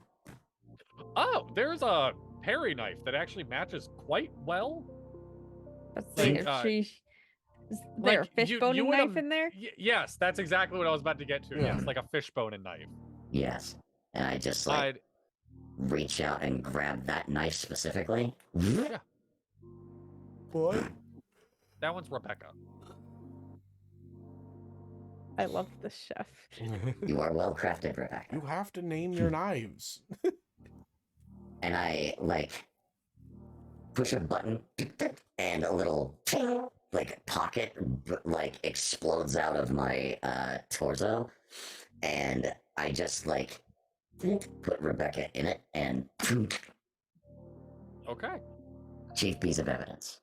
oh, there's a Perry knife that actually matches quite well. That's Like, like, is there like, a fish boning would knife in there? Yes, that's exactly what I was about to get to. Yeah. Yes, like a fishbone and knife. Yes. And I just like I'd- reach out and grab that knife specifically. What? that one's Rebecca. I love the chef. You are well crafted, Rebecca. You have to name your knives. And I like push a button and a little like pocket like explodes out of my torso, and I just like put Rebecca in it and Okay. chief piece of evidence.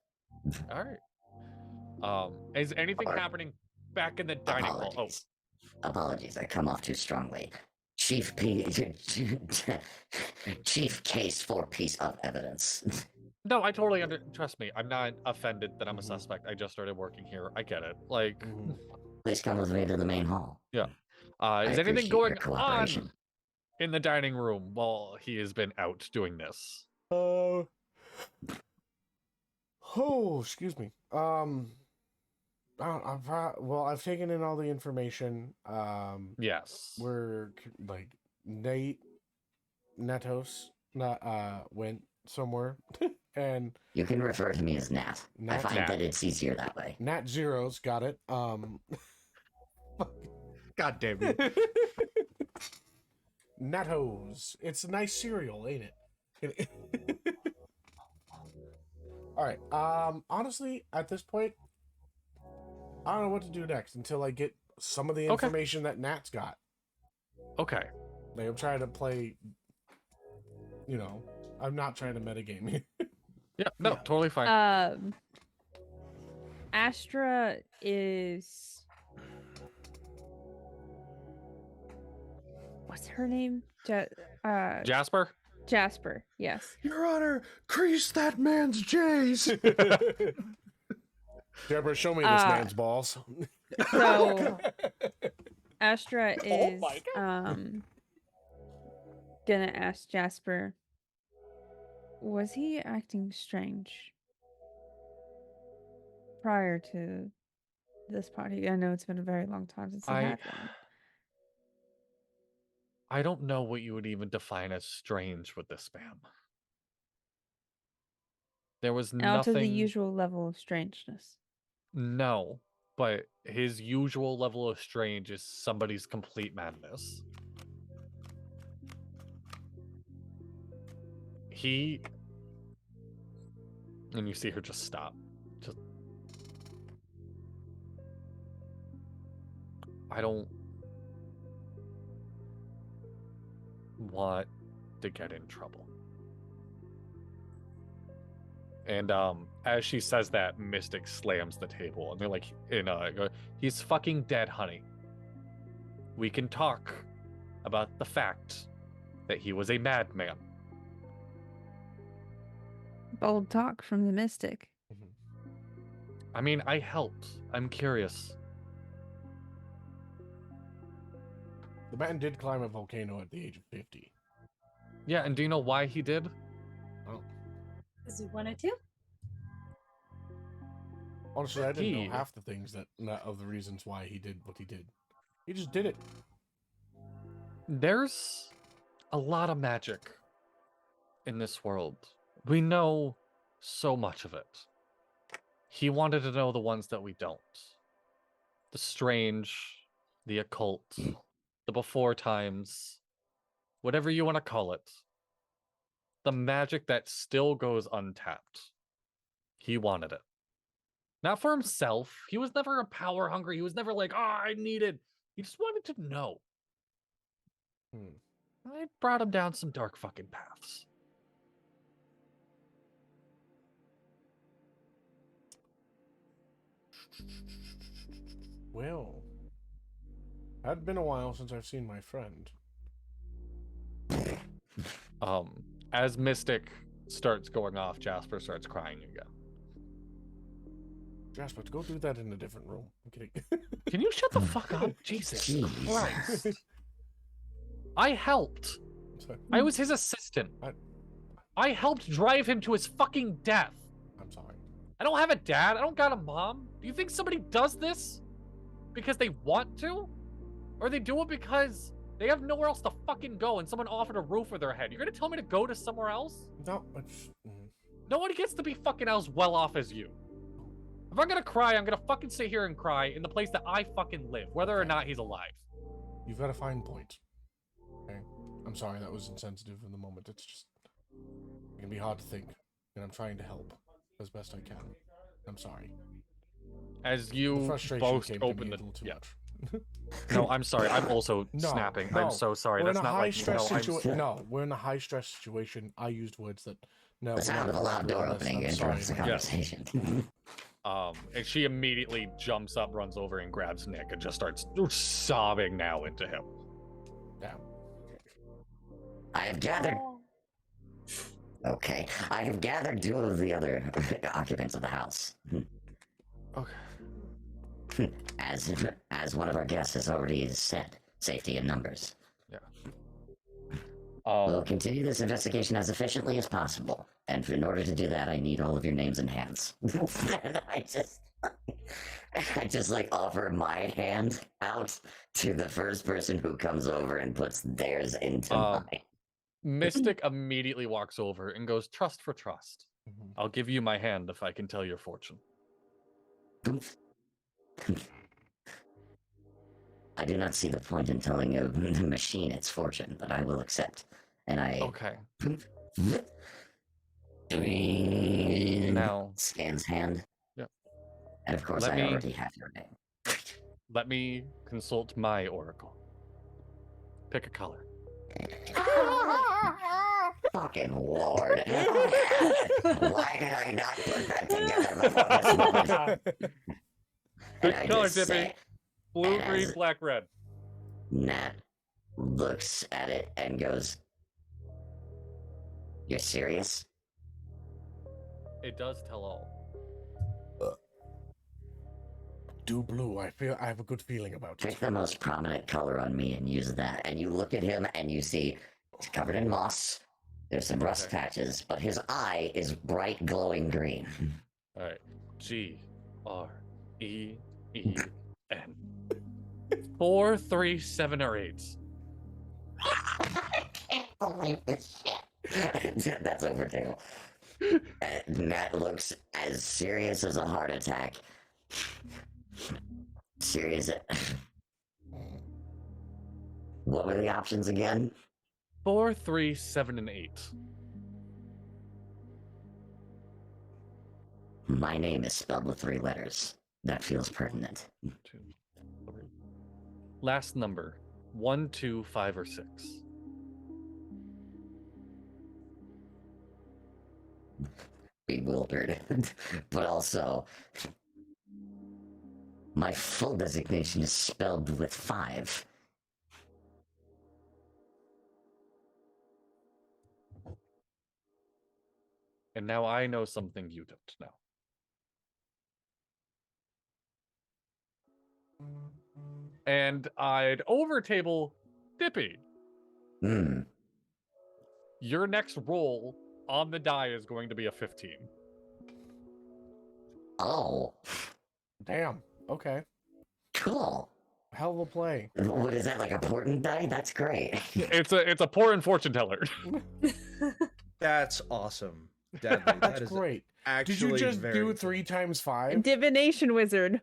All right. Is anything Or- happening back in the dining hall? Oh, Apologies. Apologies, I come off too strongly. Chief chief case for piece of evidence. no, I totally trust me. I'm not offended that I'm a suspect. I just started working here. I get it. Like, Please come with me to the main hall. I is appreciate anything your going on cooperation. in the dining room while he has been out doing this? Oh, excuse me. I've taken in all the information. Yes. We're like Natos went somewhere, and You can refer to me as Nat. I Nat. find Nat. that it's easier that way. Nat Zeros got it. God damn you. Natos. It's a nice cereal, ain't it? All right. Honestly, at this point, I don't know what to do next until I get some of the Okay. information that Nat's got. Okay. Like, I'm trying to play, you know, I'm not trying to metagame you. Yeah, no, Yeah. totally fine. Astra is what's her name? Jasper? Jasper. Yes. Your Honor, crease that man's J's. Deborah, show me this Uh, man's balls. So Astra Oh is my gonna ask Jasper, was he acting strange prior to this party? I know it's been a very long time since he had one. I don't know what you would even define as strange with this spam. There was Out of the nothing. usual level of strangeness. No, but his usual level of strange is somebody's complete madness. And you see her just stop. I don't want to get in trouble. And as she says that, Mystic slams the table, and they're like, he's fucking dead, honey. We can talk about the fact that he was a madman. Bold talk from the Mystic. I mean, I helped. I'm curious. The man did climb a volcano at the age of 50. Yeah, and do you know why he did? Oh. Because he wanted to. Honestly, I didn't He- know half the things of the reasons why he did what he did. He just did it. There's a lot of magic in this world. We know so much of it. He wanted to know the ones that we don't. The strange, the occult, the before times, whatever you want to call it. The magic that still goes untapped. He wanted it. Not for himself. He was never a power hungry. He was never like, I need it. He just wanted to know. I brought him down some dark fucking paths. Well, had been a while since I've seen my friend. As Mystic starts going off, Jasper starts crying again. Jasper, go do that in a different room. I'm kidding. Can you shut the fuck up? Jesus Jeez. Christ. I helped. Sorry. I was his assistant. I helped drive him to his fucking death. I'm sorry. I don't have a dad. I don't got a mom. Do you think somebody does this because they want to? Or they do it because they have nowhere else to fucking go and someone offered a roof over their head? You're gonna tell me to go to somewhere else? No, it's... No one gets to be fucking as well off as you. If I'm gonna cry, I'm gonna fucking sit here and cry in the place that I fucking live, whether or not he's alive. You've got a fine point. Okay? I'm sorry, that was insensitive in the moment. It's just... It can be hard to think. And I'm trying to help as best I can. I'm sorry. As The you frustration both came to open me the... a little too Yeah. much. No, I'm sorry. I'm also No, snapping. no. I'm so sorry. We're That's in a not high like stress no, I'm situation. No, we're in a high stress situation. I used words that. No, The sound of a loud door opening interrupts the Yes. conversation. And she immediately jumps up, runs over, and grabs Nick and just starts sobbing now into him. Damn. I have gathered. Okay, I have gathered two of the other occupants of the house. Okay. As one of our guests has already said, safety in numbers. Yeah. We'll continue this investigation as efficiently as possible, and in order to do that, I need all of your names and hands. And I just like offer my hand out to the first person who comes over and puts theirs into mine. Mystic immediately walks over and goes, trust for trust. Mhm. I'll give you my hand if I can tell your fortune. I do not see the point in telling a machine its fortune, but I will accept. And I Okay. now scans hand. Yep. And of course, Let I me- already have your name. Let me consult my oracle. Pick a color. Fucking Lord. Why did I not put that together before this moment? Good And I color, just Dippy. say, Blue, and green, as black, red. Nat looks at it and goes, "You're serious?" It does tell all. Do blue. I have a good feeling about Pick it. the most prominent color on me and use that. And you look at him and you see it's covered in moss. There's some rust Okay. patches, but his eye is bright glowing green. All right. GREEN. 4, 3, 7, or 8. I can't believe this shit. That's overdue. Nat looks as serious as a heart attack. Serious. What were the options again? 4, 3, 7, and 8. My name is spelled with 3 letters. That feels pertinent. 2, 3. Last number. 1, 2, 5, or 6. Bewildered. But also, my full designation is spelled with 5. And now I know something you don't know. And I'd overtable Dippy. Hmm. Your next roll on the die is going to be a 15. Oh, Damn. Okay. cool. Hell of a play. What is that, like a portent die? That's great. It's a poor and fortune teller. That's awesome. Deadly. That That's is great. actually Did you just very do cool. 3 times 5? Divination wizard.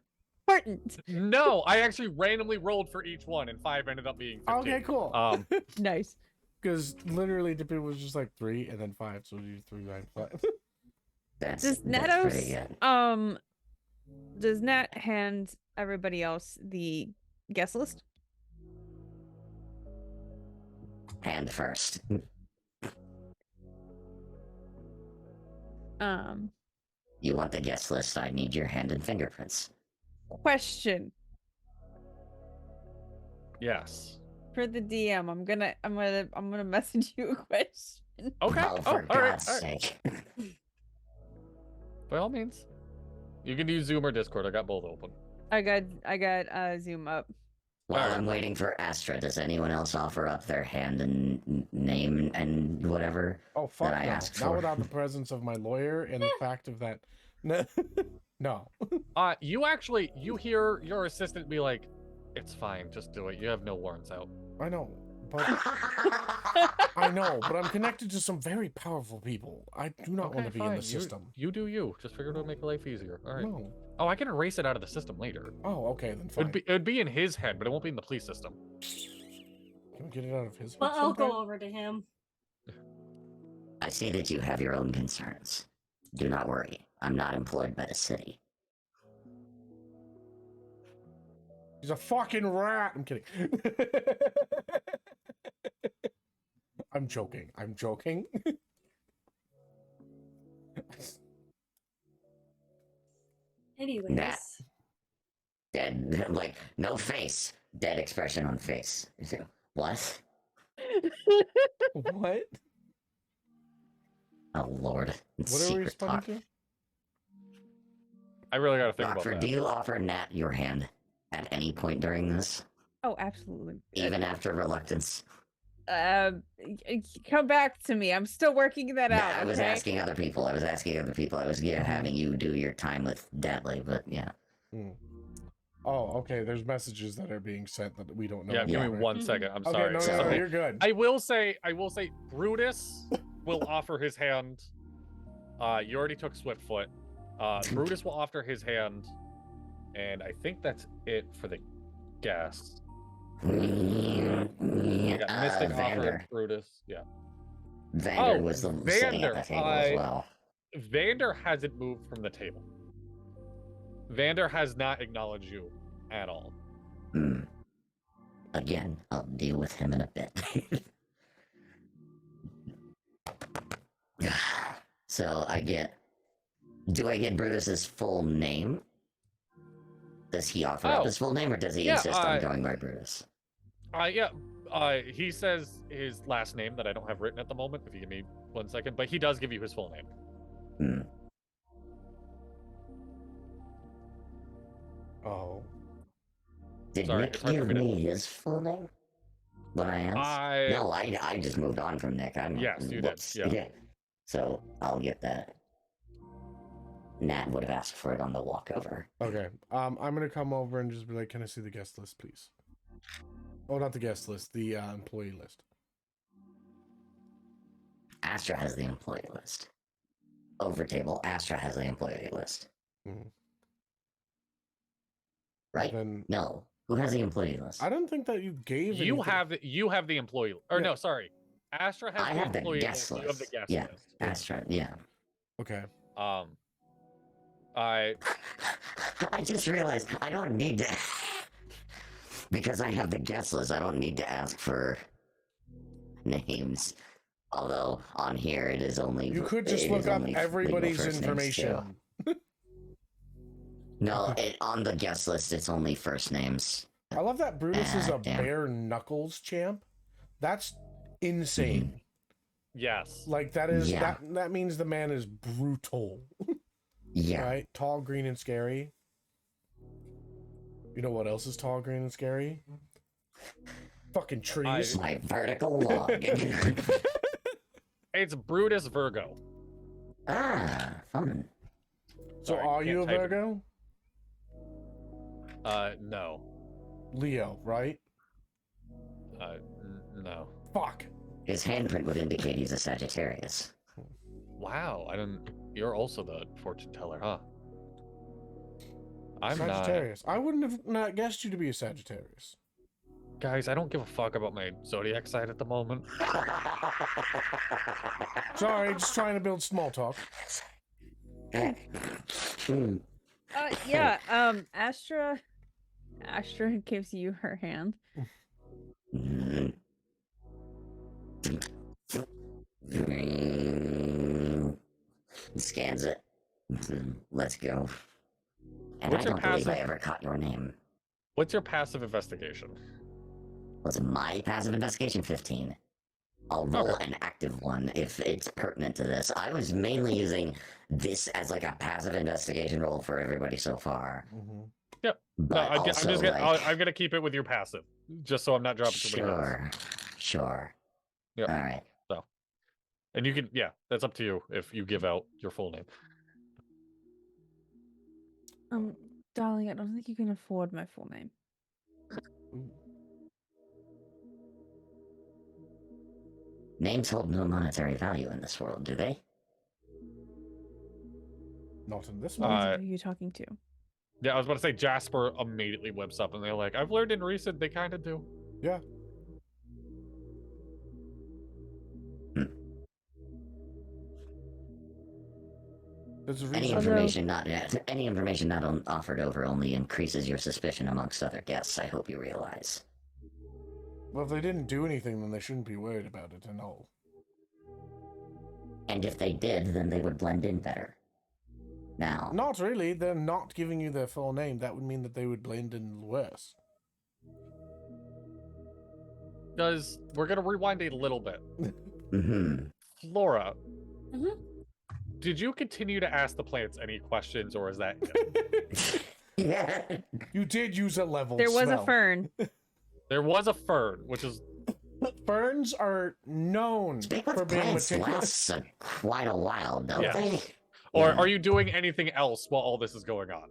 Important. No, I actually randomly rolled for each one, and 5 ended up being 15. Okay, cool. Nice. Because literally, Dippy was just like 3 and then 5, so you 3 times 5. Does that's pretty Natos, good. does Nat hand everybody else the guest list? Hand first. You want the guest list? I need your hand and fingerprints. Question Yes. for the DM. I'm gonna message you a question. Okay. Oh, Oh, for all right. God's All right. sake. By all means. You can use Zoom or Discord. I got both open. I got Zoom up. While Alright. I'm waiting for Astra, does anyone else offer up their hand and name and whatever? Oh, fuck That I no. asked Not for. without the presence of my lawyer and the fact of that. No. You hear your assistant be like, "It's fine, just do it. You have no warrants out." I know. But I know, but I'm connected to some very powerful people. I do not want to be in the system. You do you. Just figure it would make life easier. All right. No. Oh, I can erase it out of the system later. Oh, okay, then fine. It'd be in his head, but it won't be in the police system. Can we get it out of his head But I'll sometime? go over to him. I see that you have your own concerns. Do not worry. I'm not employed by the city. He's a fucking rat. I'm kidding. I'm joking. I'm joking. Anyways. Nah. Dead, like, no face. Dead expression on face. What? What? Oh, Lord. What are we Secret responding talk. to? I really gotta think about Do that. you offer Nat your hand at any point during this? Oh, absolutely. Even after reluctance? Come back to me. I'm still working that No, out. I was okay? asking other people. I was having you do your time with Deadly, but yeah. Oh, okay. There's messages that are being sent that we don't know. Yeah, about, give me right? 1 second. I'm Okay, sorry. no, So- you're good. I will say, Brutus will offer his hand. You already took Swiftfoot. Brutus will offer his hand, and I think that's it for the guests. You got Mystic offer Vander. Brutus. Yeah. Vander Oh, was the sitting at Vander, the table as well. Vander hasn't moved from the table. Vander has not acknowledged you at all. Again, I'll deal with him in a bit. So do I get Brutus's full name? Does he offer up his full name, or does he insist on going by Brutus? He says his last name that I don't have written at the moment, if you give me 1 second, but he does give you his full name. Hmm. Oh. Did Sorry, Nick it's hard for give me to- me his full name when I asked? No, I just moved on from Nick. Yes, you did. Yeah. So I'll get that. Nat would have asked for it on the walkover. Okay. I'm gonna come over and just be like, "Can I see the guest list, please?" Oh, not the guest list, the employee list. Astra has the employee list. Over table, Astra has the employee list. Mhm. Right? Then No. Who has the employee list? I don't think that you gave. You anything. have the employee, or Yeah. no, sorry. Astra has I the have the employee guest list. You have the list. guest Yeah, list. Astra, yeah. Okay. I just realized I don't need to... because I have the guest list, I don't need to ask for names. Although, on here, it is only... You could just look up everybody's information. No, on the guest list, it's only first names. I love that Brutus is a damn. bare knuckles champ. That's insane. yes. Like that is that means the man is brutal. Yeah. Right? Tall, green, and scary. You know what else is tall, green, and scary? Fucking trees. My vertical log. It's Brutus Virgo. Fun. So Sorry, are you a can't type it. Virgo? No. Leo, right? No. Fuck. His handprint would indicate he's a Sagittarius. Wow, you're also the fortune teller, huh? I'm Sagittarius. I wouldn't have not guessed you to be a Sagittarius. Guys, I don't give a fuck about my zodiac sign at the moment. Sorry, just trying to build small talk. Astra gives you her hand. Scans it. Let's go. And What's I your don't believe I passive? ever caught your name. What's your passive investigation? What's my passive investigation? 15. I'll roll an active one if it's pertinent to this. I was mainly using this as like a passive investigation roll for everybody so far. Yep. But I'm gonna keep it with your passive, just so I'm not dropping somebody else. Sure. Yep. All right. So, and you can, that's up to you if you give out your full name. Darling, I don't think you can afford my full name. Names hold no monetary value in this world, do they? Not in this Who one. are you talking to? Yeah, I was about to say Jasper immediately whips up and they're like, I've learned in recent they kind of do. Yeah. There's a reason. Any information not offered over only increases your suspicion amongst other guests. I hope you realize. Well, if they didn't do anything, then they shouldn't be worried about it and all. And if they did, then they would blend in better. Now. Not really. They're not giving you their full name. That would mean that they would blend in worse. Guys, we're gonna rewind a little bit. Flora. Did you continue to ask the plants any questions, or is that Yeah. You did use a level There was spell. a fern. There was a fern, which is... Ferns are known for being plants meticulous. lasts quite a while, don't Yeah. they? Or are you doing anything else while all this is going on?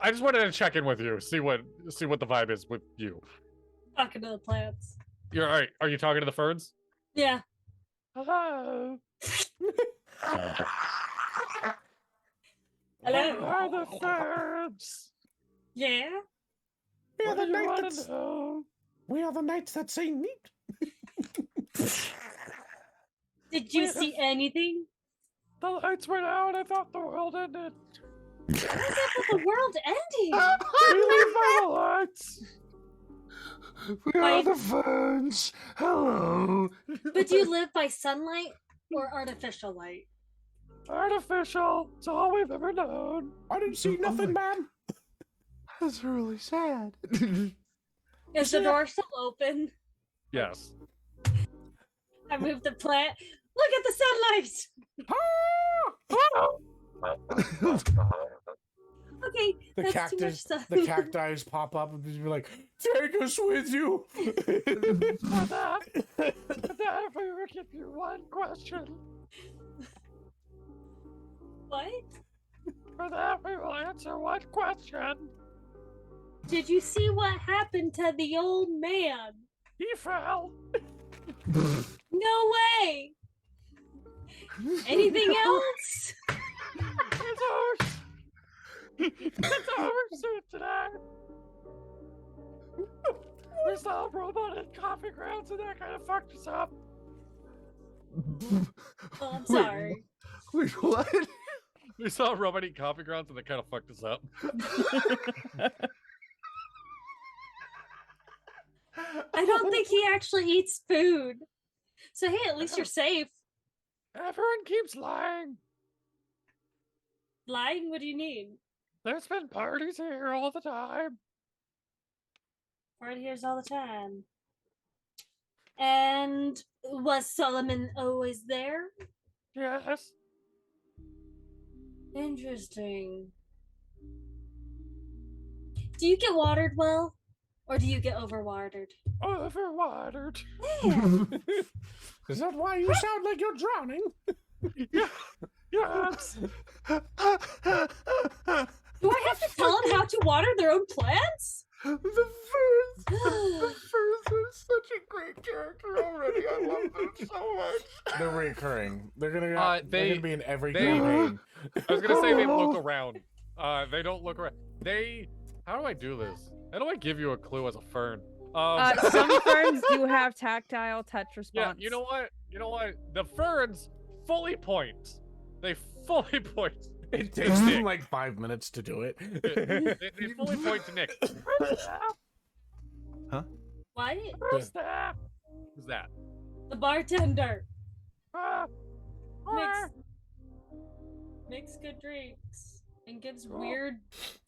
I just wanted to check in with you, see what the vibe is with you. Talking to the plants. You're all right. Are you talking to the ferns? Yeah. Hello. Hello. Where are the ferns? Yeah. We are What the do you knights want to know? We are the knights that say neat. Did you see anything? The lights went out. I thought the world ended. What is up with the world ending? We live by the lights. We are the ferns. Hello. But do you live by sunlight or artificial light? Artificial. It's all we've ever known. I didn't see nothing, ma'am. That's really sad. Is the door still open? Yes. I moved the plant. Look at the sunlight. Okay, The that's cactus, too much stuff. the cacti pop up and just be like, "Take us with you." For that, if we were to give you one question. What? For that, we will answer one question. Did you see what happened to the old man? He fell. No way. Anything else? It's ours. It's our suit today. We saw a robot in coffee grounds and that kind of fucked us up. Oh, I'm sorry. Wait, what? We saw a robot eat coffee grounds and that kind of fucked us up. I don't think he actually eats food. So hey, at least you're safe. Everyone keeps lying. Lying? What do you need? There's been parties here all the time. Party here's all the time. And was Solomon always there? Yes. Interesting. Do you get watered well? Or do you get overwatered? Overwatered. Man, Is that why you sound like you're drowning? Yes. do I have to tell them how to water their own plants? The Ferns. The Ferns are such a great character already. I love them so much. They're recurring. They're gonna. They're they- gonna be in every they- campaign. I was gonna say they look around. They don't look around. How do I do this? How do I give you a clue as a fern? Some ferns do have tactile touch Yeah, response. you know what? You know what? The ferns fully point. They fully point. It takes them like 5 minutes to do it. They fully point to Nick. What? Who's that? Who's that? The bartender. Ah, Makes, makes good drinks and gives weird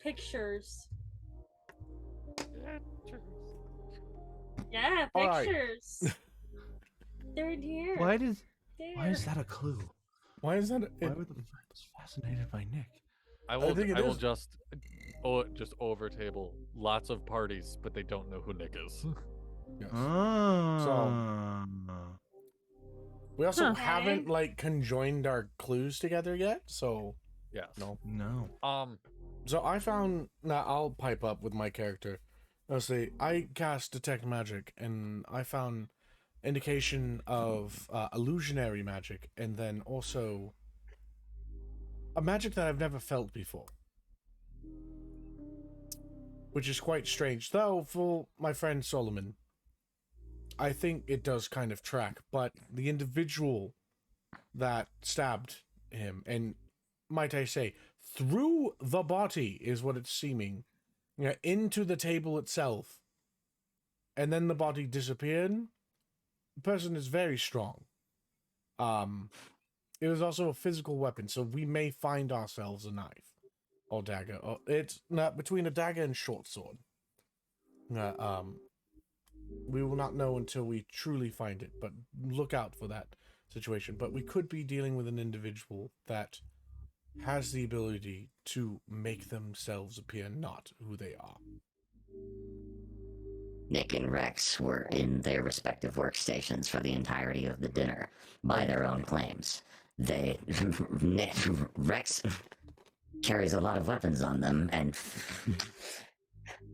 pictures. Yeah, All right. pictures. They're in here. Why There. is that a clue? Why is that? Why were the Ferns fascinated by Nick? I will. think it I will is. just over table lots of parties, but they don't know who Nick is. Yes. Oh. We also Huh. haven't like conjoined our clues together yet, so Yes. No. So I found. Now I'll pipe up with my character. Let's see. I cast detect magic, and I found indication of illusionary magic, and then also a magic that I've never felt before, which is quite strange. Though for my friend Solomon, I think it does kind of track, but the individual that stabbed him, and might I say, through the body is what it's seeming, into the table itself, and then the body disappeared. The person is very strong. It was also a physical weapon, so we may find ourselves a knife or dagger. Or it's not between a dagger and short sword. We will not know until we truly find it, but look out for that situation. But we could be dealing with an individual that has the ability to make themselves appear not who they are. Nick and Rex were in their respective workstations for the entirety of the dinner, by their own claims. Rex carries a lot of weapons on them and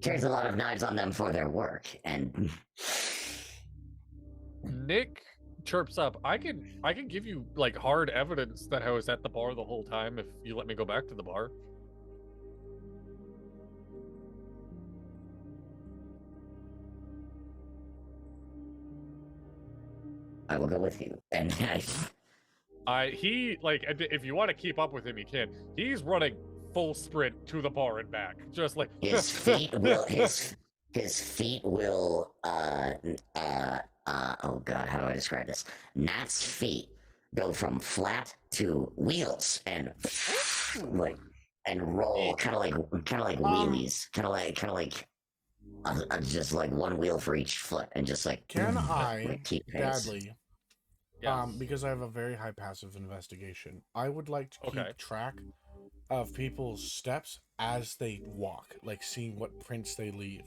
carries a lot of knives on them for their work, and Nick chirps up. I can give you like hard evidence that I was at the bar the whole time if you let me go back to the bar. I will go with you. And He like if you want to keep up with him, you can. He's running full sprint to the bar and back, just like his feet will oh god, how do I describe this? Nat's feet go from flat to wheels and like and roll, kind of like wheelies, kind of like just like one wheel for each foot, and just like Can I, keep pace. Dadly, Yes. because I have a very high passive investigation, I would like to keep Okay. track of people's steps as they walk, like seeing what prints they leave.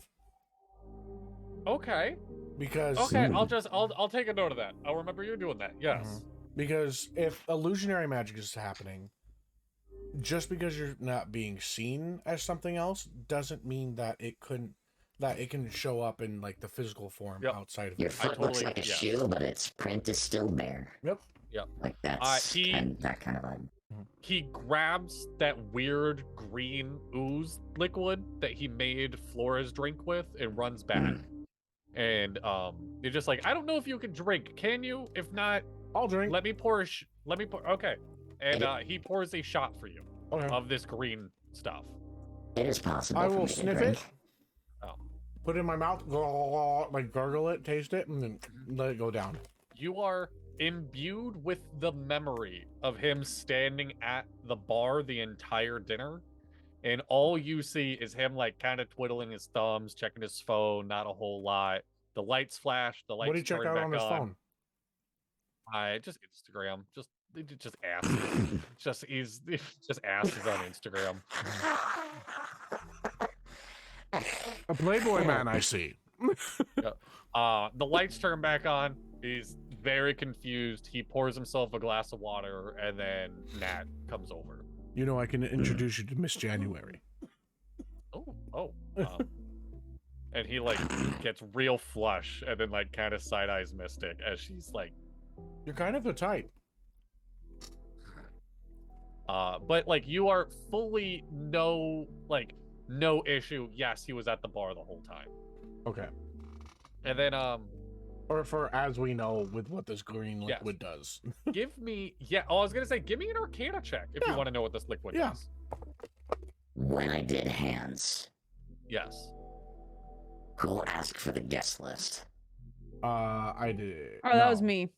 Okay. Because Okay. I'll take a note of that. I'll remember you doing that. Yes. because if illusionary magic is happening, just because you're not being seen as something else doesn't mean that it can show up in like the physical form Yep. outside of Your it. foot looks like a shoe, but its print is still bare. Yep. Like that's that kind of vibe. He grabs that weird green ooze liquid that he made Flora's drink with and runs back. And you're just like, I don't know if you can drink. Can you? If not, I'll drink. let me pour. Okay. And he pours a shot for you of this green stuff. It is possible. I for will me to sniff drink. it. Oh. Put it in my mouth, like gargle it, taste it, and then let it go down. You are imbued with the memory of him standing at the bar the entire dinner, and all you see is him like kind of twiddling his thumbs, checking his phone, not a whole lot. The lights flash, the lights What did he check turn out back on his phone? Just Instagram, just asses. He's just asses on Instagram. A Playboy man, I see. The lights turn back on. He's very confused. He pours himself a glass of water, and then Nat comes over. You know, I can introduce you to Miss January. And he like gets real flush, and then like kind of side eyes Mystic as she's like, You're kind of the type. but like you are fully no issue. Yes, he was at the bar the whole time. Okay. And then Or for as we know with what this green liquid does. give me I was gonna say give me an Arcana check if you want to know what this liquid does. When I did hands, Yes. who asked for the guest list? I did. Oh, that was me.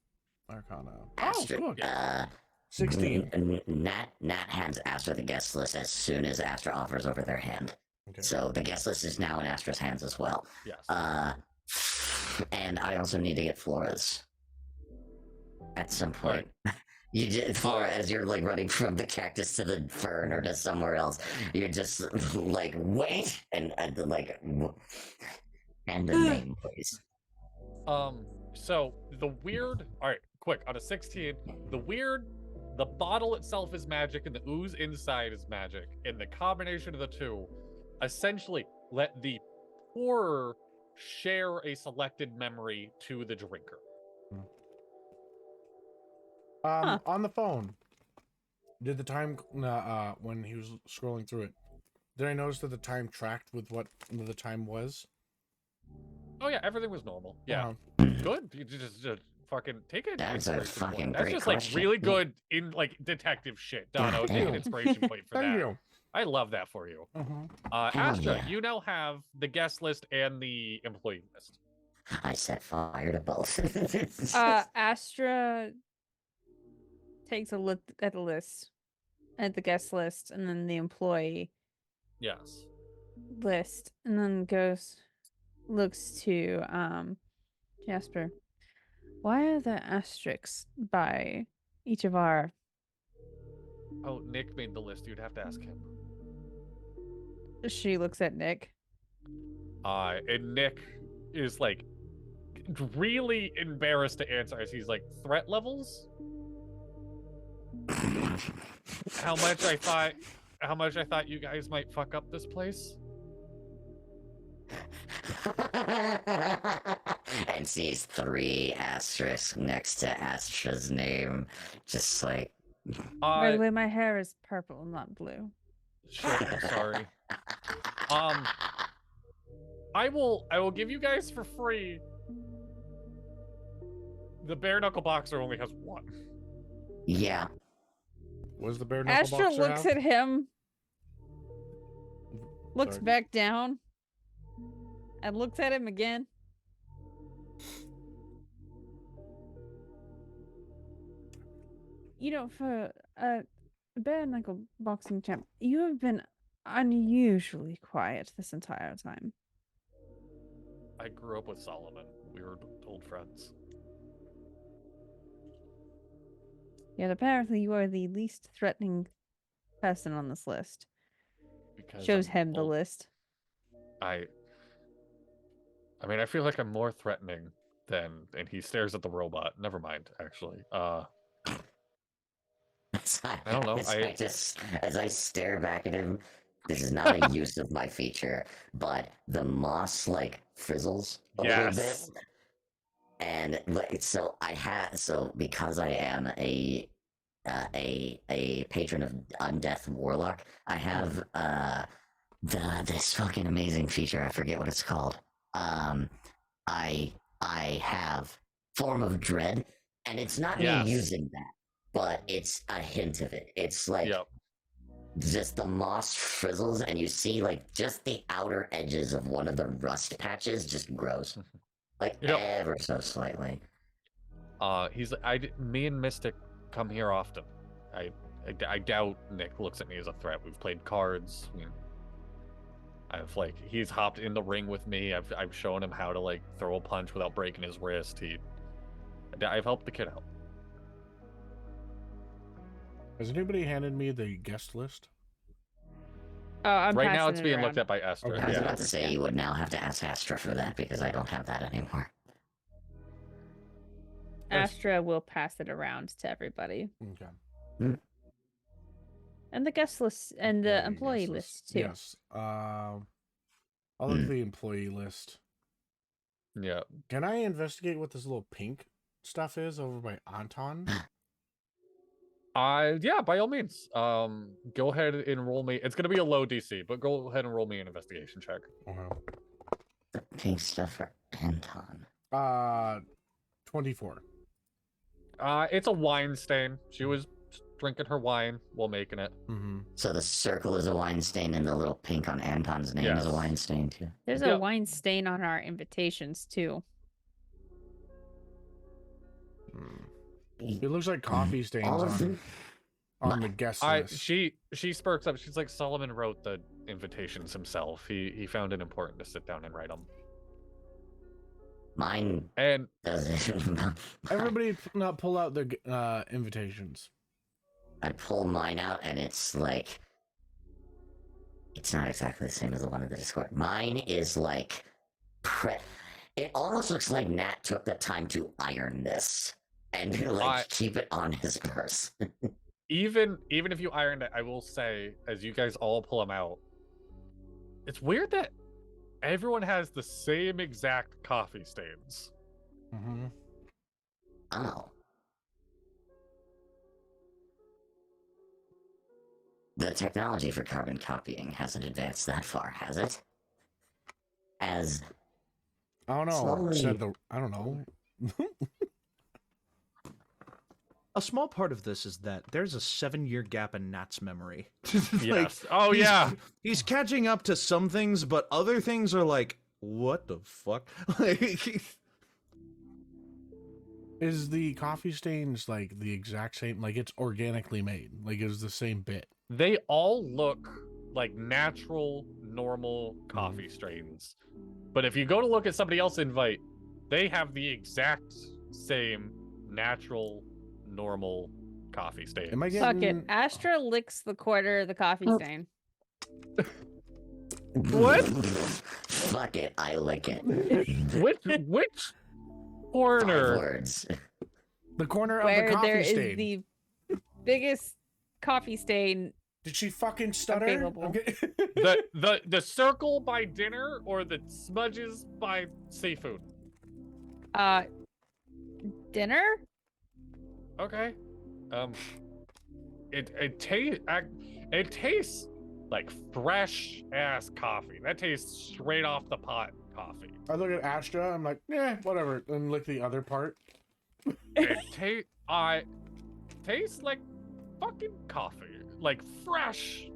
Arcana. Astra, Oh, good. 16. 16. Nat hands Astra the guest list as soon as Astra offers over their hand. Okay. So the guest list is now in Astra's hands as well. Yes. And I also need to get Flora's at some point. You just, Flora, as you're like running from the cactus to the fern or to somewhere else, you're just like, wait, and like, and the name, please. So the weird. All right, quick on a 16. The bottle itself is magic, and the ooze inside is magic, and the combination of the two, essentially, let the pourer share a selected memory to the drinker. On the phone, did the time when he was scrolling through it, did I notice that the time tracked with what the time was? Oh yeah, everything was normal. Yeah, good. You just fucking take it. That's a fucking That's great just question. like really good in like detective shit. Dono, take an inspiration point for Thank that. you. I love that for you. Astra, you now have the guest list and the employee list. I set fire to both. Astra takes a look at the list, at the guest list, and then the employee Yes. list, and then looks to Jasper. Why are there asterisks by each of our? Oh, Nick made the list. You'd have to ask him. She looks at Nick. And Nick is like really embarrassed to answer as he's like, threat levels? How much I thought you guys might fuck up this place? And sees 3 asterisks next to Astra's name. Just like... By the way, my hair is purple, not blue. Shit, I'm sorry. I will give you guys for free. The bare knuckle boxer only has 1. Yeah. Was the bare knuckle Astra boxer looks have? at him, looks Sorry. back down, and looks at him again. for a bare knuckle boxing champ, you have been unusually quiet this entire time. I grew up with Solomon. We were old friends. Yet apparently you are the least threatening person on this list. Because Shows I'm him the old. list. I mean, I feel like I'm more threatening than, and he stares at the robot. Never mind, actually. I don't know. As I stare back at him, this is not a use of my feature, but the moss like frizzles a little bit. Yes. And so because I am a patron of Undeath Warlock, I have this fucking amazing feature. I forget what it's called. I have Form of Dread, and it's not Yes. me using that, but it's a hint of it. It's like Yep. just the moss frizzles, and you see like just the outer edges of one of the rust patches just grows, like Yep. ever so slightly. Me and Mystic come here often. I doubt Nick looks at me as a threat. We've played cards. He's hopped in the ring with me. I've shown him how to like throw a punch without breaking his wrist. I've helped the kid out. Has anybody handed me the guest list? Oh, I'm Right now, passing it's it being around. looked at by Astra. Okay. I was Yeah. about to say you would now have to ask Astra for that because I don't have that anymore. Astra will pass it around to everybody. Okay. And the guest list and the employee guest list too. Yes. I'll look at the employee list. Yeah. Can I investigate what this little pink stuff is over by Anton? Yeah, by all means. Go ahead and roll me. It's gonna be a low DC, but go ahead and roll me an investigation check. The pink stuff for Anton. 24. It's a wine stain. She was drinking her wine while making it. Mm-hmm. So the circle is a wine stain, and the little pink on Anton's name is a Yes. wine stain too. There's Yep. a wine stain on our invitations too. It looks like coffee stains All of them. on the guest list. She spurts up. She's like, Solomon wrote the invitations himself. He found it important to sit down and write them. Mine And doesn't. Everybody not pull out their invitations. I pull mine out, and it's like it's not exactly the same as the one in the Discord. Mine is like it almost looks like Nat took the time to iron this and like keep it on his purse. even if you ironed it, I will say, as you guys all pull them out, it's weird that everyone has the same exact coffee stains. Mm-hmm. Oh. The technology for carbon copying hasn't advanced that far, has it? As I don't know. Slowly. I don't know. A small part of this is that there's a 7-year gap in Nat's memory. Yes. Oh, he's- yeah. He's catching up to some things, but other things are like, what the fuck? Like, Is the coffee stains like the exact same? Like it's organically made? Like it was the same bit? They all look like natural, normal coffee strains. But if you go to look at somebody else's invite, they have the exact same natural, normal coffee stain. Am I Fuck getting? it. Astra licks the quarter of the coffee stain. What? Fuck it, I lick it. Which 5 corner? words. The corner of Where the coffee there is stain. the biggest coffee stain. Did she fucking stutter? Available. Okay. The circle by dinner or the smudges by seafood? Dinner? Okay. It tastes like fresh ass coffee. That tastes straight off the pot coffee. I look at Astra. I'm like, whatever, and lick the other part. It tastes like fucking coffee. Like fresh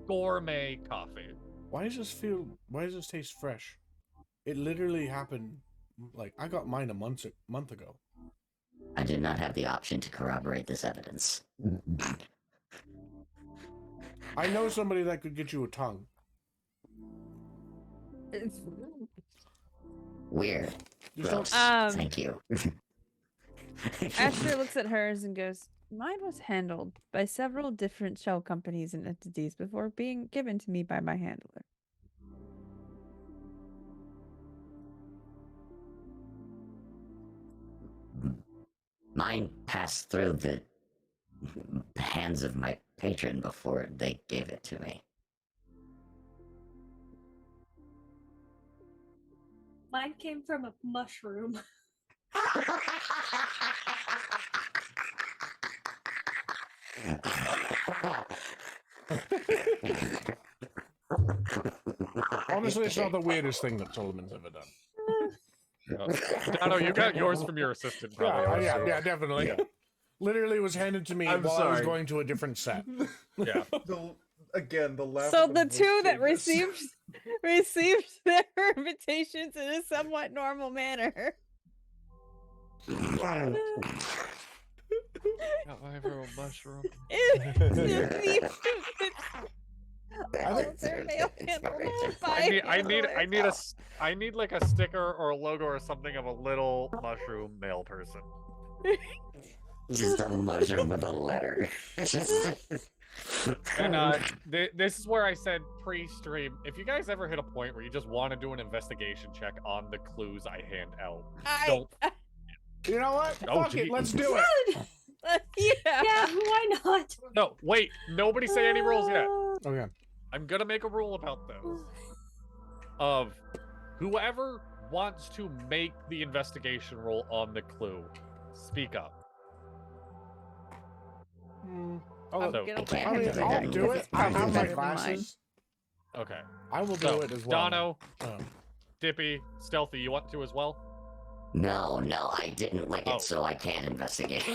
gourmet coffee. Why does this taste fresh? It literally happened. Like I got mine a month ago. I did not have the option to corroborate this evidence. I know somebody that could get you a tongue. Weird. Just Gross. don't- Thank you. Astra looks at hers and goes, "Mine was handled by several different shell companies and entities before being given to me by my handler." Mine passed through the hands of my patron before they gave it to me. Mine came from a mushroom. Honestly, it's not the weirdest thing that Solomon's ever done. Dono, you got yours from your assistant, probably. I would assume. Yeah, definitely. Yeah. Literally was handed to me I'm while I was sorry. going to a different set. Yeah. The laugh. So of the voice two that changes. received their invitations in a somewhat normal manner. Got my little mushroom. I need like a sticker or a logo or something of a little mushroom male person. Just a mushroom with a letter. And this is where I said pre-stream, if you guys ever hit a point where you just want to do an investigation check on the clues I hand out, don't. You know what? Oh, Fuck it, gee. let's do it. Yeah. Yeah, why not? No, wait, nobody say any rules yet. Okay. I'm gonna make a rule about those. Of whoever wants to make the investigation roll on the clue, speak up. I'll, So- Get I over can't I mean, because I I'll didn't do give it. I have my Better than mine. glasses. Okay. I will do So, it as well. Dono, Oh. Dippy, Stealthy, you want to as well? No, I didn't lick Oh. it, so I can't investigate.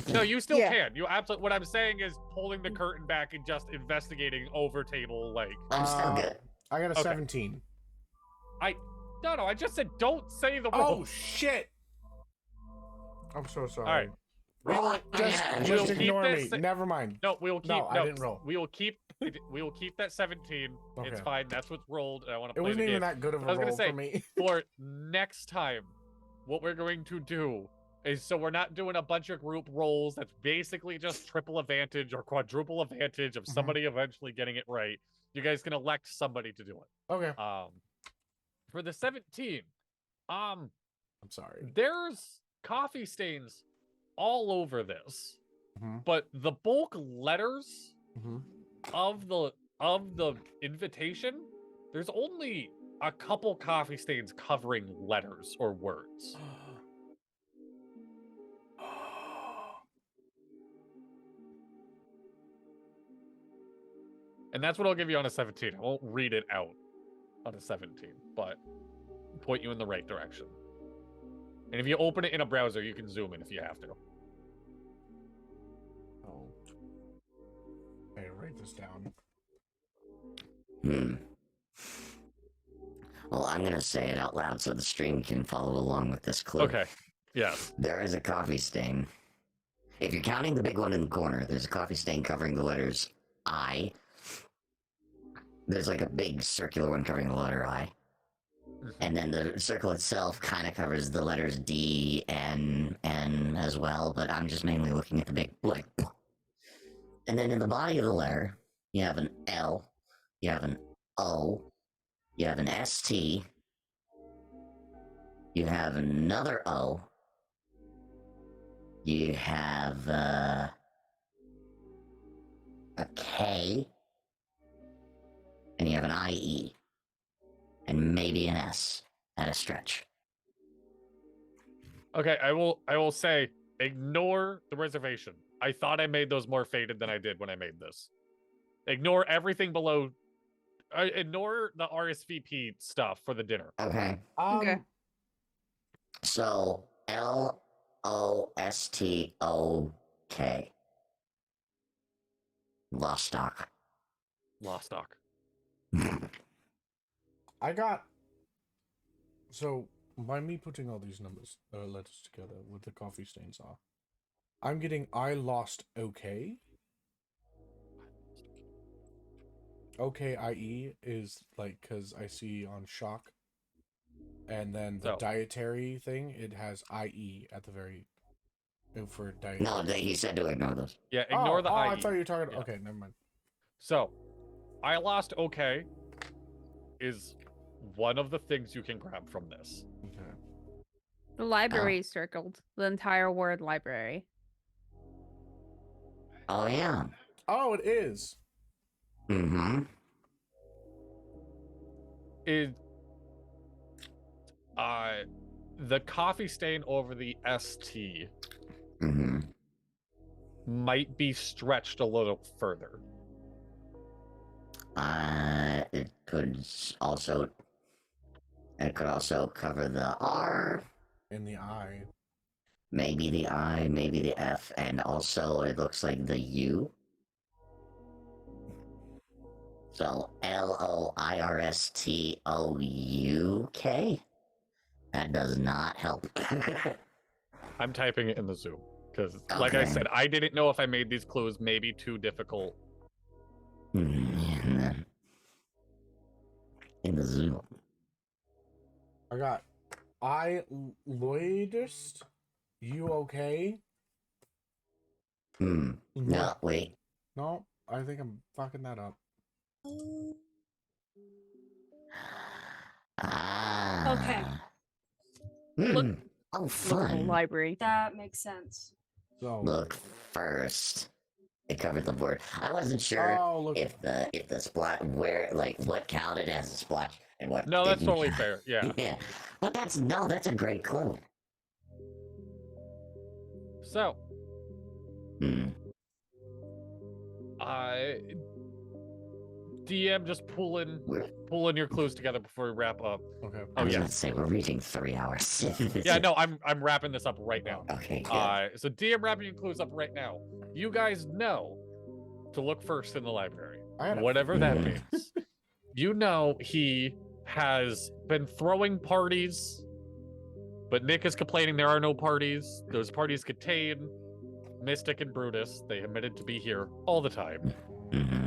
No, you still Yeah. can. You absolutely. What I'm saying is pulling the curtain back and just investigating over table, like. I'm still good. I got a Okay. 17. No, I just said don't say the Oh rules. shit! I'm so sorry. All right. Roll it. Just We'll keep ignore me. this- Never mind. No, we will keep. No, I didn't roll. We will keep. We will keep that 17. It's Okay. fine. That's what's rolled. And I want to It play wasn't the even game. that good of I a was gonna roll say- for me. For next time, what we're going to do is so we're not doing a bunch of group rolls. That's basically just triple advantage or quadruple advantage of somebody eventually getting it right. You guys can elect somebody to do it. Okay. For the 17, I'm sorry. there's coffee stains all over this, Mhm. but the bulk letters Mhm. of the invitation, there's only a couple coffee stains covering letters or words. And that's what I'll give you on a 17. I won't read it out on a 17, but point you in the right direction. And if you open it in a browser, you can zoom in if you have to. Oh. Hey, write this down. Well, I'm gonna say it out loud so the stream can follow along with this clue. Okay. Yes. There is a coffee stain. If you're counting the big one in the corner, there's a coffee stain covering the letters I. There's like a big circular one covering the letter I. And then the circle itself kind of covers the letters D and N as well, but I'm just mainly looking at the big, like. And then in the body of the letter, you have an L, you have an O, you have an ST, you have another O, you have a K, and you have an IE, and maybe an S at a stretch. Okay, I will say, ignore the reservation. I thought I made those more faded than I did when I made this. Ignore everything below. Ignore the RSVP stuff for the dinner. Okay. Okay. So LOSTOK. Lost stock. Lost stock. I got. So by me putting all these numbers, letters together with the coffee stains are, I'm getting I lost okay. OKIE is like because I see on shock, and then the So. dietary thing it has IE at the very for dietary. No, he said to ignore those. Yeah, ignore the oh, IE. I thought you were talking. Yeah. Okay, never mind. So, I lost okay is one of the things you can grab from this. Okay. The library is circled. The entire word library. Oh yeah. Oh, it is. Mm-hmm. Is the coffee stain over the ST Mm-hmm. might be stretched a little further. It could also cover the R, In the eye. maybe the I, maybe the F, and also it looks like the U. So LOIRSTOUK. That does not help. I'm typing it in the Zoom because, like I Okay. said, I didn't know if I made these clues maybe too difficult. In the Zoom. I got I Lloydist. You okay? No, wait. No, I think I'm fucking that up. Ah. Okay. Look- Oh, Look at the fun. library. That makes sense. So Look first. It covered the word. I wasn't sure oh look. if the splotch what counted as a splotch and what No, that's didn't totally count. fair. Yeah. Yeah. But that's a great clue. So, Hmm. DM, just pulling your clues together before we wrap up. Okay. I Oh was yeah. about to say we're reading 3 hours. Yeah, no, I'm wrapping this up right now. Okay, good. So DM wrapping your clues up right now. You guys know to look first in the library. I had a Whatever that Mhm. means. You know he has been throwing parties, but Nick is complaining there are no parties. Those parties contain Mystic and Brutus. They admitted to be here all the time. Mm-hmm.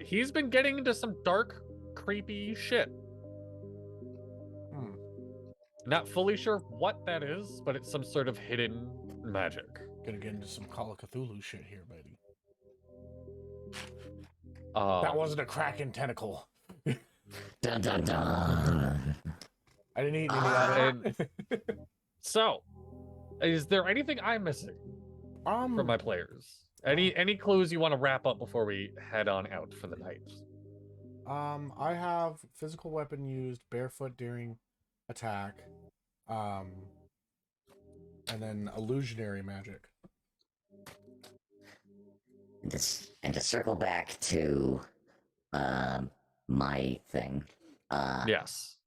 He's been getting into some dark, creepy shit. Hmm. Not fully sure what that is, but it's some sort of hidden magic. Gonna get into some Call of Cthulhu shit here, baby. Uh, That wasn't a Kraken tentacle. Dun dun dun. I didn't eat any of that. So, is there anything I'm missing from my players? Any clues you want to wrap up before we head on out for the night? I have physical weapon used barefoot during attack, and then illusionary magic. And to circle back to my thing. Yes.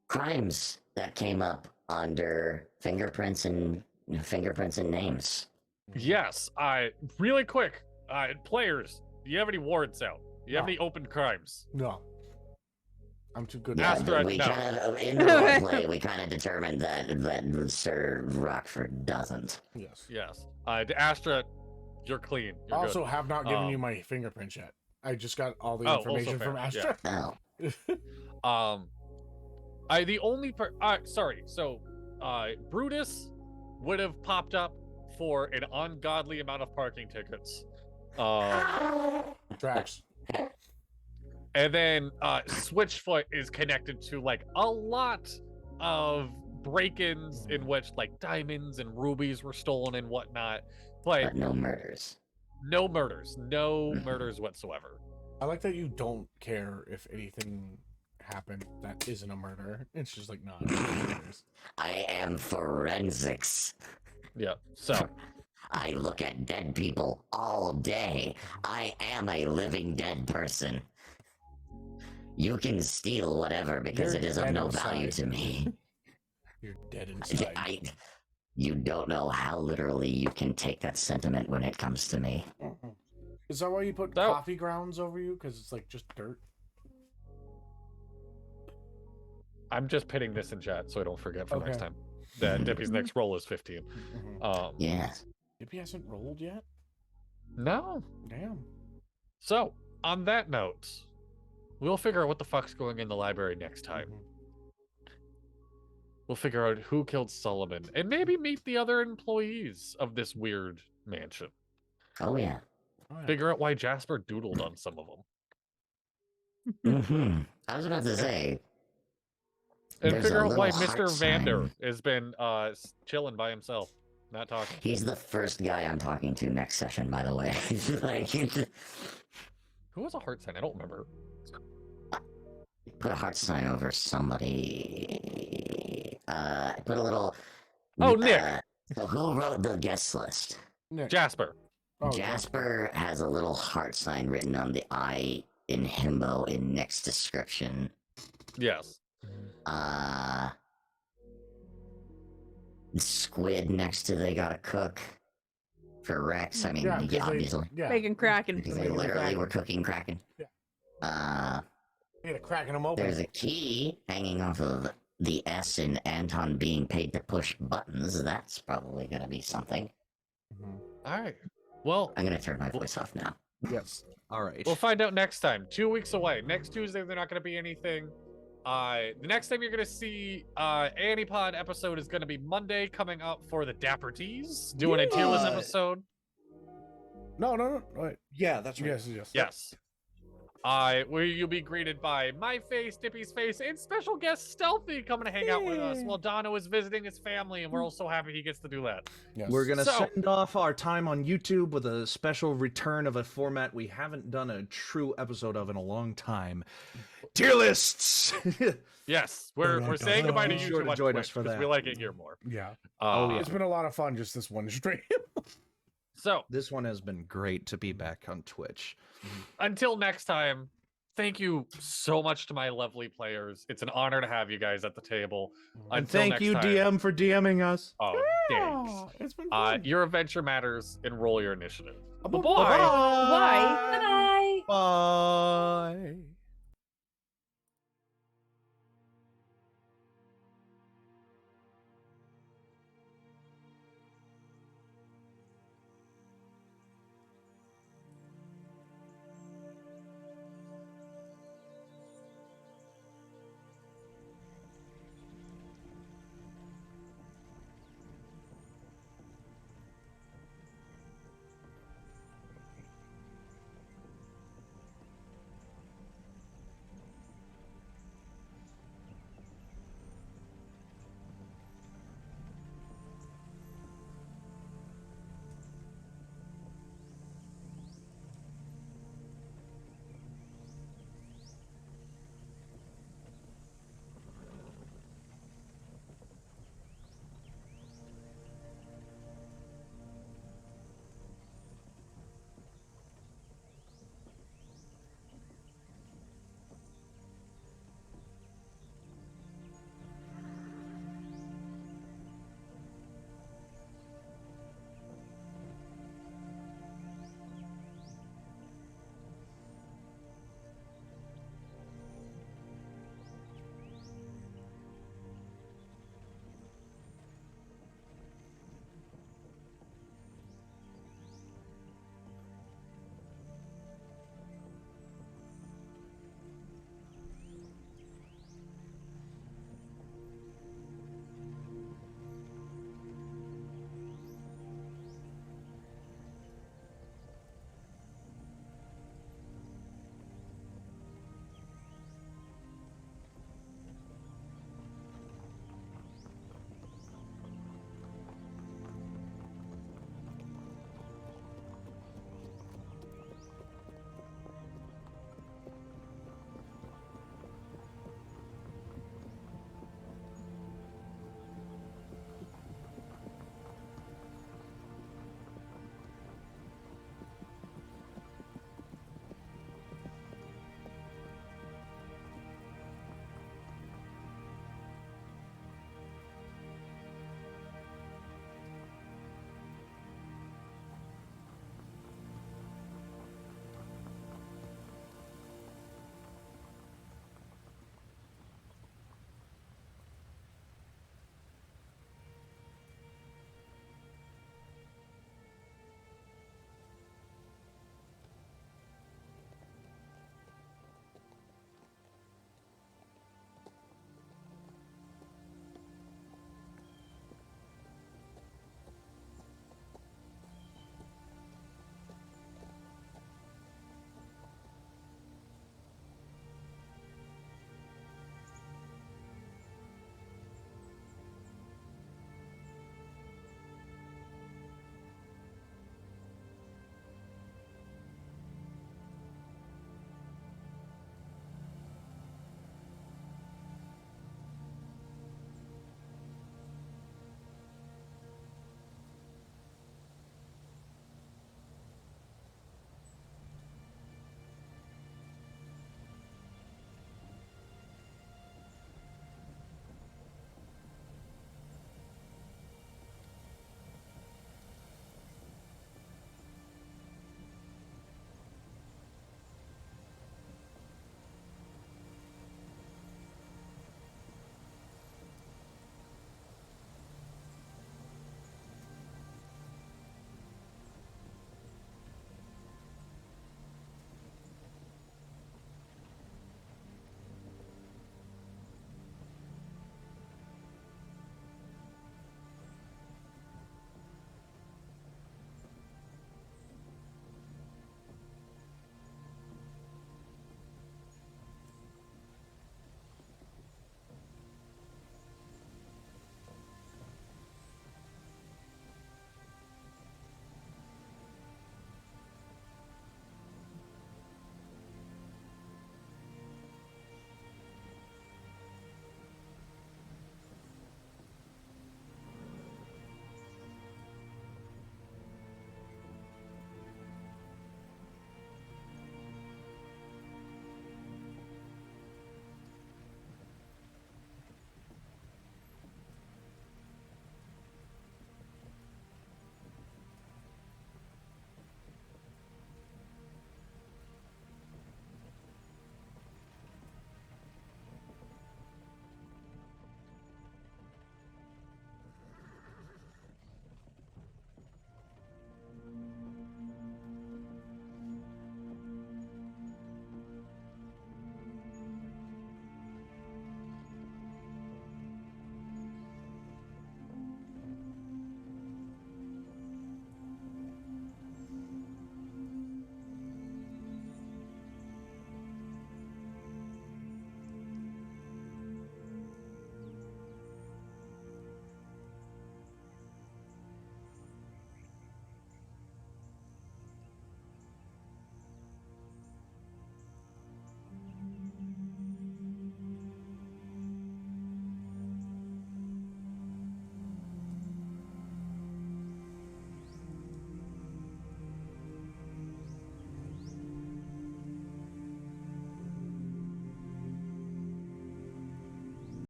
Crimes that came up under fingerprints and names. Yes. Really quick. Players, do you have any warrants out? Do you have No. any open crimes? No. I'm too good. Yeah, Astra, we no. kind of in the roleplay we kind of determined that Sir Rockford doesn't. Yes. Yes. To Astra, you're clean. I You're also good. have not given you my fingerprints yet. I just got all the Oh, also information from fair, Astra. Oh, The only sorry. So, Brutus would have popped up for an ungodly amount of parking tickets. Tracks. And then Switchfoot is connected to like a lot of break-ins in which like diamonds and rubies were stolen and whatnot, but no murders. no murders whatsoever. I like that you don't care if anything happened that isn't a murder. It's just like, no. I am forensics. Yeah. So I look at dead people all day. I am a living dead person. You can steal whatever because You're it is of dead no inside. value to me. You're dead inside. You don't know how literally you can take that sentiment when it comes to me. Is that why you put So- coffee grounds over you? Because it's like just dirt. I'm just pitting this in chat so I don't forget for next Okay. time. that Dippy's next roll is 15. Yes. Dippy hasn't rolled yet? No. Damn. So, on that note, we'll figure out what the fuck's going in the library next time. We'll figure out who killed Solomon, and maybe meet the other employees of this weird mansion. Oh yeah. Figure out why Jasper doodled on some of them. I was about to say. And There's figure a out why little Mr. heart Vander sign. has been chilling by himself, not talking. He's the first guy I'm talking to next session, by the way. Like, Who was a heart sign? I don't remember. put a heart sign over somebody. Put a little. Oh, Nick. So who wrote the guest list? Nick. Jasper. Oh, Jasper has a little heart sign written on the eye in himbo in Nick's description. Yes. Squid next to they gotta cook for Rex. I mean, Yeah, 'cause obviously. Yeah. Bacon Kraken. Because they literally were cooking Kraken. Yeah. Yeah. Cracking them open. There's a key hanging off of the S in Anton being paid to push buttons. That's probably gonna be something. All right. Well, I'm gonna turn my voice off now. Yes. All right. we'll find out next time. 2 weeks away. Next Tuesday, they're not going to be anything. The next time you're going to see Annie Pod episode is going to be Monday, coming up for the Dapper Tees, doing a tier list episode. No. Wait. Yeah, that's right. Yes. Yes. Where you'll be greeted by my face, Dippy's face, and special guest Stealthy coming to hang out with us while Dono is visiting his family, and we're all so happy he gets to do that. Yes. We're gonna So- send off our time on YouTube with a special return of a format we haven't done a true episode of in a long time. Tier lists. Yes, we're saying goodbye to Be YouTube sure to on join Twitch us for because that. we like it here more. Yeah. Oh, yeah. It's been a lot of fun just this one stream. So This one has been great to be back on Twitch. until next time, thank you so much to my lovely players. It's an honor to have you guys at the table. And Until thank next you, time, DM, for DMing us. Oh, thanks. It's been fun. Your adventure matters, and roll your initiative. Bye-bye. Bye. Bye bye. Bye.